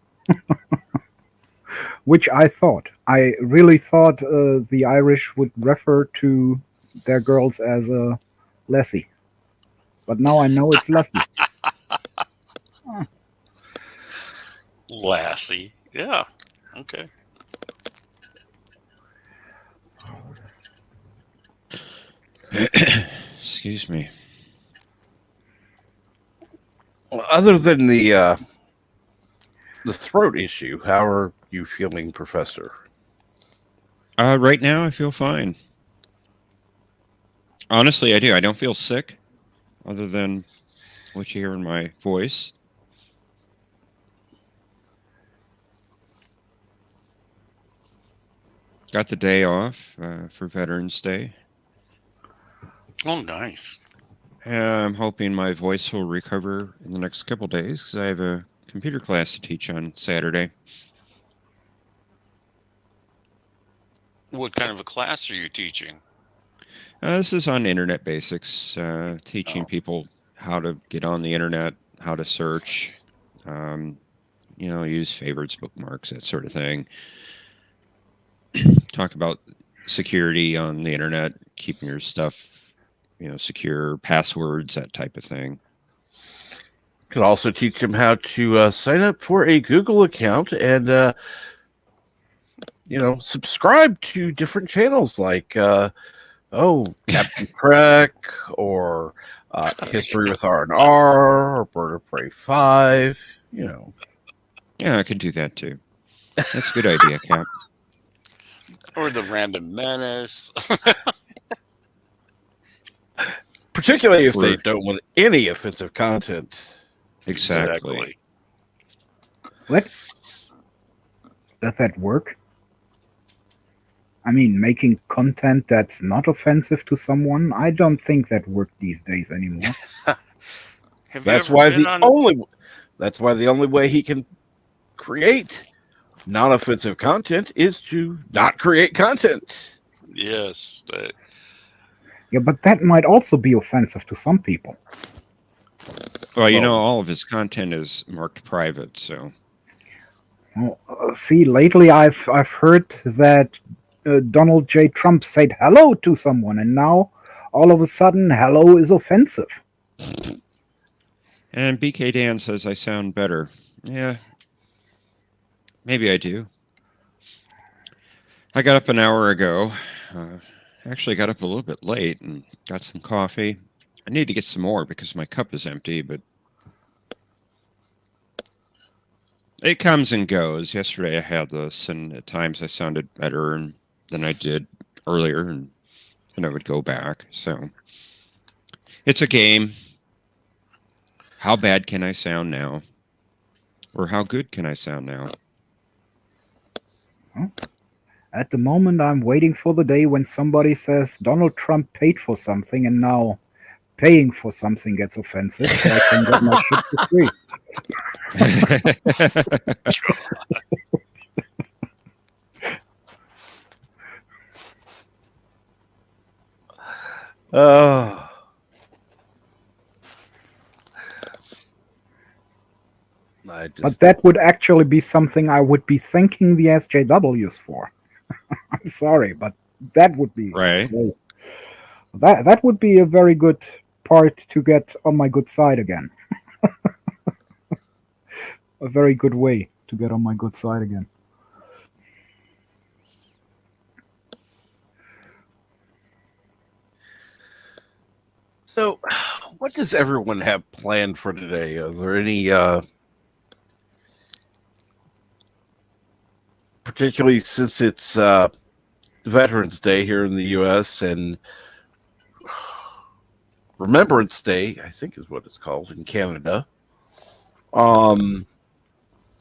Which I thought. I really thought the Irish would refer to their girls as a lassie. But now I know it's lassie. Lassie. Yeah. Okay. Excuse me. Well, other than the throat issue, how are you feeling, Professor? Right now, I feel fine. Honestly, I do. I don't feel sick, other than what you hear in my voice. Got the day off for Veterans Day. Oh, nice. I'm hoping my voice will recover in the next couple days because I have a computer class to teach on Saturday. What kind of a class are you teaching? This is on internet basics, teaching people how to get on the internet, how to search, use favorites, bookmarks, that sort of thing. Talk about security on the internet, keeping your stuff, secure, passwords, that type of thing. Could also teach them how to sign up for a Google account and, subscribe to different channels like, Captain Trek or History with R&R or Bird of Prey 5, Yeah, I could do that too. That's a good idea, Cap. Or the Random Menace. Particularly if they don't want any offensive content. Exactly. What? Does that work? I mean, making content that's not offensive to someone? I don't think that works these days anymore. That's why the only way he can create non-offensive content is to not create content. Yes. Yeah, but that might also be offensive to some people. Well, all of his content is marked private, so. Well, see, lately I've heard that Donald J. Trump said hello to someone, and now all of a sudden hello is offensive. And BK Dan says I sound better. Yeah, maybe I do. I got up an hour ago. Actually got up a little bit late and got some coffee. I need to get some more because my cup is empty, but it comes and goes. Yesterday I had this, and at times I sounded better than I did earlier, and then I would go back. So it's a game. How bad can I sound now? Or how good can I sound now? Well, at the moment, I'm waiting for the day when somebody says Donald Trump paid for something, and now paying for something gets offensive, so I can get my shit for free. Uh, I just, But that would actually be something I would be thanking the SJWs for. I'm sorry, but that would be Right. great. That would be a very good part to get on my good side again. A very good way to get on my good side again. so, what does everyone have planned for today? Are there any, particularly since it's Veterans Day here in the U.S. and Remembrance Day, I think is what it's called in Canada.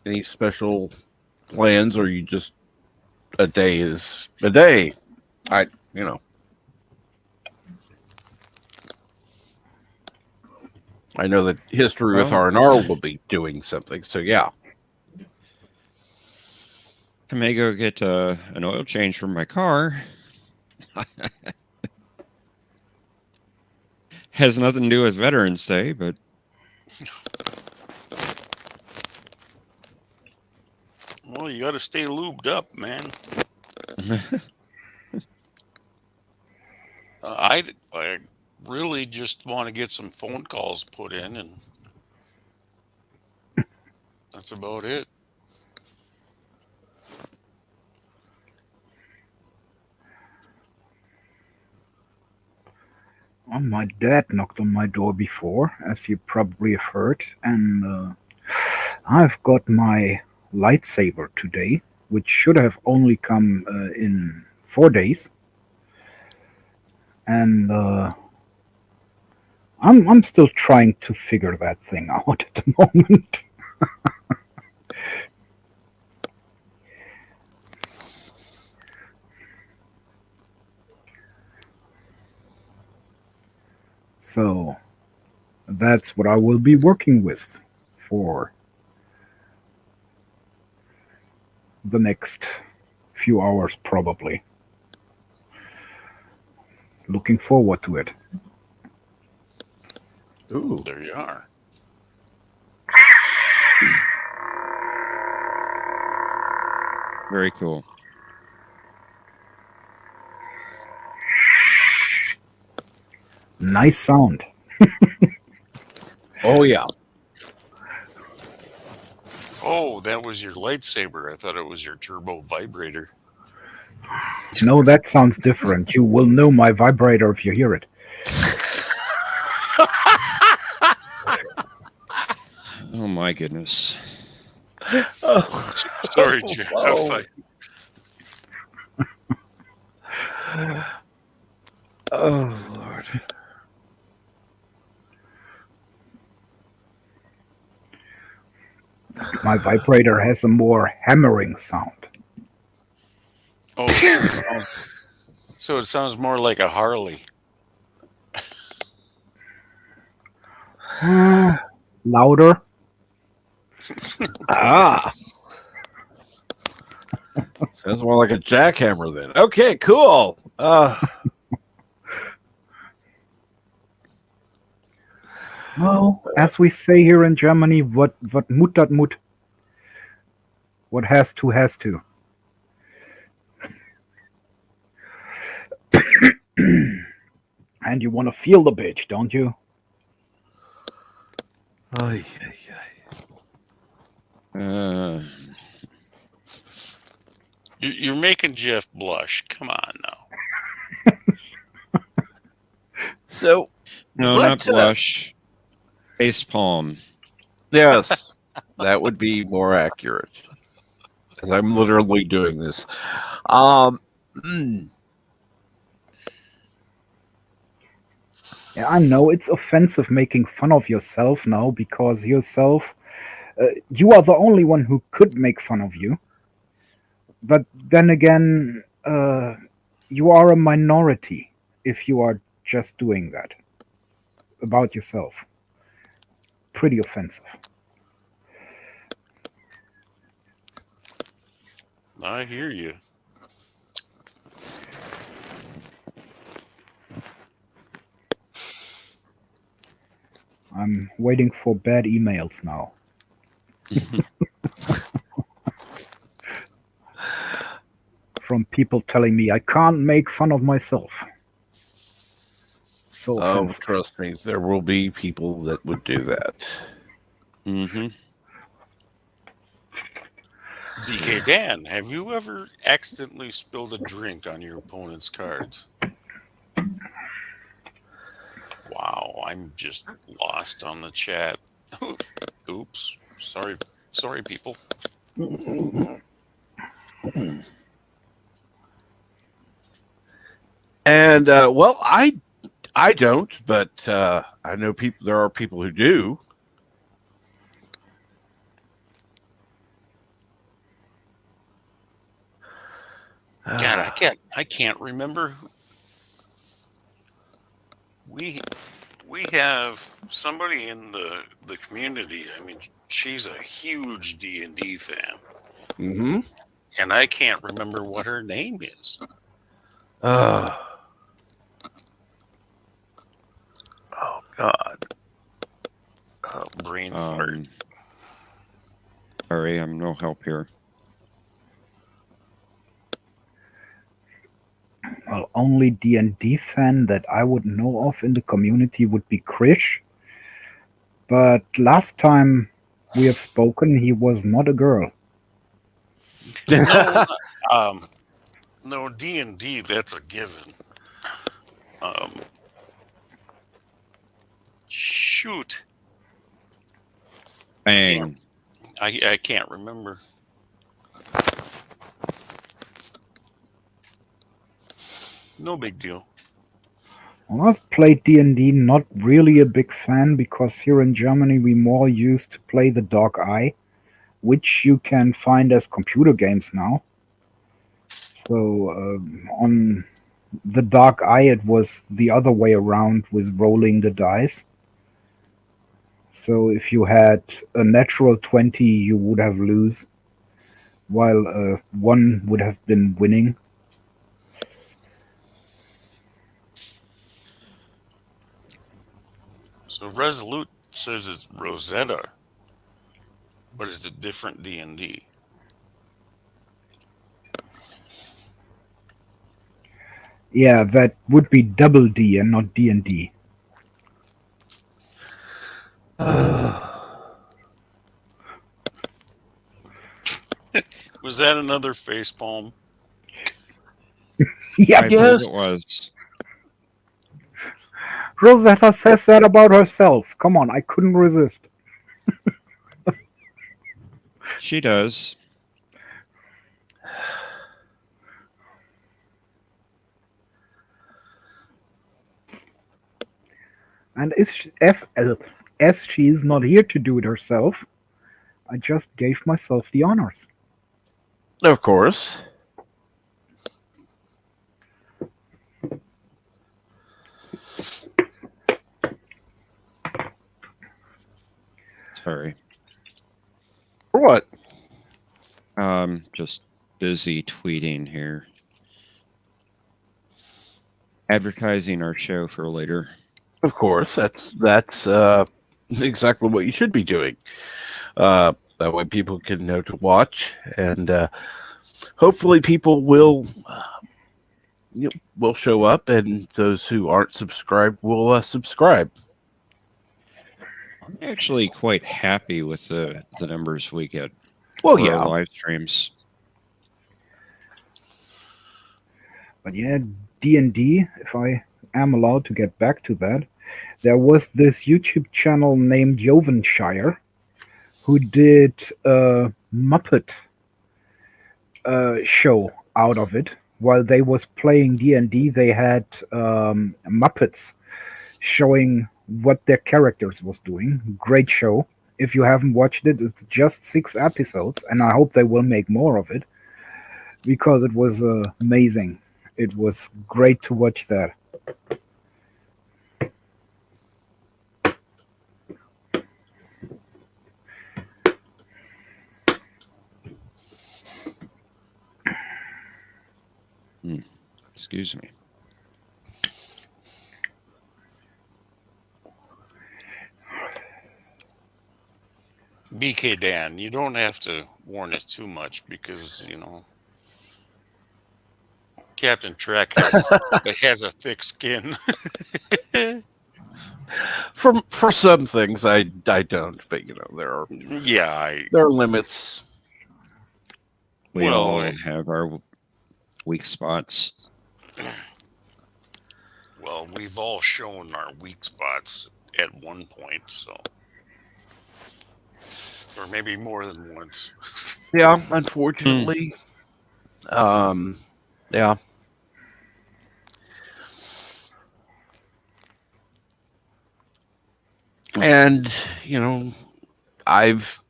Any special plans, or you just a day is a day? I I know that History with Well, R&R will be doing something. So yeah. I may go get an oil change for my car. Has nothing to do with Veterans Day, but Well, you got to stay lubed up, man. I really just want to get some phone calls put in, and that's about it. My dad knocked on my door before, as you probably have heard, and I've got my lightsaber today, which should have only come in 4 days, and I'm still trying to figure that thing out at the moment. So that's what I will be working with for the next few hours, probably. Looking forward to it. Ooh. There you are. very cool. Nice sound. Oh yeah. Oh, that was your lightsaber. I thought it was your turbo vibrator. No, that sounds different. You will know my vibrator if you hear it. Oh my goodness. Oh, Sorry, Jeff. oh. Oh Lord. My vibrator has a more hammering sound. Oh, so it sounds more like a Harley. Louder. Ah. Sounds more like a jackhammer then. Okay, cool. Well, as we say here in Germany, what mut dat mut. What has to has to. And you want to feel the bitch, don't you? Ay, ay, Uh, You're making Jeff blush. Come on now. So no, what, not blush. Face palm. yes, that would be more accurate. Because I'm literally doing this. Yeah, I know it's offensive making fun of yourself now because yourself, you are the only one who could make fun of you. But then again, you are a minority if you are just doing that about yourself. Pretty offensive. I hear you. I'm waiting for bad emails now. From people telling me I can't make fun of myself. So Oh, offensive. trust me, there will be people that would do that. Mm-hmm. DK Dan, have you ever accidentally spilled a drink on your opponent's cards? Wow, I'm just lost on the chat. Oops. Sorry, people. And well, I don't, but I know people. There are people who do. God, I can't remember. We have somebody in the community. I mean, she's a huge D&D fan, Mm-hmm. and I can't remember what her name is. Oh God. Brain fart. Sorry, I'm no help here. Well, only D&D fan that I would know of in the community would be Krish. But last time we have spoken, he was not a girl. No, no, D&D, that's a given. Shoot. Bang. I can't remember. No big deal. Well, I've played D&D, not really a big fan, because here in Germany we more used to play the Dark Eye, which you can find as computer games now. So on the Dark Eye it was the other way around with rolling the dice. So if you had a natural 20 you would have lose, while 1 would have been winning. So Resolute says it's Rosetta, but it's a different D&D. Yeah, that would be double D and not D&D. Was that another facepalm? Yeah, I believe it was. Rosetta says that about herself. Come on, I couldn't resist. She does. And as she is not here to do it herself, I just gave myself the honors. of course. Sorry. For what? Just busy tweeting here. Advertising our show for later. Of course, that's exactly what you should be doing. That way, people can know to watch, and hopefully, people will will show up, and those who aren't subscribed will subscribe. I'm actually quite happy with the numbers we get Well, for yeah, our live streams. But yeah, D&D, if I am allowed to get back to that, there was this YouTube channel named Jovenshire who did a Muppet show out of it. While they was playing D&D, they had Muppets showing what their characters was doing. Great show. If you haven't watched it, it's just 6 episodes, and I hope they will make more of it, because it was amazing. It was great to watch that. Excuse me. BK Dan, you don't have to warn us too much because, Captain Trek has a thick skin. For some things, I don't, but there are limits. We all have our weak spots. Well, we've all shown our weak spots at one point, so. Or maybe more than once. Yeah, unfortunately. Yeah. And, I've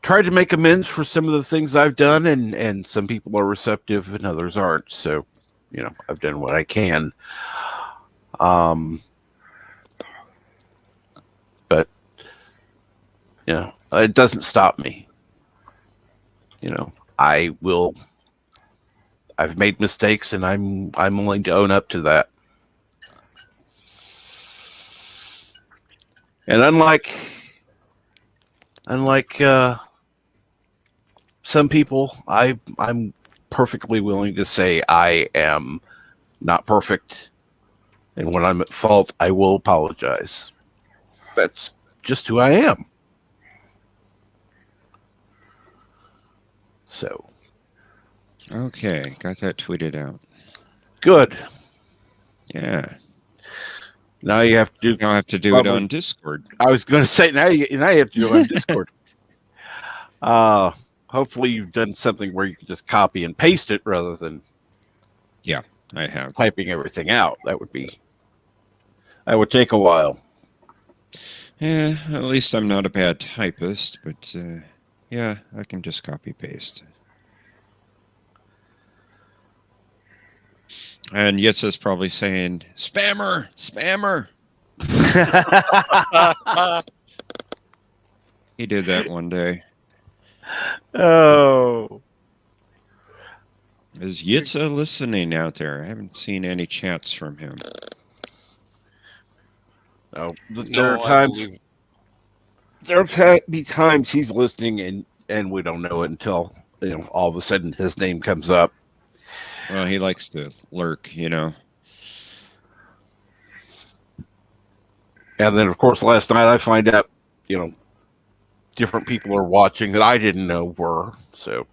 tried to make amends for some of the things I've done, and some people are receptive and others aren't. So, I've done what I can. But, it doesn't stop me. I've made mistakes, and I'm willing to own up to that. And unlike some people, I'm perfectly willing to say I am not perfect, and when I'm at fault, I will apologize. That's just who I am. So. Okay, got that tweeted out. Good. Yeah. Now you have to do. Now I have to do it on Discord. I was going to say now you have to do it on Discord. Hopefully you've done something where you can just copy and paste it rather than. Yeah, I have. Typing everything out. That would take a while. Yeah, at least I'm not a bad typist, but yeah, I can just copy paste. And Yitza's probably saying, spammer, spammer. He did that one day. Oh. Is Yitza listening out there? I haven't seen any chats from him. Oh, there are times. There'll be times he's listening and we don't know it until all of a sudden his name comes up. Well, he likes to lurk, And then, of course, last night I find out, different people are watching that I didn't know were. So,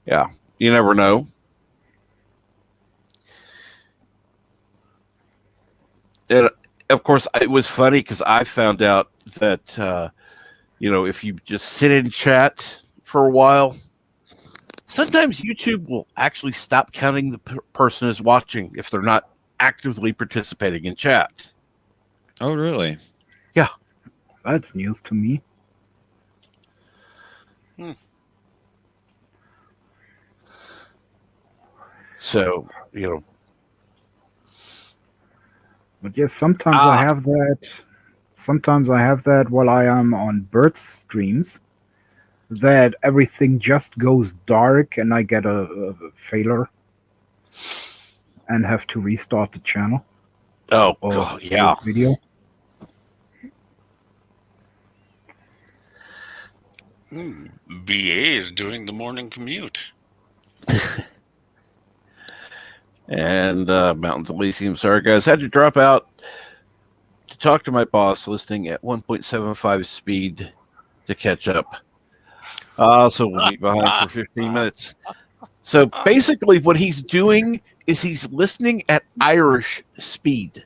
yeah, you never know. And, of course, it was funny because I found out that, if you just sit in chat for a while, sometimes YouTube will actually stop counting the person as watching if they're not actively participating in chat. Oh, really? Yeah. That's news to me. So, But yes, sometimes I have that. Sometimes I have that while I am on Bird's streams, that everything just goes dark and I get a failure and have to restart the channel. Oh, God, yeah. Video. BA is doing the morning commute. And Mountains Elysium, sorry guys, had to drop out to talk to my boss, listening at 1.75 speed to catch up. So we'll be behind for 15 minutes. So basically what he's doing is he's listening at Irish speed.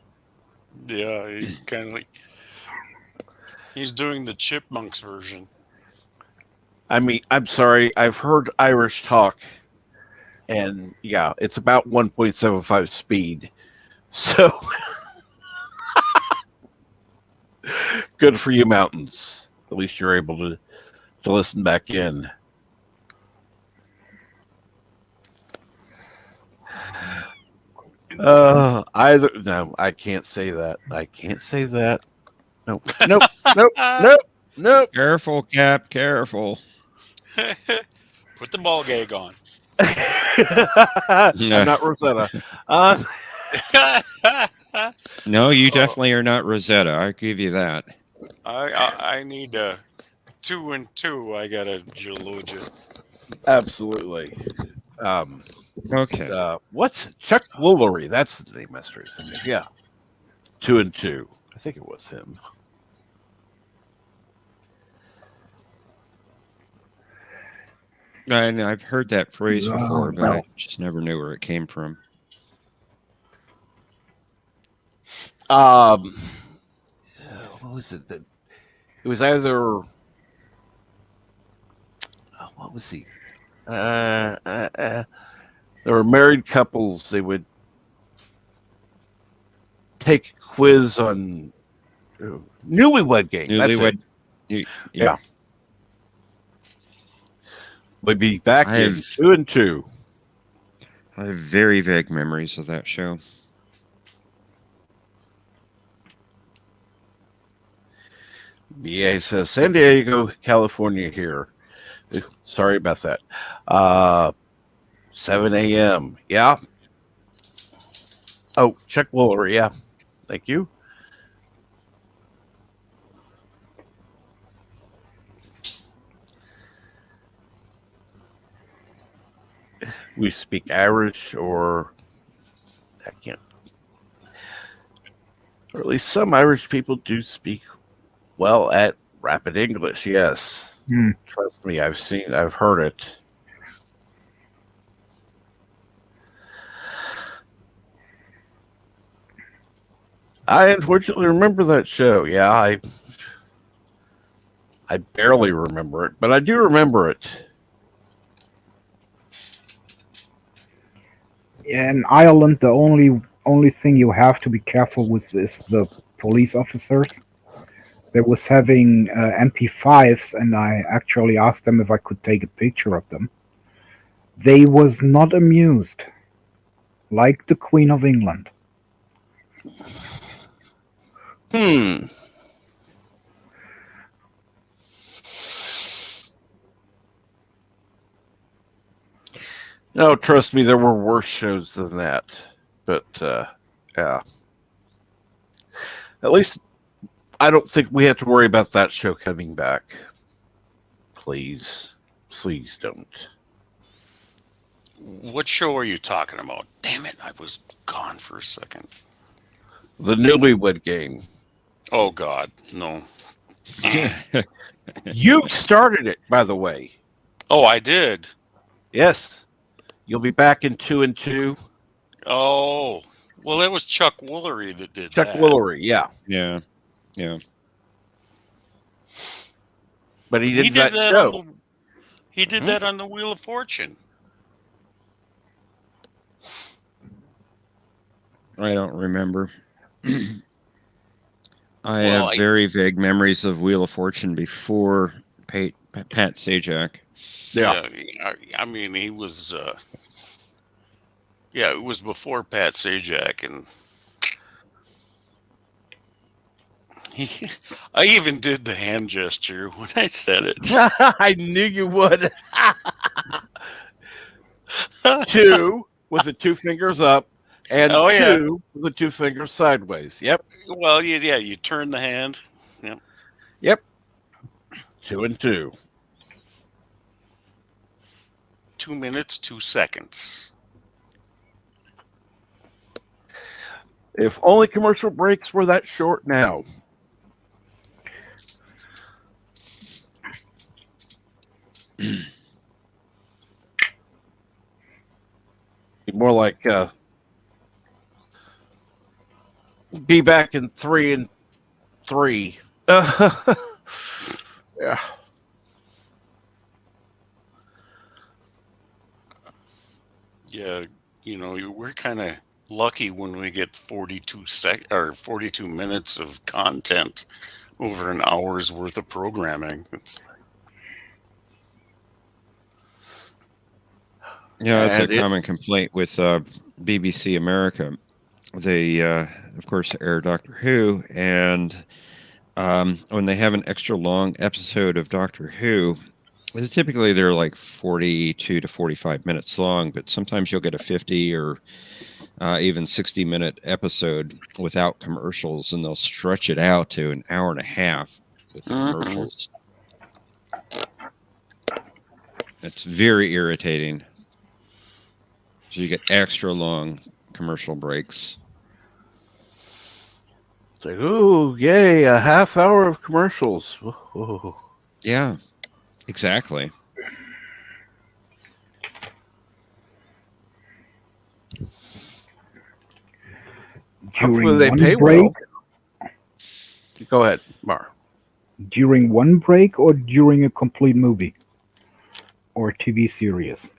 Yeah, he's kind of like, he's doing the Chipmunks version. I mean, I'm sorry, I've heard Irish talk. And yeah, it's about 1.75 speed. So good for you, Mountains. At least you're able to listen back in. No, I can't say that. I can't say that. Nope. Careful, Cap. Careful. Put the ball gag on. I'm not Rosetta. No, you definitely are not Rosetta. I give you that. I need 2 and 2. I got a Geologia. Absolutely. Okay. What's Chuck Woolery? That's the name, Master. Yeah. 2 and 2. I think it was him. And I've heard that phrase before, but I Well, just never knew where it came from. What was it? It was either. What was he? There were married couples. They would take a quiz on newlywed game. That's it. Yeah. We'd be back I in have- 2 and 2. I have very vague memories of that show. BA says San Diego, California here. Sorry about that. 7 a.m. Yeah. Oh, Chuck Woolery. Yeah. Thank you. We speak Irish, or I can't, or at least some Irish people do speak well at rapid English. Yes. Trust me, I've heard it. I unfortunately remember that show. Yeah, I barely remember it, but I do remember it. in Ireland, the only thing you have to be careful with is the police officers. They was having MP5s, and I actually asked them if I could take a picture of them. They was not amused, like the Queen of England. No, trust me, there were worse shows than that. But yeah. At least I don't think we have to worry about that show coming back. Please. Please don't. What show are you talking about? Damn it, I was gone for a second. The Newlywed Game. Oh, God, no. You started it, by the way. Oh, I did? Yes. You'll be back in 2 and 2. Oh, well, that was Chuck Woolery that did Chuck that. Woolery, yeah. Yeah. Yeah. But he did that show. He did that on the Wheel of Fortune. I don't remember. I have very vague memories of Wheel of Fortune before Pat Sajak. Yeah. I mean, he was, it was before Pat Sajak, and I even did the hand gesture when I said it. I knew you would. 2 with the 2 fingers up, and 2 with the 2 fingers sideways. Yep. Well, yeah, you turn the hand. Yep. Yep. 2 and 2. 2 minutes, 2 seconds. If only commercial breaks were that short now. More like be back in 3 and 3. Yeah. Yeah, we're kind of lucky when we get 42 minutes of content over an hour's worth of programming. Yeah, that's a common complaint with BBC America. They, of course, air Doctor Who, and when they have an extra long episode of Doctor Who, typically they're like 42 to 45 minutes long, but sometimes you'll get a 50 or even 60-minute episode without commercials, and they'll stretch it out to an hour and a half. with the commercials. It's very irritating. So you get extra long commercial breaks. It's like, oh, yay, a half hour of commercials. Whoa. Yeah, exactly. Hopefully they pay well. Go ahead, Mar. During one break or during a complete movie or TV series?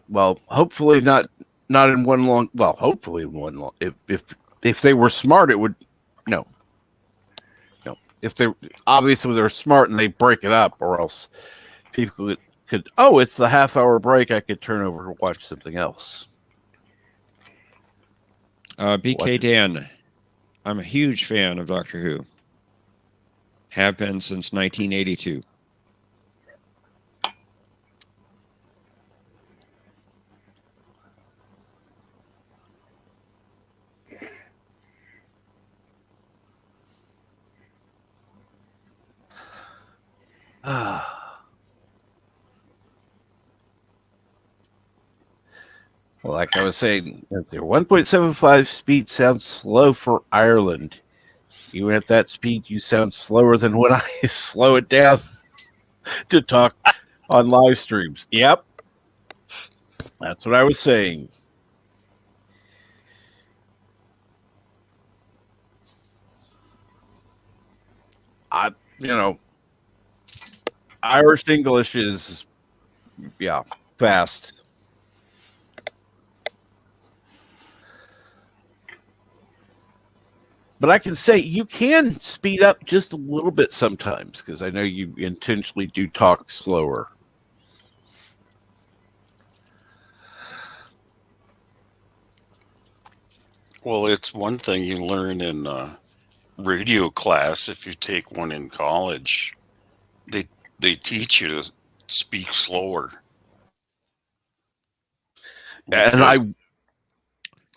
Well, hopefully not in one long. Well, hopefully in one long. If they were smart, it would. No. If they obviously they're smart and they break it up, or else people could. Oh, it's the half-hour break. I could turn over and watch something else. BK Dan, I'm a huge fan of Doctor Who. Have been since 1982. Well, like I was saying, their 1.75 speed sounds slow for Ireland. Even at that speed, you sound slower than when I slow it down to talk on live streams. Yep. That's what I was saying. Irish English is, fast. But I can say you can speed up just a little bit sometimes, because I know you intentionally do talk slower. Well, it's one thing you learn in radio class if you take one in college. They teach you to speak slower. And I go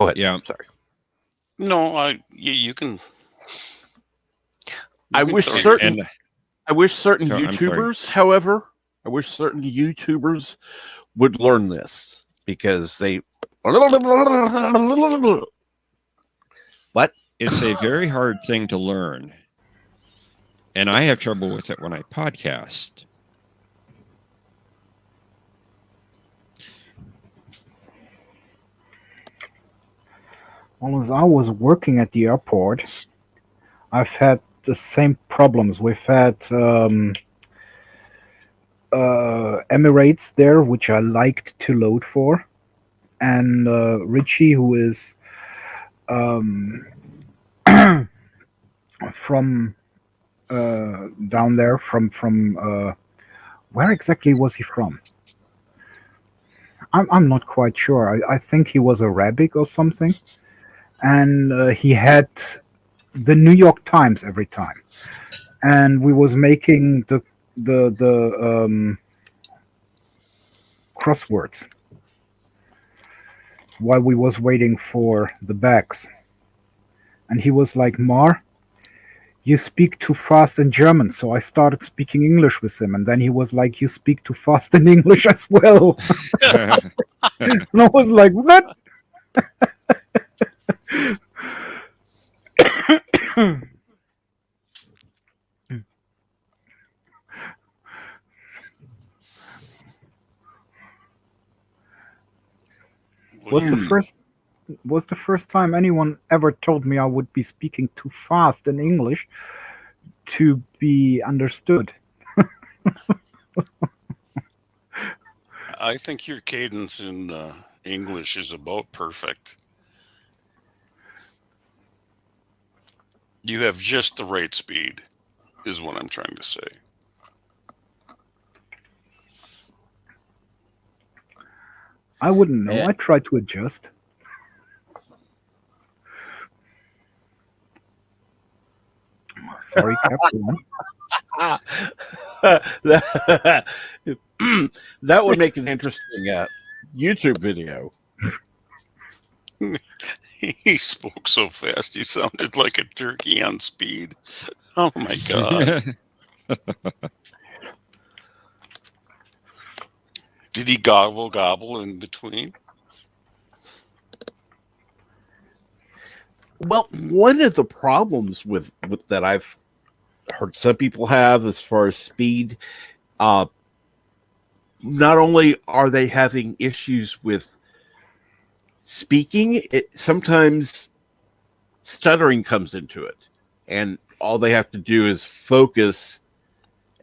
ahead. Yeah. Sorry. No, you can. I wish certain YouTubers, however, would learn this, because they. What? It's a very hard thing to learn. And I have trouble with it when I podcast. Well, as I was working at the airport, I've had the same problems. We've had Emirates there, which I liked to load for, and Richie, who is from down there, from where exactly was he from? I'm not quite sure. I think he was Arabic or something, and he had the New York Times every time, and we was making the crosswords while we was waiting for the bags, and he was like, Mar, you speak too fast in German. So I started speaking English with him, and then he was like, you speak too fast in English as well. And I was like, what? Was the first time anyone ever told me I would be speaking too fast in English to be understood. I think your cadence in English is about perfect. You have just the right speed, is what I'm trying to say. I wouldn't know. I try to adjust. Sorry, Captain. That would make an interesting YouTube video. He spoke so fast, he sounded like a turkey on speed. Oh my God. Did he gobble in between? Well, one of the problems with that I've heard some people have as far as speed, not only are they having issues with speaking, it sometimes stuttering comes into it, and all they have to do is focus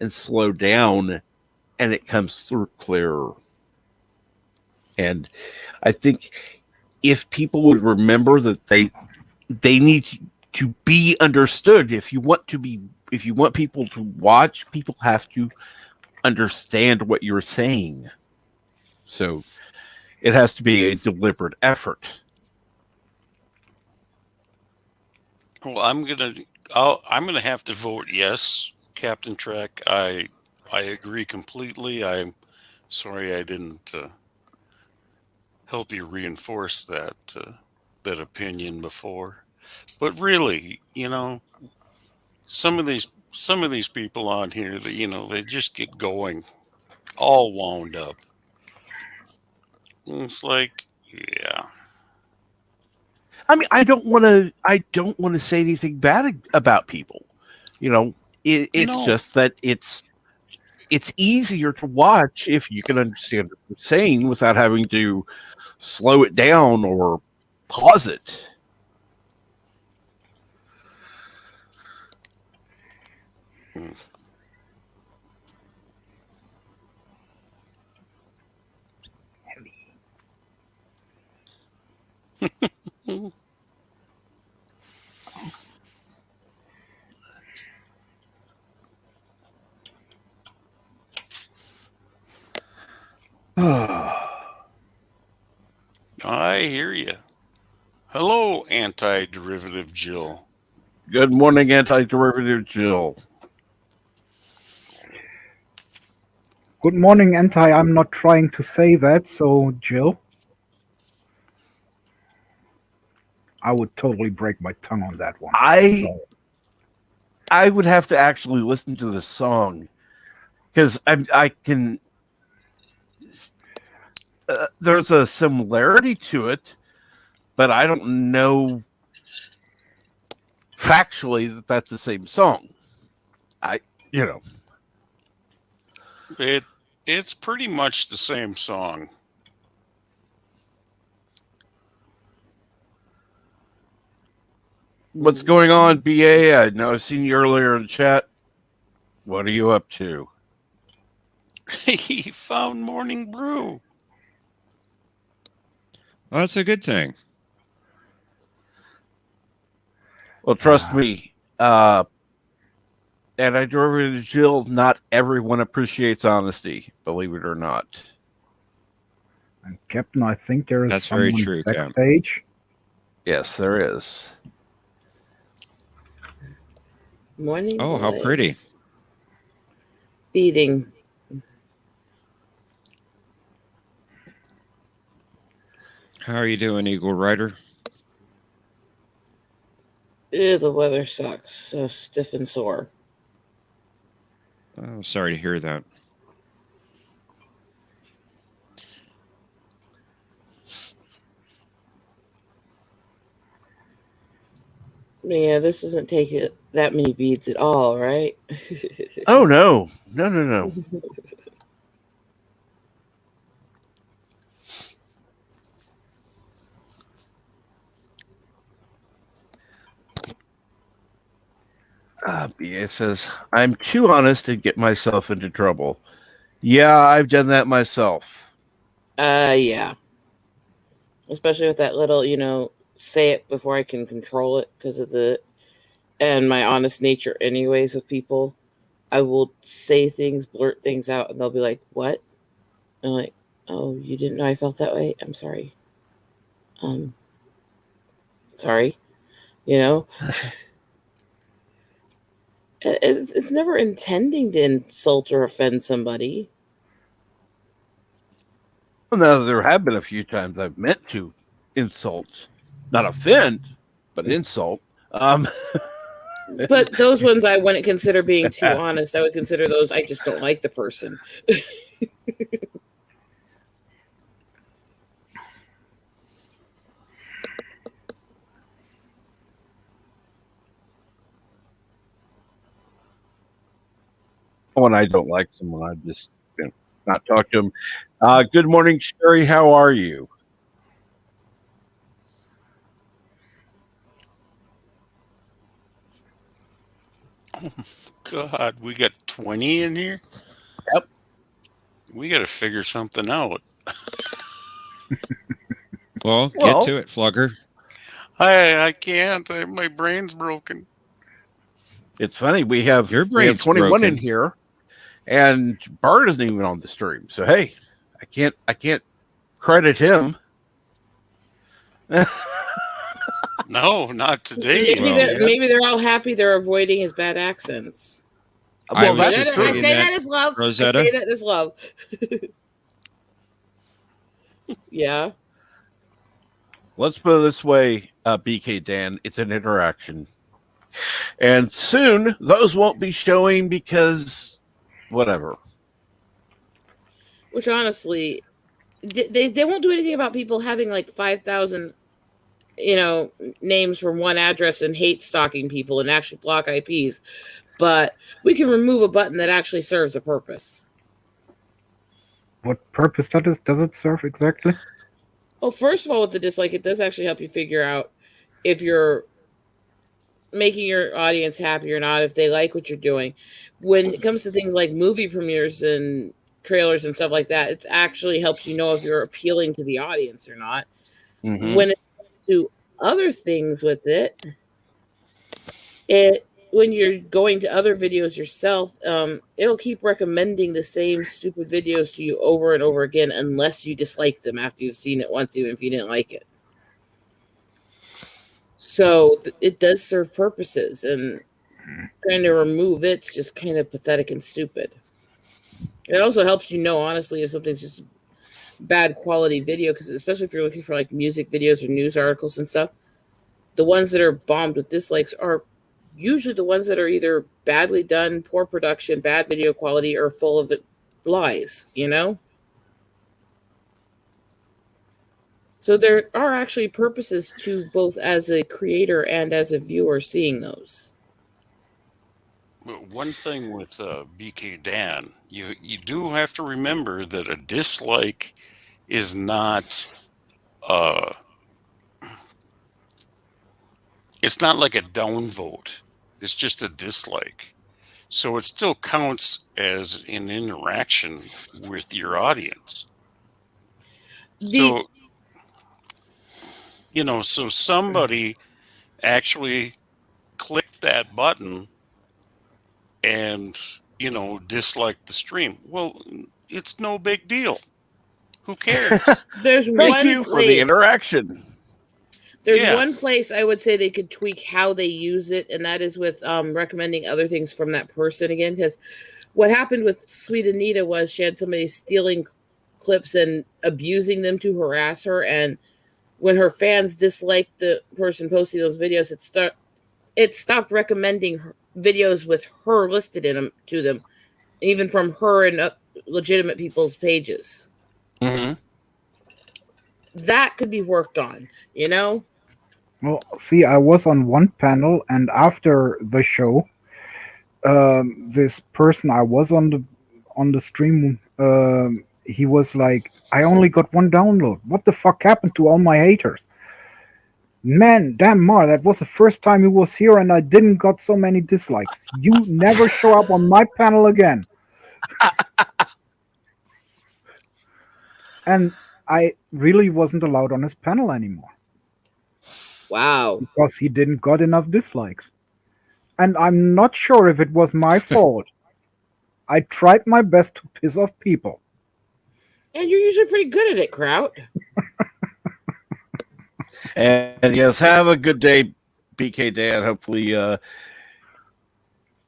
and slow down, and it comes through clearer. And I think if people would remember that they need to be understood, if you want people to watch, people have to understand what you're saying. So it has to be a deliberate effort. Well, I'm gonna have to vote yes, Captain Trek. I agree completely. I'm sorry I didn't help you reinforce that opinion before. But really, some of these people on here that they just get going all wound up. And it's like, yeah. I mean, I don't want to say anything bad about people. It's just that it's easier to watch if you can understand what they're saying without having to slow it down or pause it. I hear you. Hello, anti-derivative Jill. Good morning, anti-derivative Jill. Good morning, Anti. I'm not trying to say that, so Jill. I would totally break my tongue on that one. I would have to actually listen to the song because I can. There's a similarity to it, but I don't know factually that that's the same song. It's pretty much the same song. What's going on, BA? I know I've seen you earlier in the chat. What are you up to? He found Morning Brew. Well, that's a good thing. Well, trust me, anti-derivative Jill, not everyone appreciates honesty, believe it or not. And Captain, I think there is That's very someone true, Cap. backstage. Yes, there is. Morning. Oh, how pretty. Beating. How are you doing, Eagle Rider? The weather sucks. So stiff and sore. Oh, sorry to hear that. Yeah, this doesn't take it that many beads at all, right? Oh, no. No. BA says, I'm too honest to get myself into trouble. Yeah, I've done that myself. Yeah. Especially with that little, say it before I can control it because of and my honest nature anyways with people. I will say things, blurt things out, and they'll be like, what? And I'm like, oh, you didn't know I felt that way? I'm sorry. Sorry. It's never intending to insult or offend somebody. Well, now, there have been a few times I've meant to insult not offend, but insult. But those ones I wouldn't consider being too honest. I would consider those I just don't like the person. When I don't like someone, I just not talk to them. Good morning, Sherry. How are you? Oh, God, we got 20 in here? Yep. We got to figure something out. Well, get to it, Flugger. I can't. My brain's broken. It's funny. We have 21 in here, and Bart isn't even on the stream. So hey, I can't credit him. No, not today. Maybe they're all happy they're avoiding his bad accents. Well, I say that as love. Rosetta? I say that as love. Yeah. Let's put it this way, BK Dan. It's an interaction. And soon, those won't be showing because whatever. Which honestly, they won't do anything about people having like 5,000, names from one address and hate stalking people and actually block IPs. But we can remove a button that actually serves a purpose. What purpose does it serve exactly? Well, first of all, with the dislike, it does actually help you figure out if you're making your audience happy or not, if they like what you're doing. When it comes to things like movie premieres and trailers and stuff like that, it actually helps you know if you're appealing to the audience or not. Mm-hmm. When it comes to other things with it, when you're going to other videos yourself, it'll keep recommending the same stupid videos to you over and over again unless you dislike them after you've seen it once, even if you didn't like it. So it does serve purposes, and trying to remove it's just kind of pathetic and stupid. It also helps you know, honestly, if something's just bad quality video, because especially if you're looking for like music videos or news articles and stuff, the ones that are bombed with dislikes are usually the ones that are either badly done, poor production, bad video quality, or full of lies, So there are actually purposes to both as a creator and as a viewer seeing those. One thing with BK Dan, you do have to remember that a dislike is not it's not like a downvote. It's just a dislike. So it still counts as an interaction with your audience. So somebody actually clicked that button and, disliked the stream. Well, it's no big deal. Who cares? Thank you for the interaction. There's one place I would say they could tweak how they use it, and that is with recommending other things from that person again. Because what happened with Sweet Anita was she had somebody stealing clips and abusing them to harass her, and when her fans disliked the person posting those videos, it stopped recommending videos with her listed in them to them, even from her and legitimate people's pages. Mm-hmm. That could be worked on, Well, see, I was on one panel, and after the show, this person I was on the stream, he was like, "I only got one download. What the fuck happened to all my haters? Man, damn Mar, that was the first time he was here, and I didn't got so many dislikes. You never show up on my panel again." And I really wasn't allowed on his panel anymore. Wow. Because he didn't got enough dislikes. And I'm not sure if it was my fault. I tried my best to piss off people. And you're usually pretty good at it, Kraut. And yes, have a good day, BK Dan. Hopefully,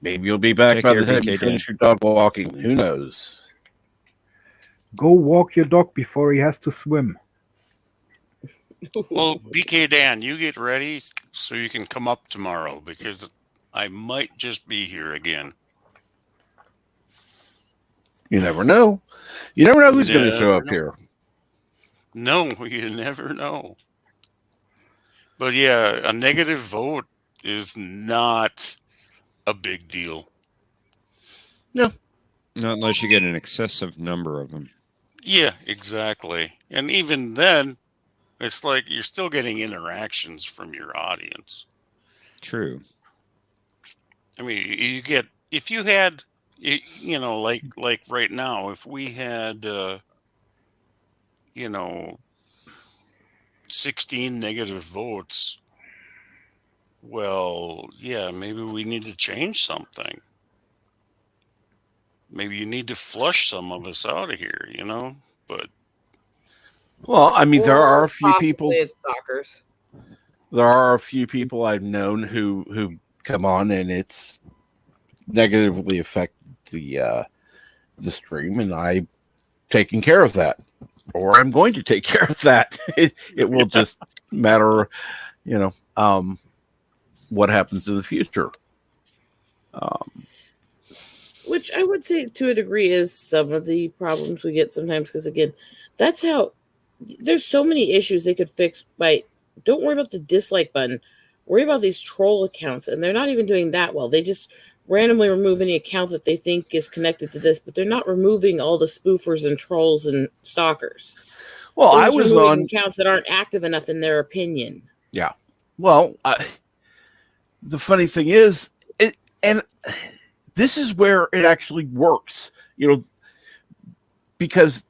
maybe you'll be back by the time you finish your dog walking. Who knows? Go walk your dog before he has to swim. Well, BK Dan, you get ready so you can come up tomorrow because I might just be here again. You never know. You never know who's going to show Never up know. here. No, you never know. But yeah, a negative vote is not a big deal. No. Not unless you get an excessive number of them. Yeah, exactly. And even then, it's like you're still getting interactions from your audience. True. I mean, you get if you had, you know, like right now, if we had, you know, 16 negative votes, well, yeah, maybe we need to change something. Maybe you need to flush some of us out of here, you know? But Well, I mean, there are Or a few people. possibly it's stalkers. There are a few people I've known who come on and it's negatively affect the stream, and I taking care of that, or I'm going to take care of that. It will just matter, you know, what happens in the future. Which I would say to a degree is some of the problems we get sometimes, because again, that's how there's so many issues they could fix by don't worry about the dislike button, worry about these troll accounts, and they're not even doing that well. They just randomly remove any account that they think is connected to this, but they're not removing all the spoofers and trolls and stalkers. Well, They're I just was removing on accounts that aren't active enough in their opinion. Yeah. Well, the funny thing is, and this is where it actually works, you know, because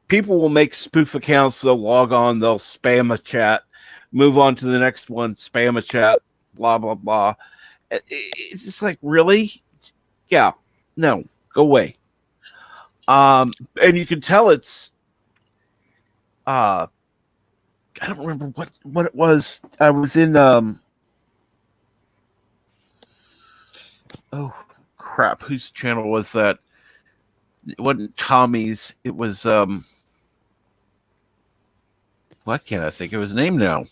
people will make spoof accounts, they'll log on, they'll spam a chat, move on to the next one, spam a chat, blah, blah, blah. It's just like, really? Yeah. No, go away. And you can tell it's, I don't remember what it was. I was in, oh crap, whose channel was that? It wasn't Tommy's. It was why can't I think of his name now?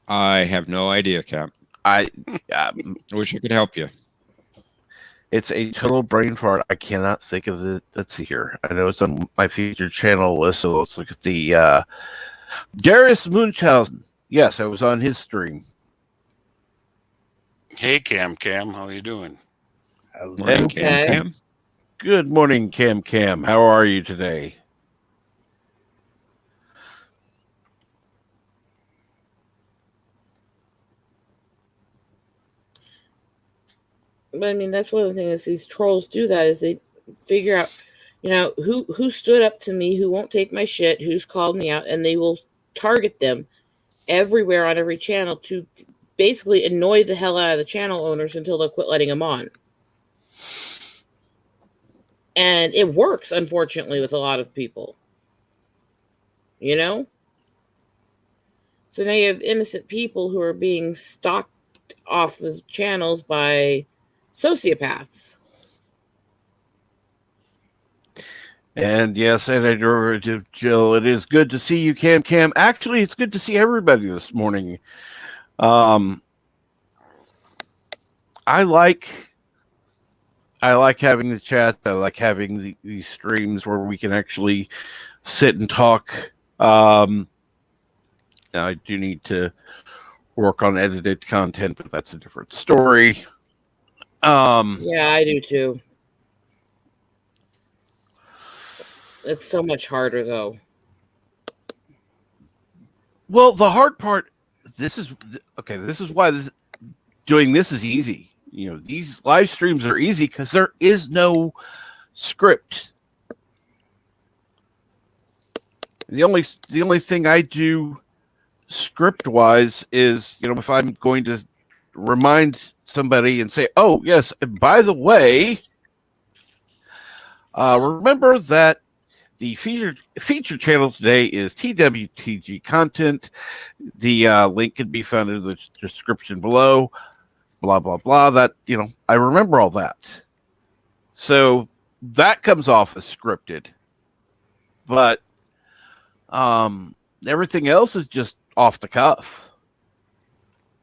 I have no idea, Cap. I wish I could help you. It's a total brain fart. I cannot think of it. Let's see here. I know it's on my featured channel list, so let's look at the Darius Munchausen. Yes, I was on his stream. hey, Cam, how you doing? Morning, Cam. Good morning, Cam. How are you today? But I mean, that's one of the things these trolls do. That is they figure out, you know, who stood up to me, who won't take my shit, who's called me out, and they will target them everywhere on every channel to basically annoy the hell out of the channel owners until they'll quit letting them on. And it works, unfortunately, with a lot of people. You know? So now you have innocent people who are being stalked off the channels by sociopaths. And yes, Editor Jill, it is good to see you, Cam. Actually, it's good to see everybody this morning. I like having the chat. I like having these streams where we can actually sit and talk. Now I do need to work on edited content, but that's a different story. Yeah, I do too. It's so much harder, though. Well, the hard part, this is why doing this is easy. You know, these live streams are easy because there is no script. The only thing I do script wise is, you know, if I'm going to remind somebody and say, oh yes, and by the way, remember that the feature channel today is TWTG content. The link can be found in the description below. Blah blah blah. That, you know, I remember all that. So that comes off as scripted, but everything else is just off the cuff.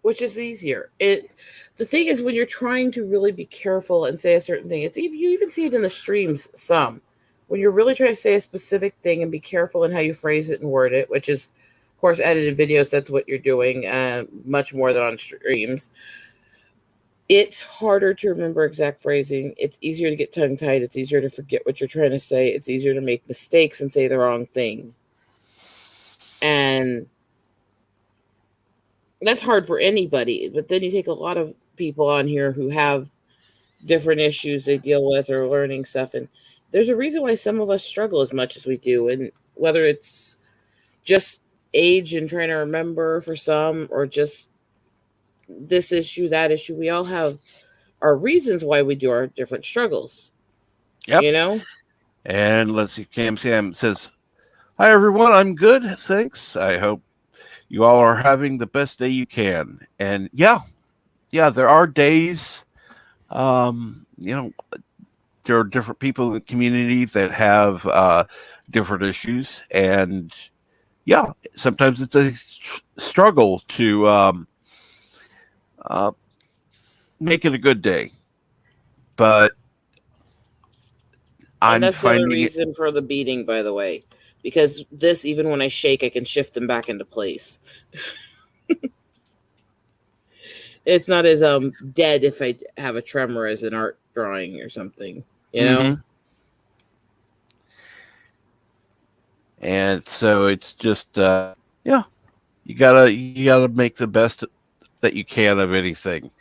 Which is easier. The thing is, when you're trying to really be careful and say a certain thing, you even see it in the streams some. When you're really trying to say a specific thing and be careful in how you phrase it and word it, which is, of course, edited videos, that's what you're doing, much more than on streams. It's harder to remember exact phrasing. It's easier to get tongue-tied. It's easier to forget what you're trying to say. It's easier to make mistakes and say the wrong thing. And that's hard for anybody. But then you take a lot of people on here who have different issues they deal with or learning stuff. And there's a reason why some of us struggle as much as we do. And whether it's just age and trying to remember for some, or just this issue, that issue, we all have our reasons why we do our different struggles. Yep. You know? And let's see, Cam Sam says, "Hi everyone, I'm good, thanks. I hope you all are having the best day you can." And yeah, there are days, there are different people in the community that have different issues, and yeah, sometimes it's a struggle to make it a good day. But And that's the other reason for the beating, by the way. Because even when I shake, I can shift them back into place. It's not as dead if I have a tremor as an art drawing or something, you know? And so it's just you gotta make the best that you can of anything.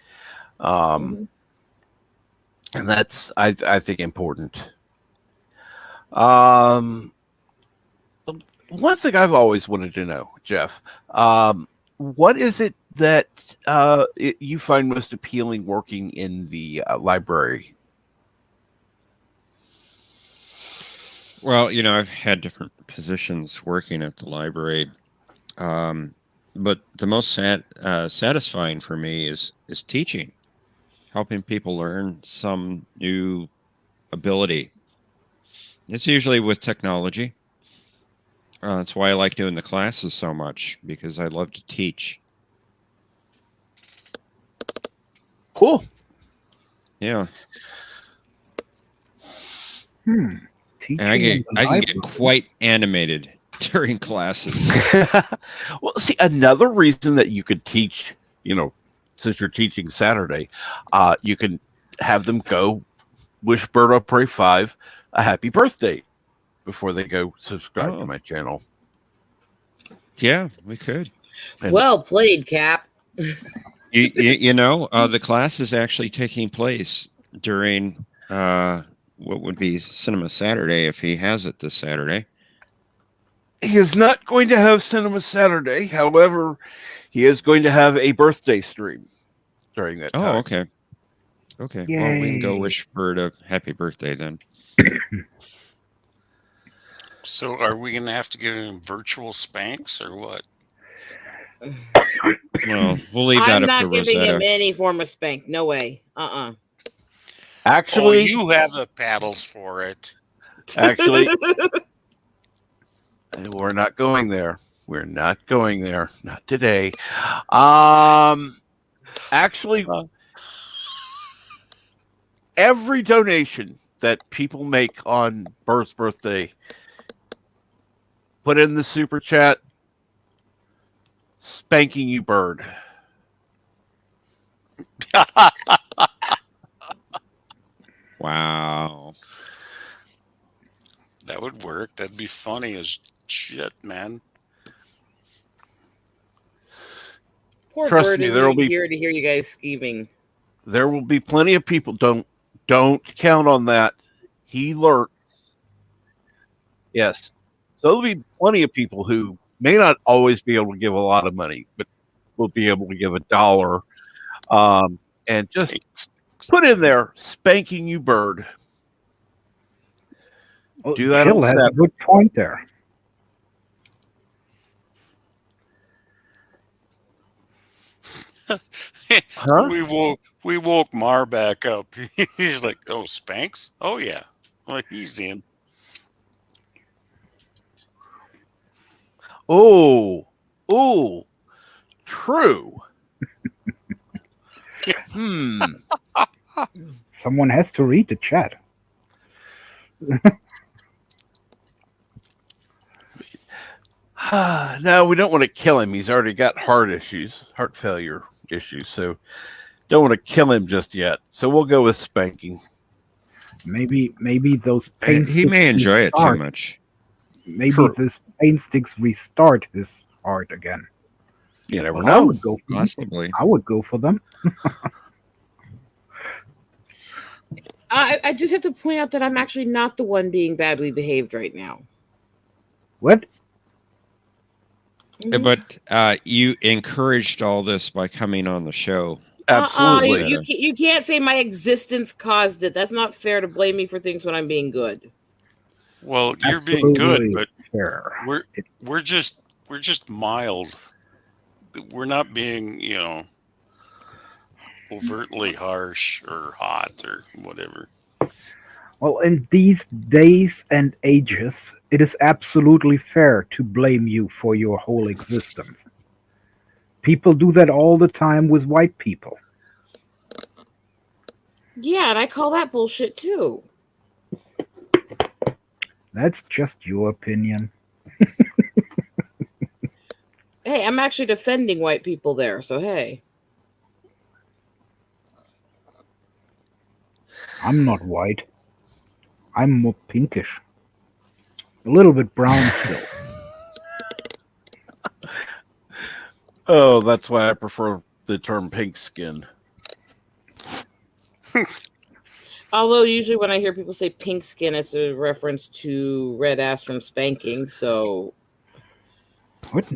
And that's I think important. One thing I've always wanted to know, Jeff, what is it that you find most appealing working in the library? Well, I've had different positions working at the library, but the most satisfying for me is teaching, helping people learn some new ability. It's usually with technology. That's why I like doing the classes so much, because I love to teach. Cool. Yeah. And I can get quite animated during classes. Well, see, another reason that you could teach, since you're teaching Saturday, you can have them go wish Bird of Prey 5 a happy birthday before they go subscribe to my channel. Yeah, we could. Well played, Cap. The class is actually taking place during what would be Cinema Saturday if he has it this Saturday. He is not going to have Cinema Saturday. However, he is going to have a birthday stream during that time. Oh, okay. Okay. Yay. Well, we can go wish Bird a happy birthday then. So are we going to have to get him virtual spanks or what? Well, we'll leave that up to Rosetta. I'm not giving him any form of spank. No way. Actually, you have the paddles for it. Actually, we're not going there. We're not going there. Not today. Actually, every donation that people make on Bird's birthday, put in the super chat, spanking you, Bird. Wow. That would work. That'd be funny as shit, man. Poor Trust Bird me, isn't there will be here to hear you guys scheming. There will be plenty of people. Don't count on that. He lurks. Yes. So there'll be plenty of people who may not always be able to give a lot of money, but will be able to give $1. And just put in there, spanking you, Bird. Well, do that. Jill has a good point there. Huh? We woke Mar back up. He's like, "Oh, spanks? Oh yeah, Well, he's in. Oh, true. Someone has to read the chat. No, we don't want to kill him. He's already got heart failure issues. So don't want to kill him just yet. So we'll go with spanking. Maybe those pain He sticks may enjoy it too restart. much. Maybe True. this pain sticks restart his heart again. You never I know. would go for them. Possibly. I would go for them. I just have to point out that I'm actually not the one being badly behaved right now. What? But you encouraged all this by coming on the show. Absolutely. You can't say my existence caused it. That's not fair to blame me for things when I'm being good. Well, you're being good, Absolutely but fair. we're just mild. We're not being, overtly harsh or hot or whatever. Well, in these days and ages, it is absolutely fair to blame you for your whole existence. People do that all the time with white people. Yeah, and I call that bullshit too. That's just your opinion. Hey, I'm actually defending white people there, so hey. I'm not white. I'm more pinkish. A little bit brown still. Oh, that's why I prefer the term pink skin. Although usually when I hear people say pink skin, it's a reference to red ass from spanking, so... What?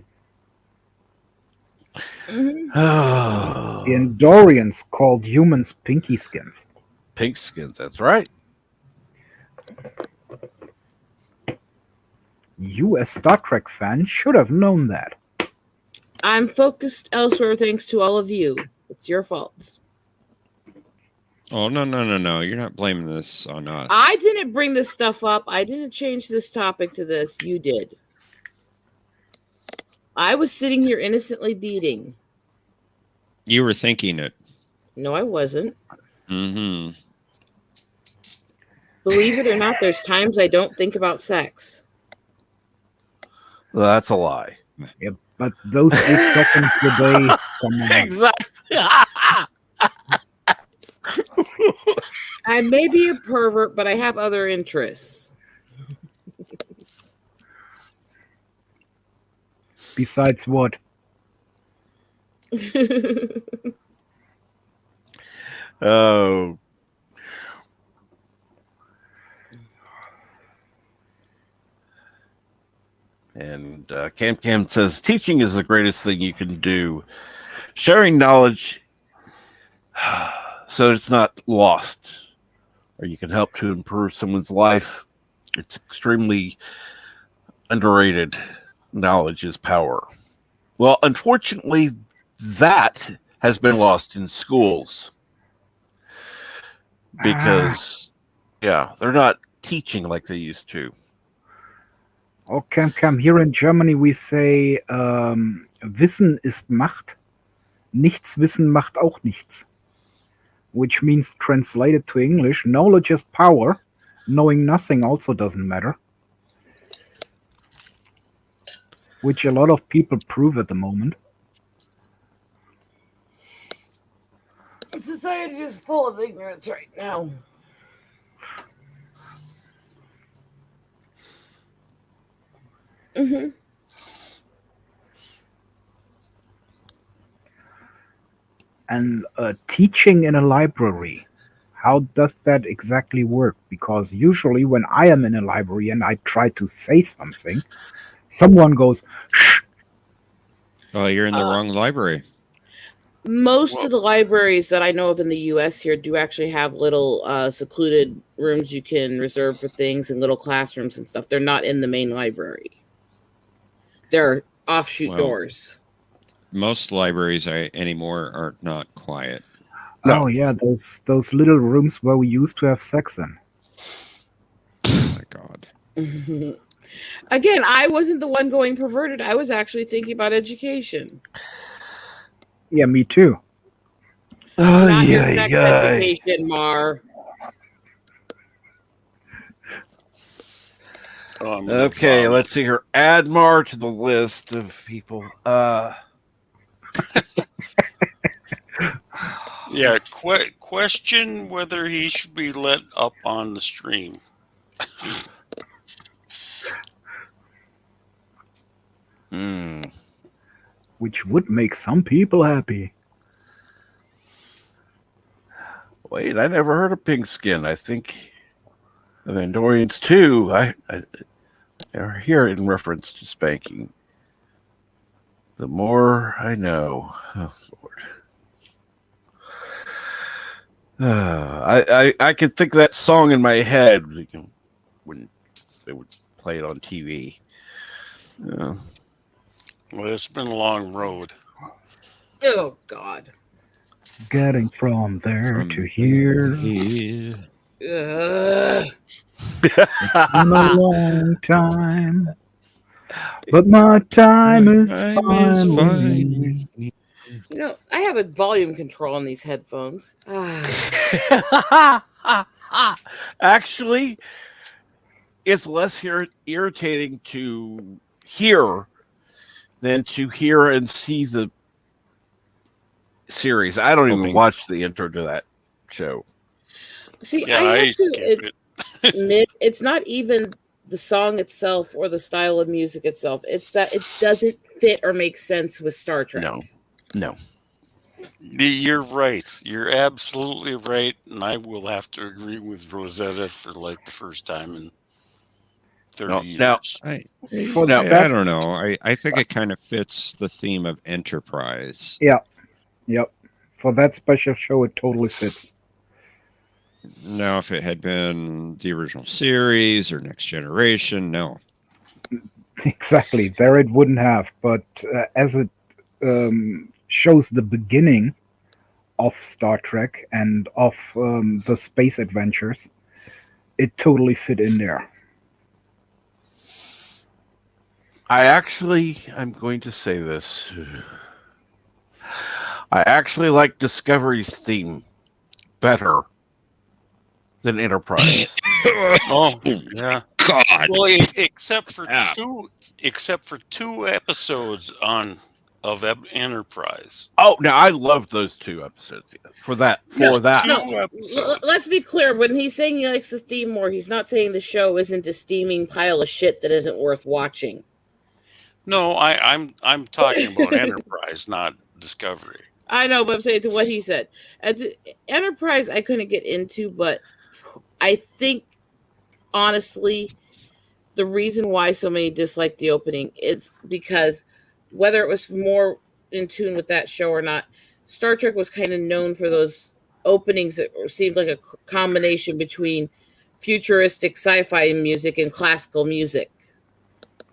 Mhm. Oh, The Andorians called humans pinky skins. pink skins, that's right. You, as Star Trek fan, should have known that. I'm focused elsewhere thanks to all of you. It's your faults. Oh, no. You're not blaming this on us. I didn't bring this stuff up. I didn't change this topic to this. You did. I was sitting here innocently beating. You were thinking it. No, I wasn't. Mm-hmm. Believe it or not, there's times I don't think about sex. Well, that's a lie. Yeah, but those 8 seconds a day, come on. Exactly. I may be a pervert, but I have other interests. Besides what? Oh. And Cam says, teaching is the greatest thing you can do. Sharing knowledge so it's not lost, or you can help to improve someone's life. It's extremely underrated. Knowledge is power. Well, unfortunately, that has been lost in schools because, they're not teaching like they used to. Oh, Cam, here in Germany we say, Wissen ist Macht, nichts wissen macht auch nichts. Which means, translated to English, knowledge is power, knowing nothing also doesn't matter. Which a lot of people prove at the moment. Society is full of ignorance right now. Mm-hmm. And teaching in a library, how does that exactly work? Because usually when I am in a library and I try to say something, someone goes, shh. Oh, you're in the wrong library. Most of the libraries that I know of in the U.S. here do actually have little secluded rooms you can reserve for things and little classrooms and stuff. They're not in the main library. They're offshoot doors. Most libraries anymore are not quiet. No. Oh yeah, those little rooms where we used to have sex in. God. Again, I wasn't the one going perverted. I was actually thinking about education. Yeah, me too. Not your sex education, Mar. Oh, I'm gonna Okay, vomit. let's see here. Add Mar to the list of people. Yeah, question whether he should be let up on the stream. Which would make some people happy. Wait, I never heard of Pink Skin. I think of Andorians too. I never hear it in reference to spanking. The more I know. Oh, Lord. I could think of that song in my head when they would play it on TV. Well, it's been a long road. Oh, God. Getting from there to here. It's been a long time. But my time is finally. You know, I have a volume control on these headphones. Actually, it's less irritating to hear than to hear and see the series. I don't even watch the intro to that show. See, Yeah, I I have to skip it. admit, it's not even the song itself or the style of music itself. It's that it doesn't fit or make sense with Star Trek. No. You're right. You're absolutely right, and I will have to agree with Rosetta for like the first time in 30 years. Now, I don't know. I think it kind of fits the theme of Enterprise. Yeah. Yep. For that special show, it totally fits. Now, if it had been the original series or Next Generation, no. Exactly. There it wouldn't have. But as it shows the beginning of Star Trek and of the space adventures, it totally fit in there. I'm going to say this. I actually like Discovery's theme better than Enterprise. Oh, yeah. God. Well, except for two episodes of Enterprise. Oh, now I love those 2 episodes for that. Let's be clear. When he's saying he likes the theme more, he's not saying the show isn't a steaming pile of shit that isn't worth watching. No, I'm talking about Enterprise, not Discovery. I know, but I'm saying to what he said. Enterprise, I couldn't get into, but I think, honestly, the reason why so many dislike the opening is because whether it was more in tune with that show or not, Star Trek was kind of known for those openings that seemed like a combination between futuristic sci-fi music and classical music.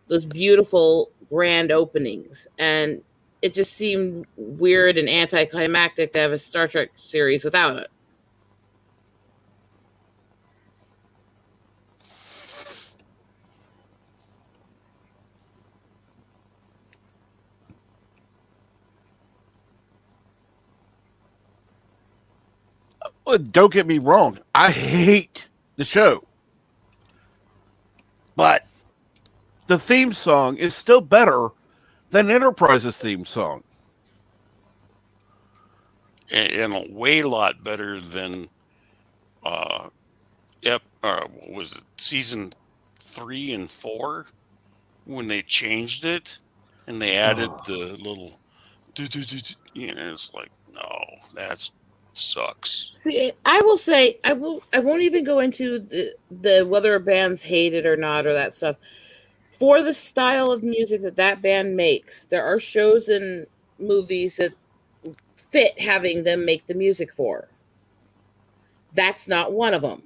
Those beautiful, grand openings. And it just seemed weird and anticlimactic to have a Star Trek series without it. Don't get me wrong. I hate the show. But the theme song is still better than Enterprise's theme song. And a way lot better than what was it, season 3 and 4 when they changed it and they added the little it's like, no, that sucks. See, I will say I won't even go into the whether a band's hated or not or that stuff. For the style of music that band makes, there are shows and movies that fit having them make the music for. That's not one of them.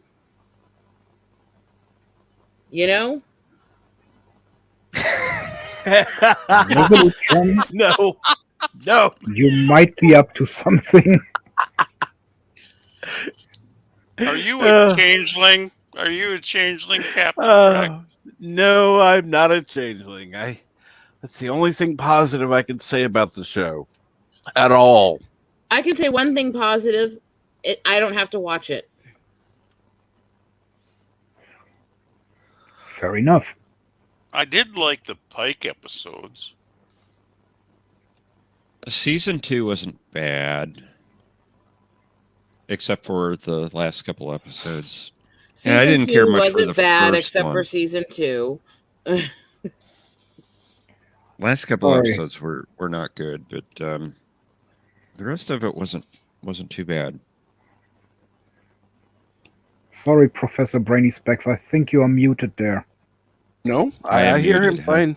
You know? No. You might be up to something. Are you a changeling? Are you a changeling, Captain Drag? No, I'm not a changeling. That's the only thing positive I can say about the show at all. I can say one thing positive. I don't have to watch it. Fair enough. I did like the Pike episodes. Season 2 wasn't bad, except for the last couple episodes. And I didn't care much for the bad, first except one. for season 2. Last couple episodes were not good, but the rest of it wasn't too bad. Sorry, Professor Brainy Specs. I think you are muted there. No, I am I hear muted, him fine.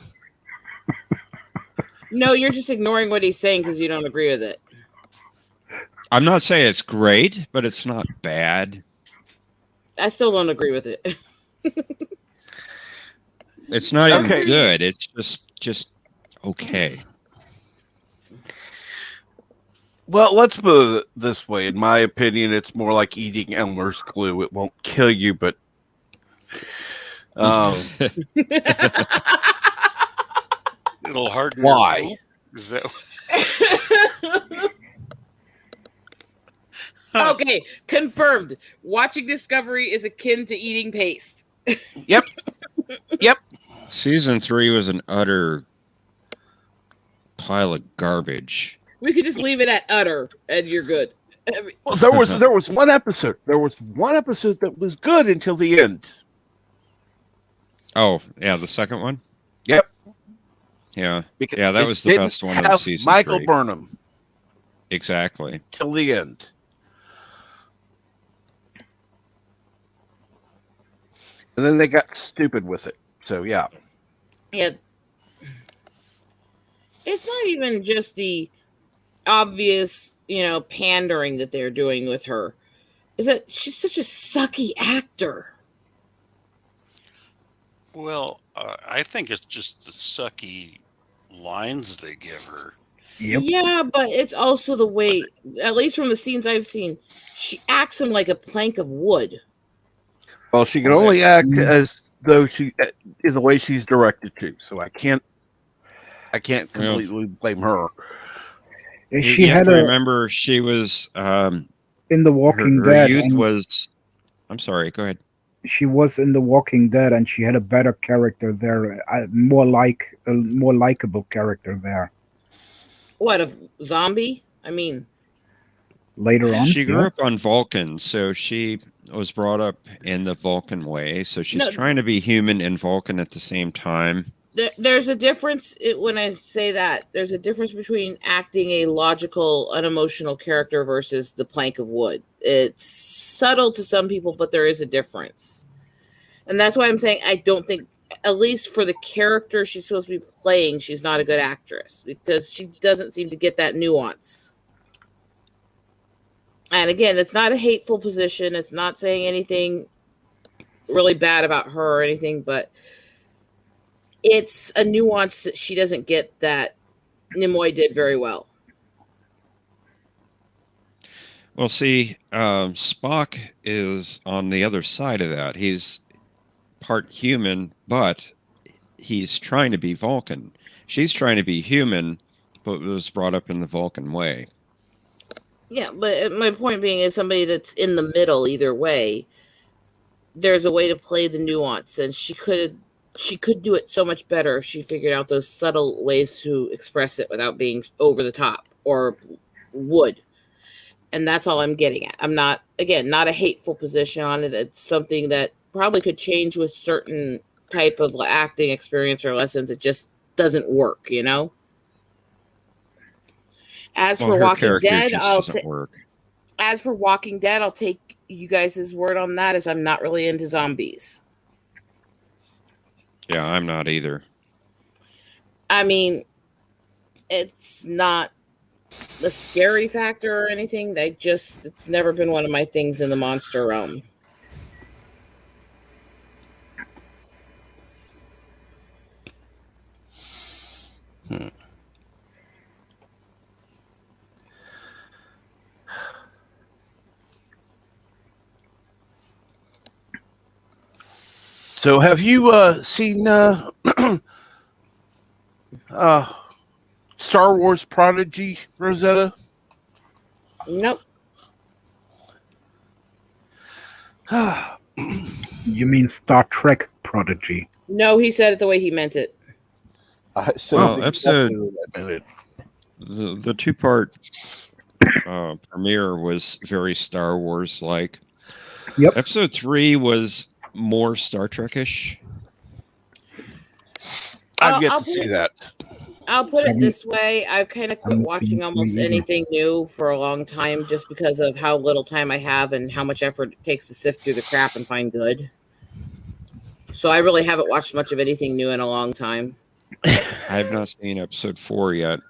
No, you're just ignoring what he's saying because you don't agree with it. I'm not saying it's great, but it's not bad. I still don't agree with it. It's not even Okay. good. It's just okay. Well, let's put it this way. In my opinion, it's more like eating Elmer's glue. It won't kill you, but It'll harden. Why? Your poop? Is that? Okay, confirmed. Watching Discovery is akin to eating paste. Yep. Season 3 was an utter pile of garbage. We could just leave it at utter, and you're good. Well, there was one episode. There was one episode that was good until the end. Oh, yeah, the second one? Yep. Yeah. Because Yeah, that it was the didn't best one of the have season Michael 3. Burnham Exactly. till the end. And then they got stupid with it. So yeah. Yeah. It's not even just the obvious, pandering that they're doing with her. Is that she's such a sucky actor. Well, I think it's just the sucky lines they give her. Yep. Yeah, but it's also the way, at least from the scenes I've seen, she acts him like a plank of wood. Well, she can only act as though she in the way she's directed to. So I can't completely blame her. She you have had to remember she was in The Walking her Dead. youth was. I'm sorry. Go ahead. She was in The Walking Dead, and she had a better character there, more likable character there. What, a zombie? I mean, Later on, She grew yes. up on Vulcan, so she was brought up in the Vulcan way. So she's No. trying to be human and Vulcan at the same time. there's a difference when I say that. There's a difference between acting a logical, unemotional character versus the plank of wood. It's subtle to some people, but there is a difference. And that's why I'm saying I don't think, at least for the character she's supposed to be playing, she's not a good actress because she doesn't seem to get that nuance. And again, it's not a hateful position. It's not saying anything really bad about her or anything, but it's a nuance that she doesn't get that Nimoy did very well. Well, see, Spock is on the other side of that. He's part human, but he's trying to be Vulcan. She's trying to be human, but was brought up in the Vulcan way. Yeah, but my point being is somebody that's in the middle either way, there's a way to play the nuance, and she could do it so much better if she figured out those subtle ways to express it without being over the top or would. And that's all I'm getting at. I'm not a hateful position on it. It's something that probably could change with certain type of acting experience or lessons. It just doesn't work, As for Walking Dead, As for Walking Dead, I'll take you guys' word on that, as I'm not really into zombies. Yeah, I'm not either. I mean, it's not the scary factor or anything. It's never been one of my things in the monster realm. So, have you seen Star Wars Prodigy, Rosetta? Nope. You mean Star Trek Prodigy? No, he said it the way he meant it. I said Well, exactly what I meant it. the 2-part premiere was very Star Wars like. Yep. Episode 3 was more Star Trek-ish. I've yet I'll to put see it- that. I'll put it Haven't- this way. I've kind of quit haven't watching seen almost three either. anything new for a long time just because of how little time I have and how much effort it takes to sift through the crap and find good. So I really haven't watched much of anything new in a long time. I have not seen episode 4 yet.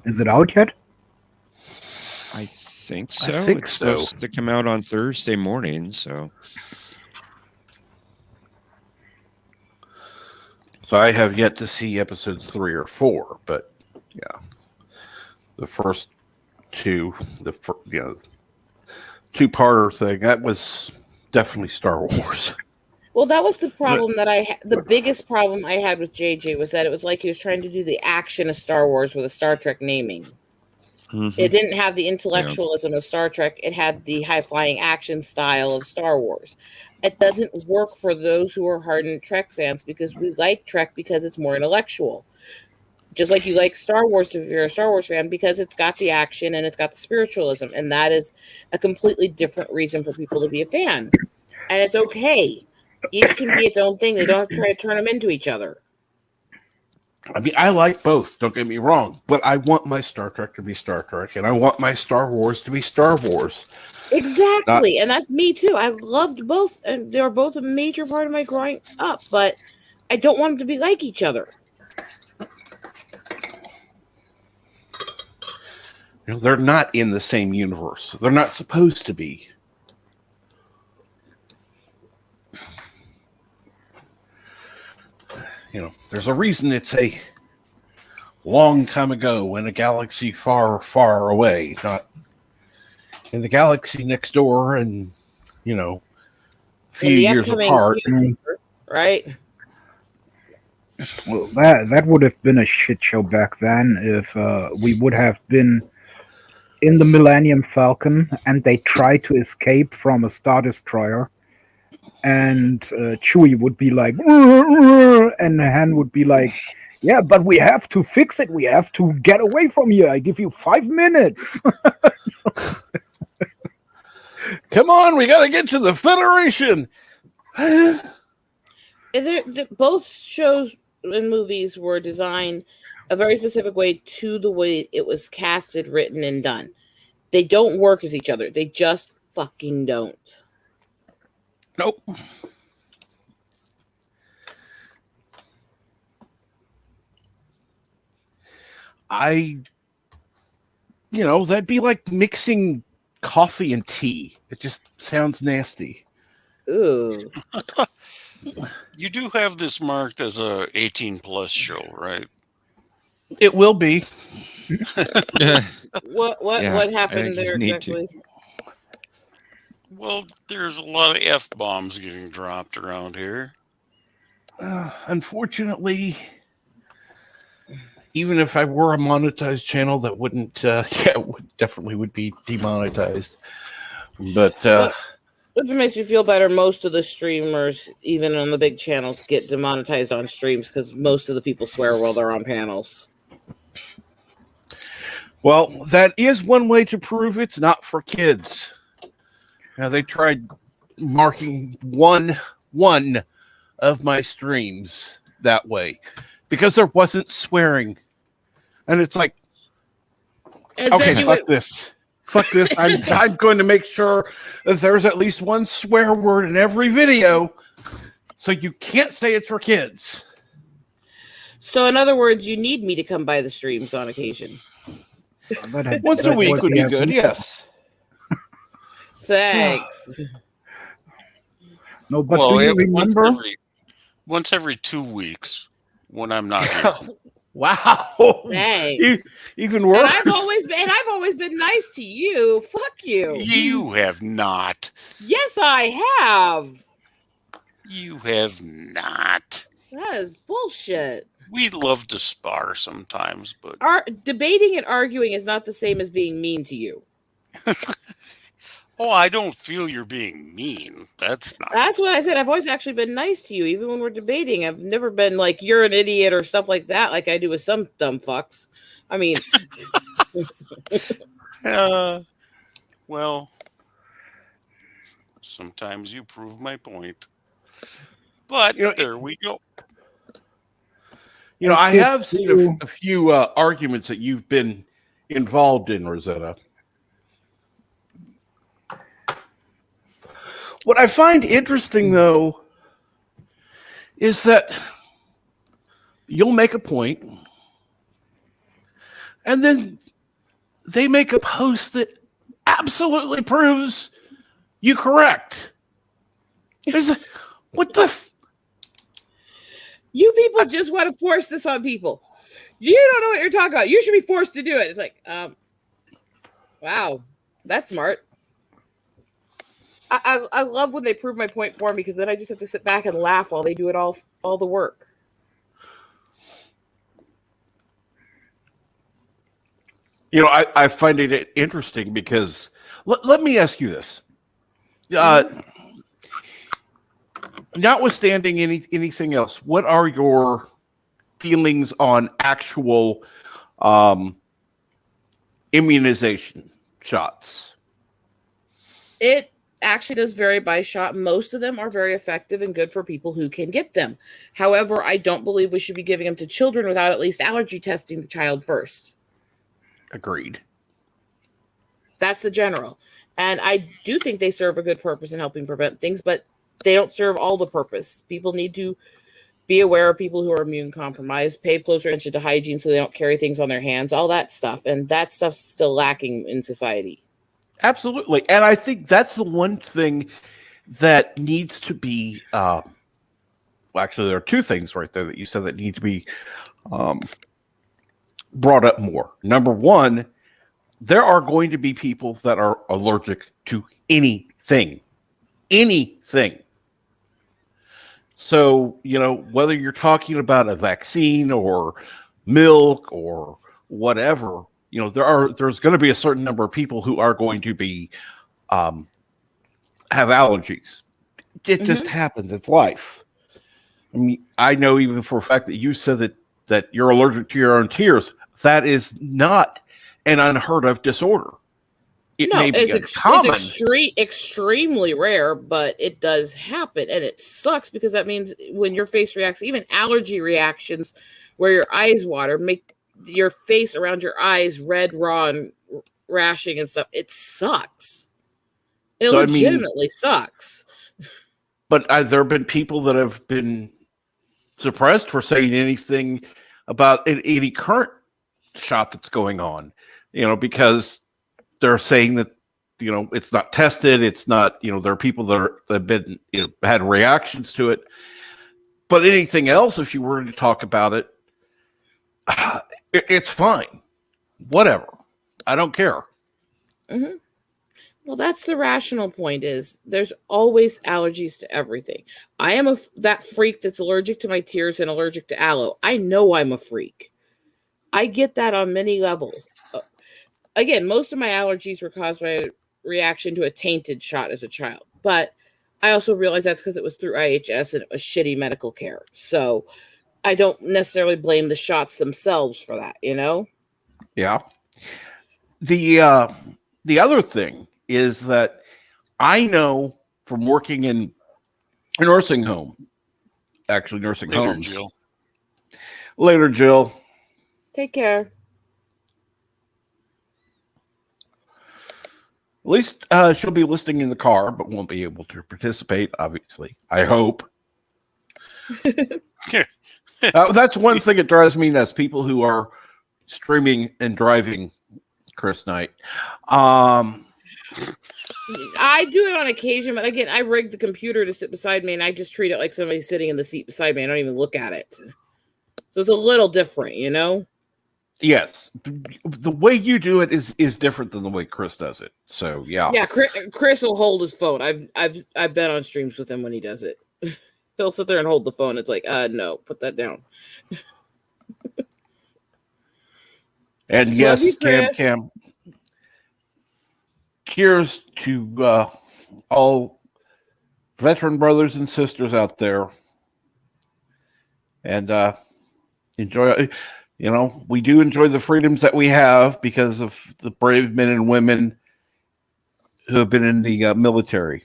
Is it out yet? I think so. think It's so. supposed to come out on Thursday morning, so So I have yet to see episodes 3 or 4, but yeah, the first two, two-parter thing, that was definitely Star Wars. Well, that was the problem that the biggest problem I had with JJ was that it was like he was trying to do the action of Star Wars with a Star Trek naming. It didn't have the intellectualism of Star Trek. It had the high-flying action style of Star Wars. It doesn't work for those who are hardened Trek fans because we like Trek because it's more intellectual. Just like you like Star Wars if you're a Star Wars fan because it's got the action and it's got the spiritualism. And that is a completely different reason for people to be a fan. And it's okay. Each can be its own thing. They don't have to try to turn them into each other. I mean, I like both, don't get me wrong, but I want my Star Trek to be Star Trek, and I want my Star Wars to be Star Wars. Exactly. And that's me too. I loved both, and they were both a major part of my growing up, but I don't want them to be like each other. You know, they're not in the same universe. They're not supposed to be. You know, there's a reason it's a long time ago in a galaxy far, far away, not in the galaxy next door and, you know, a few years apart. Future, right? Well, that would have been a shit show back then if we would have been in the Millennium Falcon and they tried to escape from a Star Destroyer. And Chewie would be like, and Han would be like, yeah, but we have to fix it. We have to get away from here. I give you 5 minutes. Come on, we got to get to the Federation. Both shows and movies were designed a very specific way to the way it was casted, written, and done. They don't work as each other. They just fucking don't. Nope. That'd be like mixing coffee and tea. It just sounds nasty. Ooh. You do have this marked as a 18+ show, right? It will be. What happened there exactly? Well, there's a lot of F-bombs getting dropped around here. Unfortunately, even if I were a monetized channel, that wouldn't, definitely would be demonetized. But if it makes you feel better, most of the streamers, even on the big channels, get demonetized on streams because most of the people swear while they're on panels. Well, that is one way to prove it's not for kids. Now, they tried marking one of my streams that way because there wasn't swearing. And it's like, okay, fuck this. Fuck this. I'm going to make sure that there's at least one swear word in every video so you can't say it's for kids. So, in other words, you need me to come by the streams on occasion. Once a week would be good, yes. Thanks. No, but do you remember? Once every 2 weeks when I'm not here. Wow. Thanks. Even worse. And I've always been nice to you. Fuck you. You have not. Yes, I have. You have not. That is bullshit. We love to spar sometimes, but Debating and arguing is not the same as being mean to you. oh, I don't feel you're being mean. That's not. That's what I said. I've always actually been nice to you, even when we're debating. I've never been like, you're an idiot or stuff like that, like I do with some dumb fucks. I mean, well, sometimes you prove my point. But there we go. You know, I have seen a few arguments that you've been involved in, Rosetta. What I find interesting, though, is that you'll make a point, and then they make a post that absolutely proves you correct. It's like, what the... You people just want to force this on people. You don't know what you're talking about. You should be forced to do it. It's like, wow, that's smart. I love when they prove my point for me, because then I just have to sit back and laugh while they do it all the work. You know, I find it interesting because let me ask you this. Notwithstanding anything else, what are your feelings on actual immunization shots? It actually does vary by shot. Most of them are very effective and good for people who can get them. However, I don't believe we should be giving them to children without at least allergy testing the child first. Agreed. That's the general. And I do think they serve a good purpose in helping prevent things, but they don't serve all the purpose. People need to be aware of people who are immune compromised, pay closer attention to hygiene so they don't carry things on their hands, all that stuff. And that stuff's still lacking in society. Absolutely. And I think that's the one thing that needs to be, well, actually, there are two things right there that you said that need to be brought up more. Number one, there are going to be people that are allergic to anything. Anything. So, you know, whether you're talking about a vaccine or milk or whatever, you know, there's going to be a certain number of people who are going to be have allergies. It just happens. It's life. I mean, I know even for a fact that you said that you're allergic to your own tears. That is not an unheard of disorder. It's extremely rare, but it does happen, and it sucks because that means when your face reacts, even allergy reactions where your eyes water make your face around your eyes red, raw, and rashing and stuff. It sucks. It legitimately sucks. But there have been people that have been suppressed for saying anything about any current shot that's going on, you know, because they're saying that, you know, it's not tested. It's not, you know, there are people that have been, you know, had reactions to it. But anything else, if you were to talk about it, it's fine. Whatever. I don't care. Mm-hmm. Well, that's the rational point is there's always allergies to everything. I am that freak that's allergic to my tears and allergic to aloe. I know I'm a freak. I get that on many levels. Again, most of my allergies were caused by a reaction to a tainted shot as a child. But I also realize that's because it was through IHS and a shitty medical care. So I don't necessarily blame the shots themselves for that, you know? Yeah. The other thing is that I know from working in a nursing home, actually nursing homes. Jill. Later, Jill. Take care. At least she'll be listening in the car, but won't be able to participate, obviously. I hope. That's one thing that drives me nuts. People who are streaming and driving Chris Knight. I do it on occasion, but again, I rigged the computer to sit beside me, and I just treat it like somebody's sitting in the seat beside me. I don't even look at it. So it's a little different, you know? Yes, the way you do it is different than the way Chris does it. So yeah, Yeah, Chris will hold his phone. I've been on streams with him when he does it. He'll sit there and hold the phone. It's like, no, put that down. And Love yes, you, Chris. Cam. Cheers to all veteran brothers and sisters out there, and enjoy. You know, we do enjoy the freedoms that we have because of the brave men and women who have been in the military.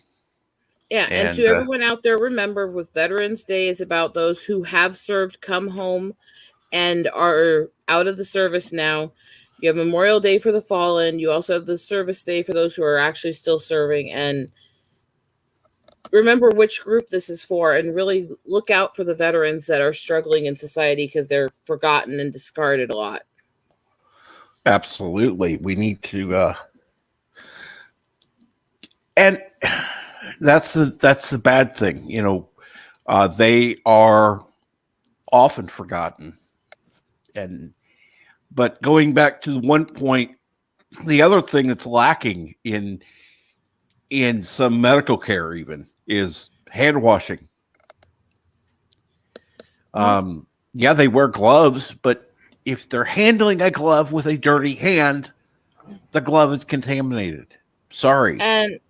Yeah, and to everyone out there, remember, with Veterans Day is about those who have served, come home, and are out of the service now. You have Memorial Day for the fallen. You also have the Service Day for those who are actually still serving. And remember which group this is for, and really look out for the veterans that are struggling in society because they're forgotten and discarded a lot. Absolutely. We need to and that's the bad thing, you know. They are often forgotten. But going back to one point, the other thing that's lacking in some medical care even is hand washing. Yeah, they wear gloves, but if they're handling a glove with a dirty hand, the glove is contaminated. Sorry. And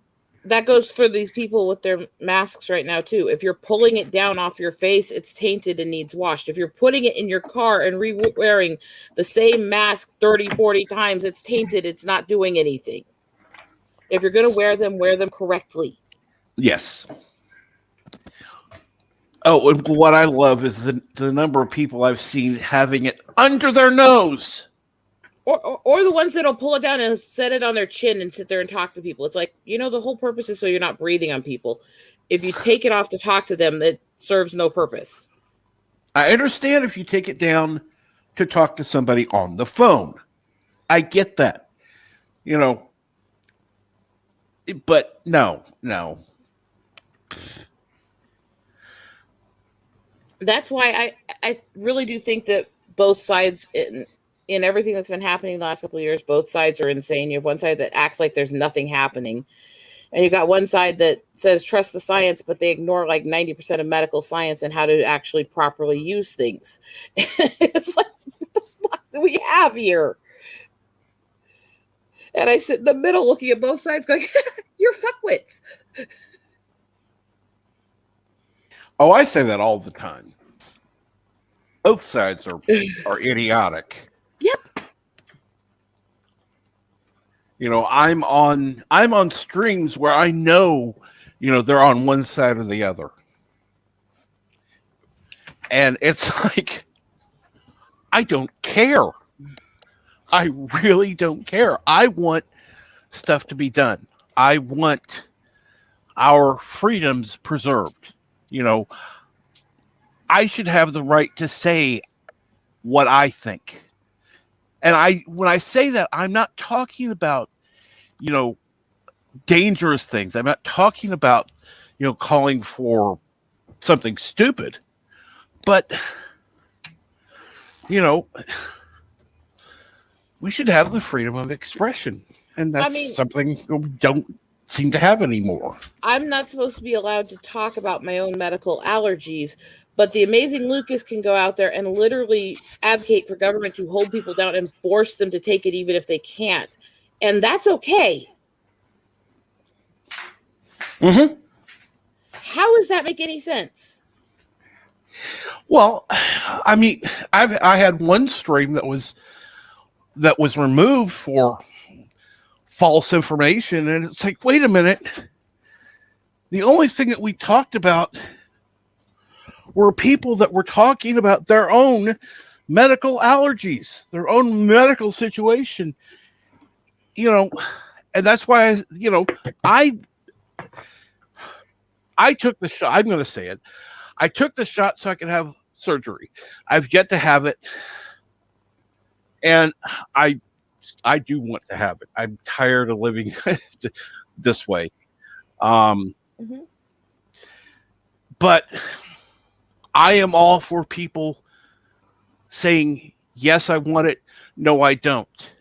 that goes for these people with their masks right now, too. If you're pulling it down off your face, it's tainted and needs washed. If you're putting it in your car and re-wearing the same mask 30, 40 times, it's tainted. It's not doing anything. If you're going to wear them correctly. Yes. Oh, and what I love is the number of people I've seen having it under their nose. Or the ones that'll pull it down and set it on their chin and sit there and talk to people. It's like, you know, the whole purpose is so you're not breathing on people. If you take it off to talk to them, it serves no purpose. I understand if you take it down to talk to somebody on the phone. I get that. You know, but no. That's why I really do think that both sides in everything that's been happening the last couple of years, both sides are insane. You have one side that acts like there's nothing happening. And you've got one side that says trust the science, but they ignore like 90% of medical science and how to actually properly use things. It's like, what the fuck do we have here? And I sit in the middle looking at both sides going, you're fuckwits. Oh, I say that all the time. Both sides are idiotic. Yep. You know, I'm on streams where I know, you know, they're on one side or the other. And it's like, I don't care. I really don't care. I want stuff to be done. I want our freedoms preserved. You know, I should have the right to say what I think. And when I say that, I'm not talking about, you know, dangerous things. I'm not talking about, you know, calling for something stupid. But, you know, we should have the freedom of expression. And that's something we don't seem to have anymore. I'm not supposed to be allowed to talk about my own medical allergies, but the amazing Lucas can go out there and literally advocate for government to hold people down and force them to take it even if they can't. And that's okay. Mm-hmm. How does that make any sense? Well, I mean, I had one stream that was removed for false information, and it's like, wait a minute. The only thing that we talked about were people that were talking about their own medical allergies, their own medical situation. You know, and that's why I took the shot. I'm going to say it. I took the shot so I could have surgery. I've yet to have it, and I do want to have it. I'm tired of living this way. But I am all for people saying, yes, I want it. No, I don't.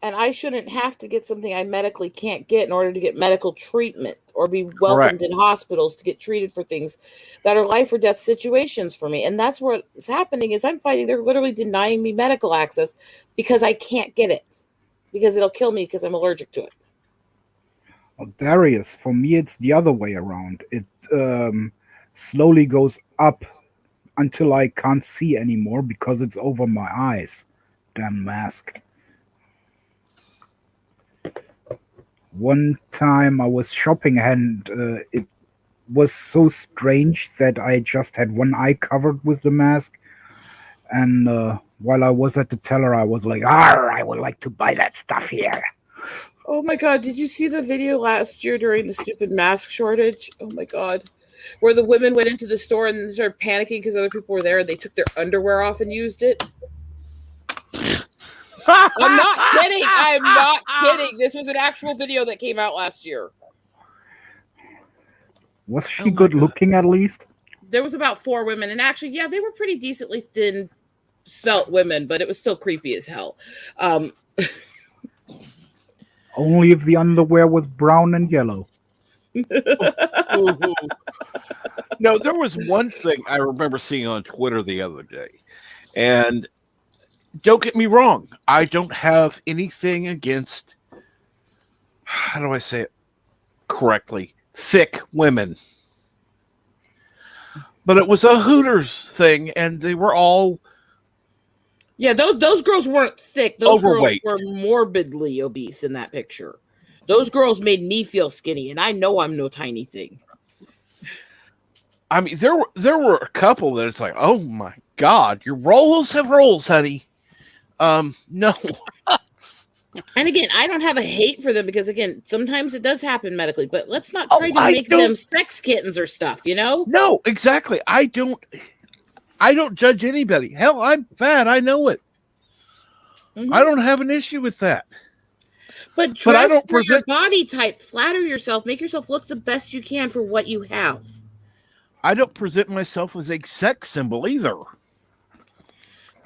And I shouldn't have to get something I medically can't get in order to get medical treatment or be welcomed in hospitals to get treated for things that are life or death situations for me. And that's what's happening is I'm fighting. They're literally denying me medical access because I can't get it because it'll kill me because I'm allergic to it. Well, Darius, for me, it's the other way around. It slowly goes up until I can't see anymore because it's over my eyes. Damn mask. One time I was shopping and it was so strange that I just had one eye covered with the mask. And while I was at the teller, I was like, I would like to buy that stuff here. Oh my God, did you see the video last year during the stupid mask shortage? Oh my God. Where the women went into the store and started panicking because other people were there and they took their underwear off and used it? I'm not kidding. I'm not kidding. This was an actual video that came out last year. Was she good looking at least? There was about 4 women. And actually, yeah, they were pretty decently thin, svelte women, but it was still creepy as hell. Only if the underwear was brown and yellow. No, there was one thing I remember seeing on Twitter the other day. And don't get me wrong, I don't have anything against, how do I say it correctly, thick women. But it was a Hooters thing, and they were all... Yeah, those girls weren't thick. Those overweight. Girls were morbidly obese in that picture. Those girls made me feel skinny, and I know I'm no tiny thing. I mean, there were a couple that it's like, oh my God, your rolls have rolls, honey. No. And again, I don't have a hate for them because, again, sometimes it does happen medically, but let's not try to make them sex kittens or stuff, you know? No, exactly. I don't judge anybody. Hell, I'm fat. I know it. Mm-hmm. I don't have an issue with that. But dress for your body type. Flatter yourself. Make yourself look the best you can for what you have. I don't present myself as a sex symbol either.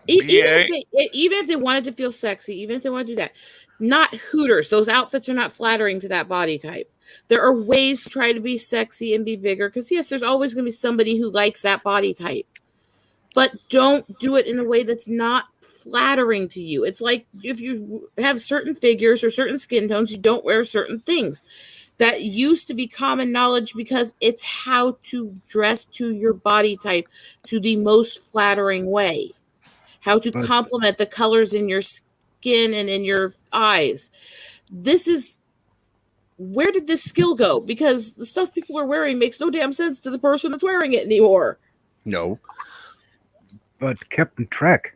Even if they wanted to feel sexy, even if they want to do that, not Hooters. Those outfits are not flattering to that body type. There are ways to try to be sexy and be bigger. Because, yes, there's always going to be somebody who likes that body type. But don't do it in a way that's not flattering to you. It's like if you have certain figures or certain skin tones, you don't wear certain things. That used to be common knowledge because it's how to dress to your body type to the most flattering way. How to complement the colors in your skin and in your eyes. This is, where did this skill go? Because the stuff people are wearing makes no damn sense to the person that's wearing it anymore. No. But Captain Trek,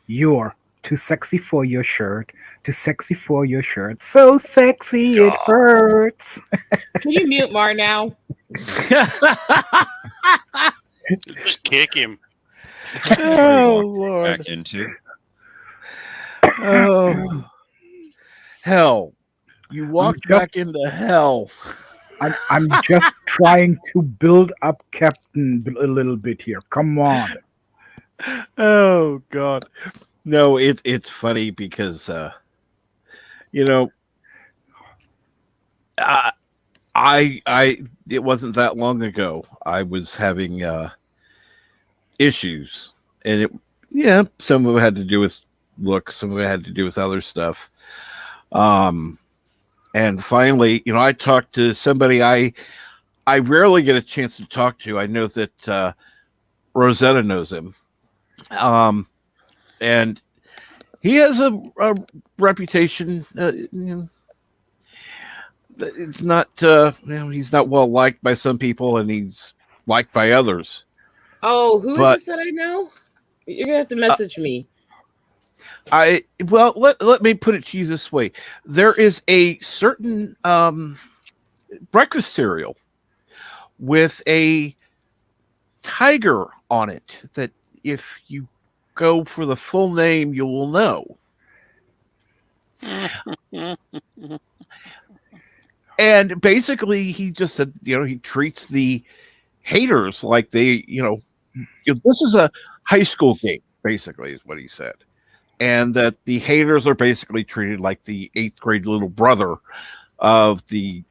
you're too sexy for your shirt. Too sexy for your shirt. So sexy it hurts. Can you mute Mar now? Just kick him. Oh, Lord. Back into. Oh. Hell. You walked back into hell. I'm just trying to build up Captain a little bit here. Come on. Oh, God. No, it's funny because, you know, it wasn't that long ago. I was having issues, and some of it had to do with looks, some of it had to do with other stuff. And finally, you know, I talked to somebody I rarely get a chance to talk to. I know that Rosetta knows him. And he has a reputation. You know, it's not. He's not well liked by some people, and he's liked by others. Oh, who is this that I know? You're gonna have to message me. Let me put it to you this way: there is a certain breakfast cereal with a tiger on it that, if you go for the full name, you will know. And basically, he just said, you know, he treats the haters like they, you know, this is a high school game. basically, is what he said. And that the haters are basically treated like the 8th grade little brother of the,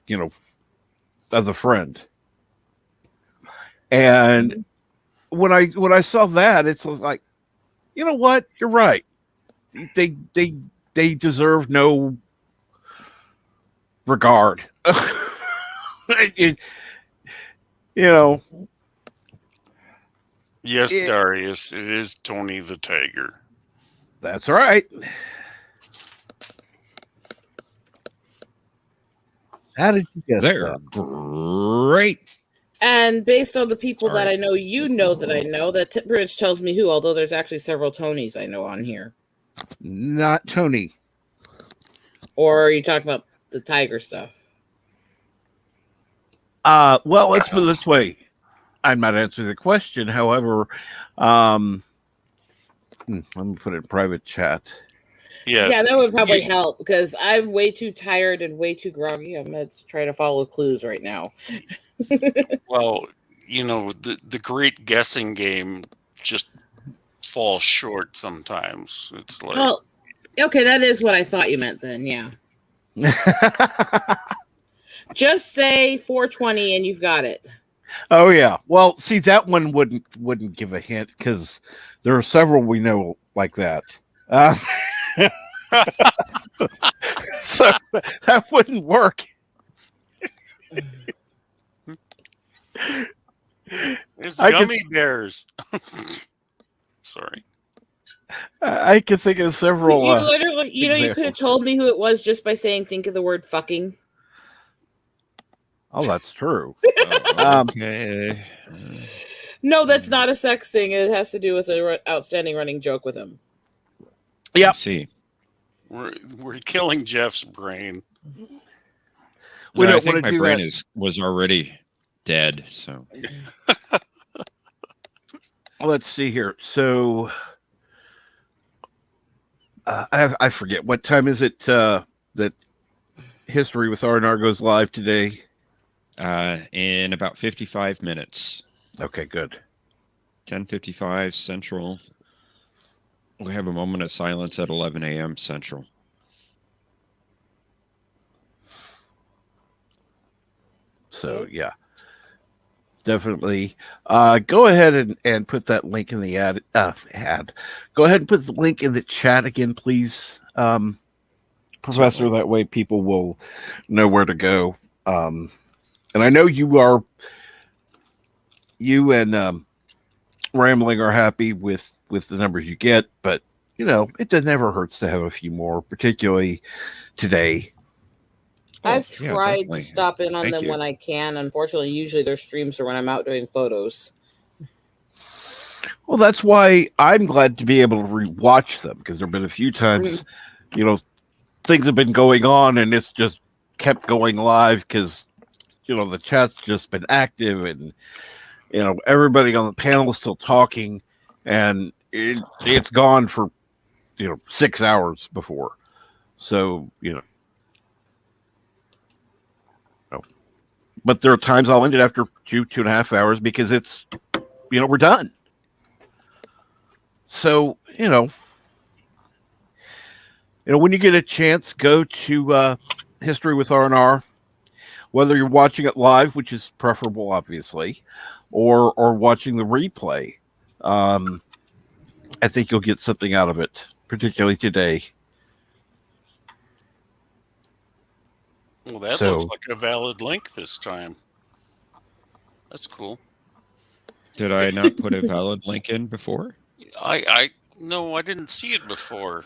of the friend. And when I saw that, it's like, you know what? You're right. They deserve no regard. you know. Yes, Darius, it is Tony the Tiger. That's right. How did you guess They're that? great. And based on the people that Sorry. I know, that pretty much tells me who, although there's actually several Tonys I know on here. Not Tony. Or are you talking about the tiger stuff? Well, let's put it this way. I'm not answering the question. However, let me put it in private chat. Yeah, that would probably help because I'm way too tired and way too groggy. I'm going to try to follow clues right now. Well, the great guessing game just falls short sometimes. It's like, Well, okay, that is what I thought you meant then, yeah. Just say 420 and you've got it. Oh yeah. Well, see, that one wouldn't give a hint because there are several we know like that. So that wouldn't work. It's gummy bears. Sorry. I can think of several. You literally, you could have examples. told me who it was just by saying, think of the word fucking. Oh, that's true. Okay. No, that's not a sex thing. It has to do with an outstanding running joke with him. Yeah. See. We're killing Jeff's brain. We No, I don't think wanna my do brain that. was already dead. So Let's see here. So I forget what time is it that History with R&R goes live today. in about 55 minutes. Okay, good. 10:55 Central. We'll have a moment of silence at 11 a.m. Central. So yeah, definitely. Go ahead and put that link in the ad. Go ahead and put the link in the chat again, please, Professor. Certainly. That way people will know where to go. And I know you and Rambling are happy with the numbers you get, but it never hurts to have a few more, particularly today. I've yeah, tried definitely. to stop in on Thank them you. when I can. Unfortunately, usually their streams are when I'm out doing photos. Well, that's why I'm glad to be able to rewatch them, because there have been a few times, things have been going on and it's just kept going live because, the chat's just been active and, everybody on the panel is still talking, and it's gone for, 6 hours before. So, but there are times I'll end it after 2.5 hours because it's, we're done. So, when you get a chance, go to History with R&R, whether you're watching it live, which is preferable, obviously, or watching the replay. I think you'll get something out of it, particularly today. Well, that looks like a valid link this time. That's cool. Did I not put a valid link in before? No, I didn't see it before.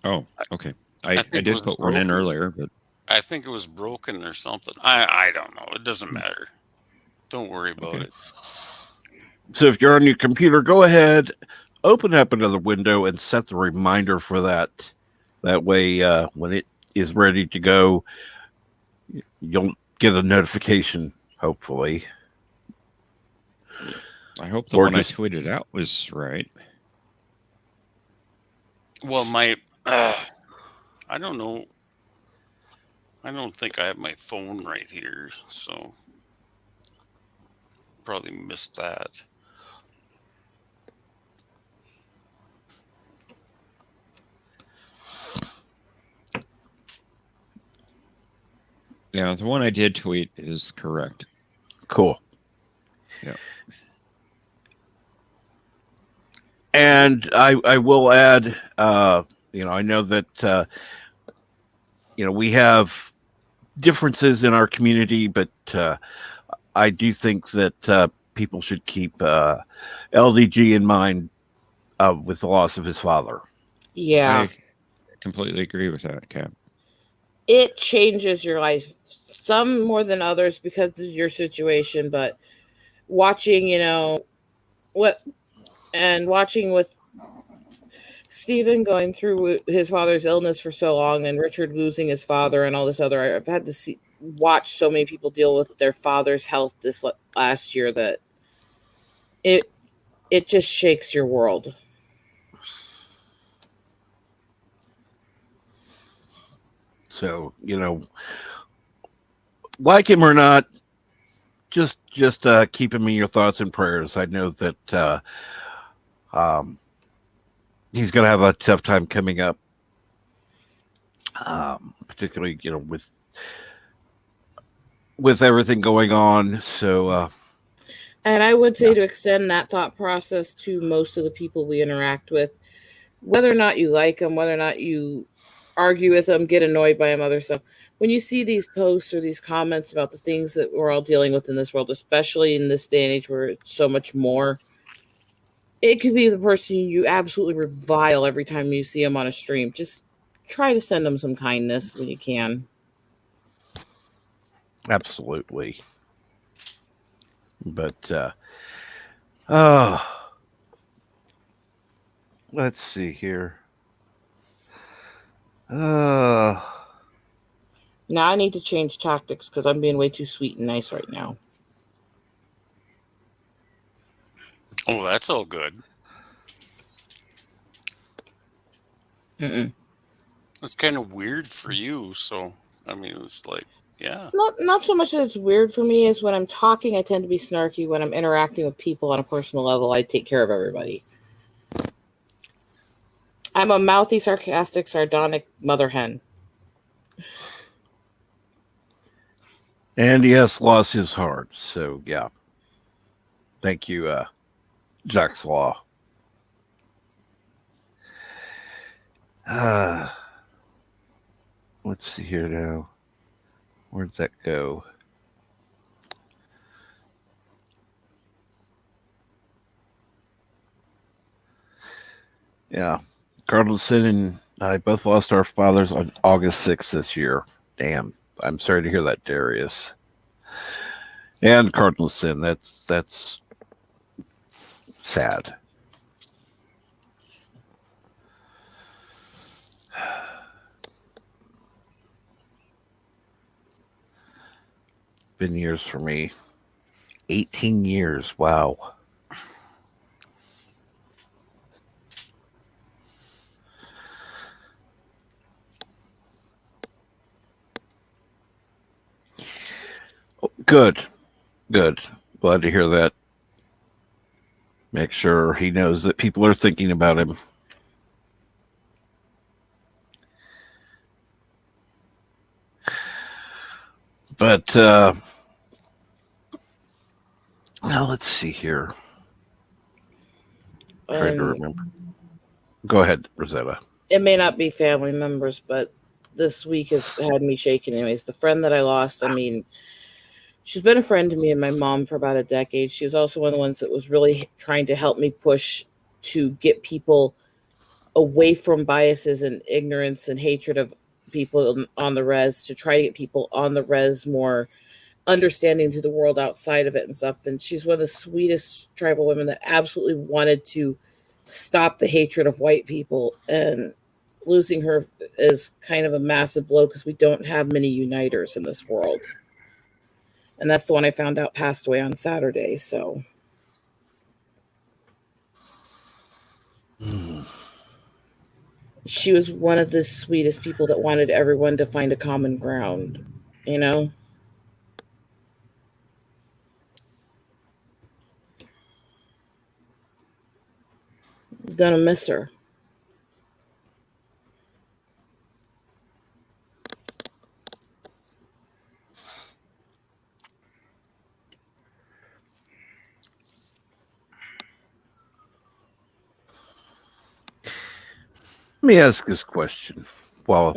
Oh, okay. I think it did was put one in broken. earlier, but I think it was broken or something. I don't know. It doesn't matter. Don't worry about it. So if you're on your computer, go ahead, open up another window and set the reminder for that. That way, when it is ready to go, you'll get a notification, hopefully. I hope the Or one just- I tweeted out was right. Well, I don't know. I don't think I have my phone right here, so probably missed that. Yeah, the one I did tweet is correct. Cool. Yeah. And I will add, I know that, we have differences in our community, but I do think that people should keep LDG in mind with the loss of his father. Yeah. I completely agree with that, Cap. It changes your life, some more than others because of your situation, but watching, watching with Stephen going through his father's illness for so long and Richard losing his father and all this other, I've had to watch so many people deal with their father's health this last year that it just shakes your world. So, like him or not, just keep him in your thoughts and prayers. I know that he's going to have a tough time coming up, particularly with everything going on. So, and I would say to extend that thought process to most of the people we interact with, whether or not you like them, whether or not you argue with them, get annoyed by them, other stuff. When you see these posts or these comments about the things that we're all dealing with in this world, especially in this day and age where it's so much more, it could be the person you absolutely revile every time you see them on a stream. Just try to send them some kindness when you can. absolutely. But let's see here. Now I need to change tactics because I'm being way too sweet and nice right now. Oh, that's all good. Mm-mm. That's kind of weird for you. So, I mean, it's like, yeah. Not so much that it's weird for me as when I'm talking, I tend to be snarky. When I'm interacting with people on a personal level, I take care of everybody. I'm a mouthy, sarcastic, sardonic mother hen. And he has lost his heart. So, yeah. Thank you, Jack's Law. Let's see here now. Where'd that go? Yeah. Carlson and I both lost our fathers on August 6th this year. Damn. I'm sorry to hear that, Darius. And Cardinal Sin. That's sad. Been years for me. 18 years. Wow. Good. Good. Glad to hear that. Make sure he knows that people are thinking about him. But now let's see here. Trying to remember. Go ahead, Rosetta. It may not be family members, but this week has had me shaking anyways. The friend that I lost, I mean, she's been a friend to me and my mom for about a decade. She was also one of the ones that was really trying to help me push to get people away from biases and ignorance and hatred of people on the res, to try to get people on the res more understanding to the world outside of it and stuff. And she's one of the sweetest tribal women that absolutely wanted to stop the hatred of white people. And losing her is kind of a massive blow because we don't have many uniters in this world. And that's the one I found out passed away on Saturday. So she was one of the sweetest people that wanted everyone to find a common ground, you know? Gonna miss her. me ask this question while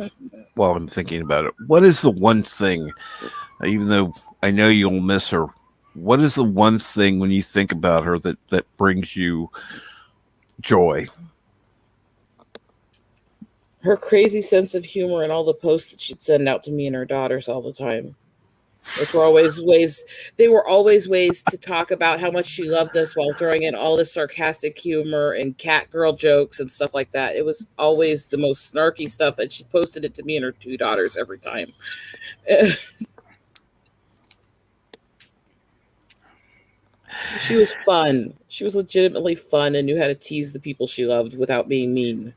I'm thinking about it. What is the one thing, even though I know you'll miss her, what is the one thing when you think about her that brings you joy? Her crazy sense of humor and all the posts that she'd send out to me and her daughters all the time, which were always ways to talk about how much she loved us while throwing in all this sarcastic humor and cat girl jokes and stuff like that. It was always the most snarky stuff, and she posted it to me and her two daughters every time. She was fun. She was legitimately fun and knew how to tease the people she loved without being mean.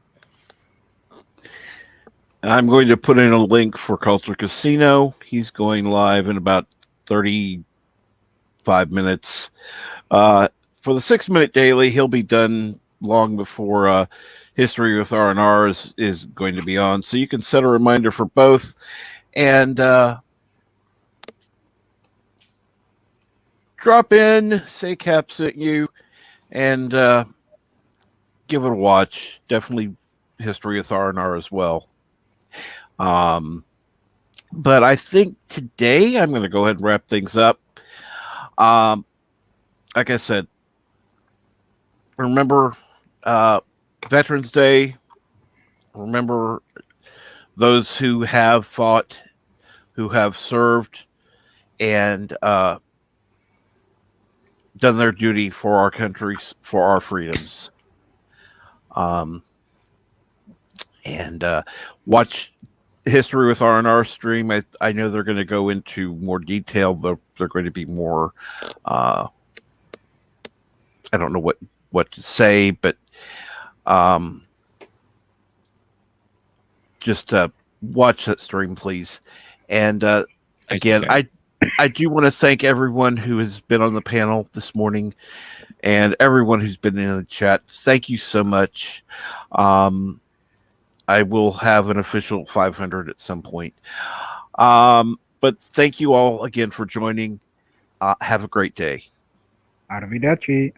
I'm going to put in a link for Culture Casino. He's going live in about 35 minutes. For the 6-minute daily, he'll be done long before History with R&R is going to be on. So you can set a reminder for both. And drop in, say Cap sent you, and give it a watch. Definitely History with R&R as well. But I think today I'm going to go ahead and wrap things up. Like I said, remember Veterans Day. Remember those who have fought, who have served, and done their duty for our country, for our freedoms. And watch History with R&R stream. I know they're going to go into more detail. They're going to be more, I don't know what to say, but just watch that stream, please. And again, I do want to thank everyone who has been on the panel this morning and everyone who's been in the chat. Thank you so much. I will have an official 500 at some point. But thank you all again for joining. Have a great day. Arrivederci.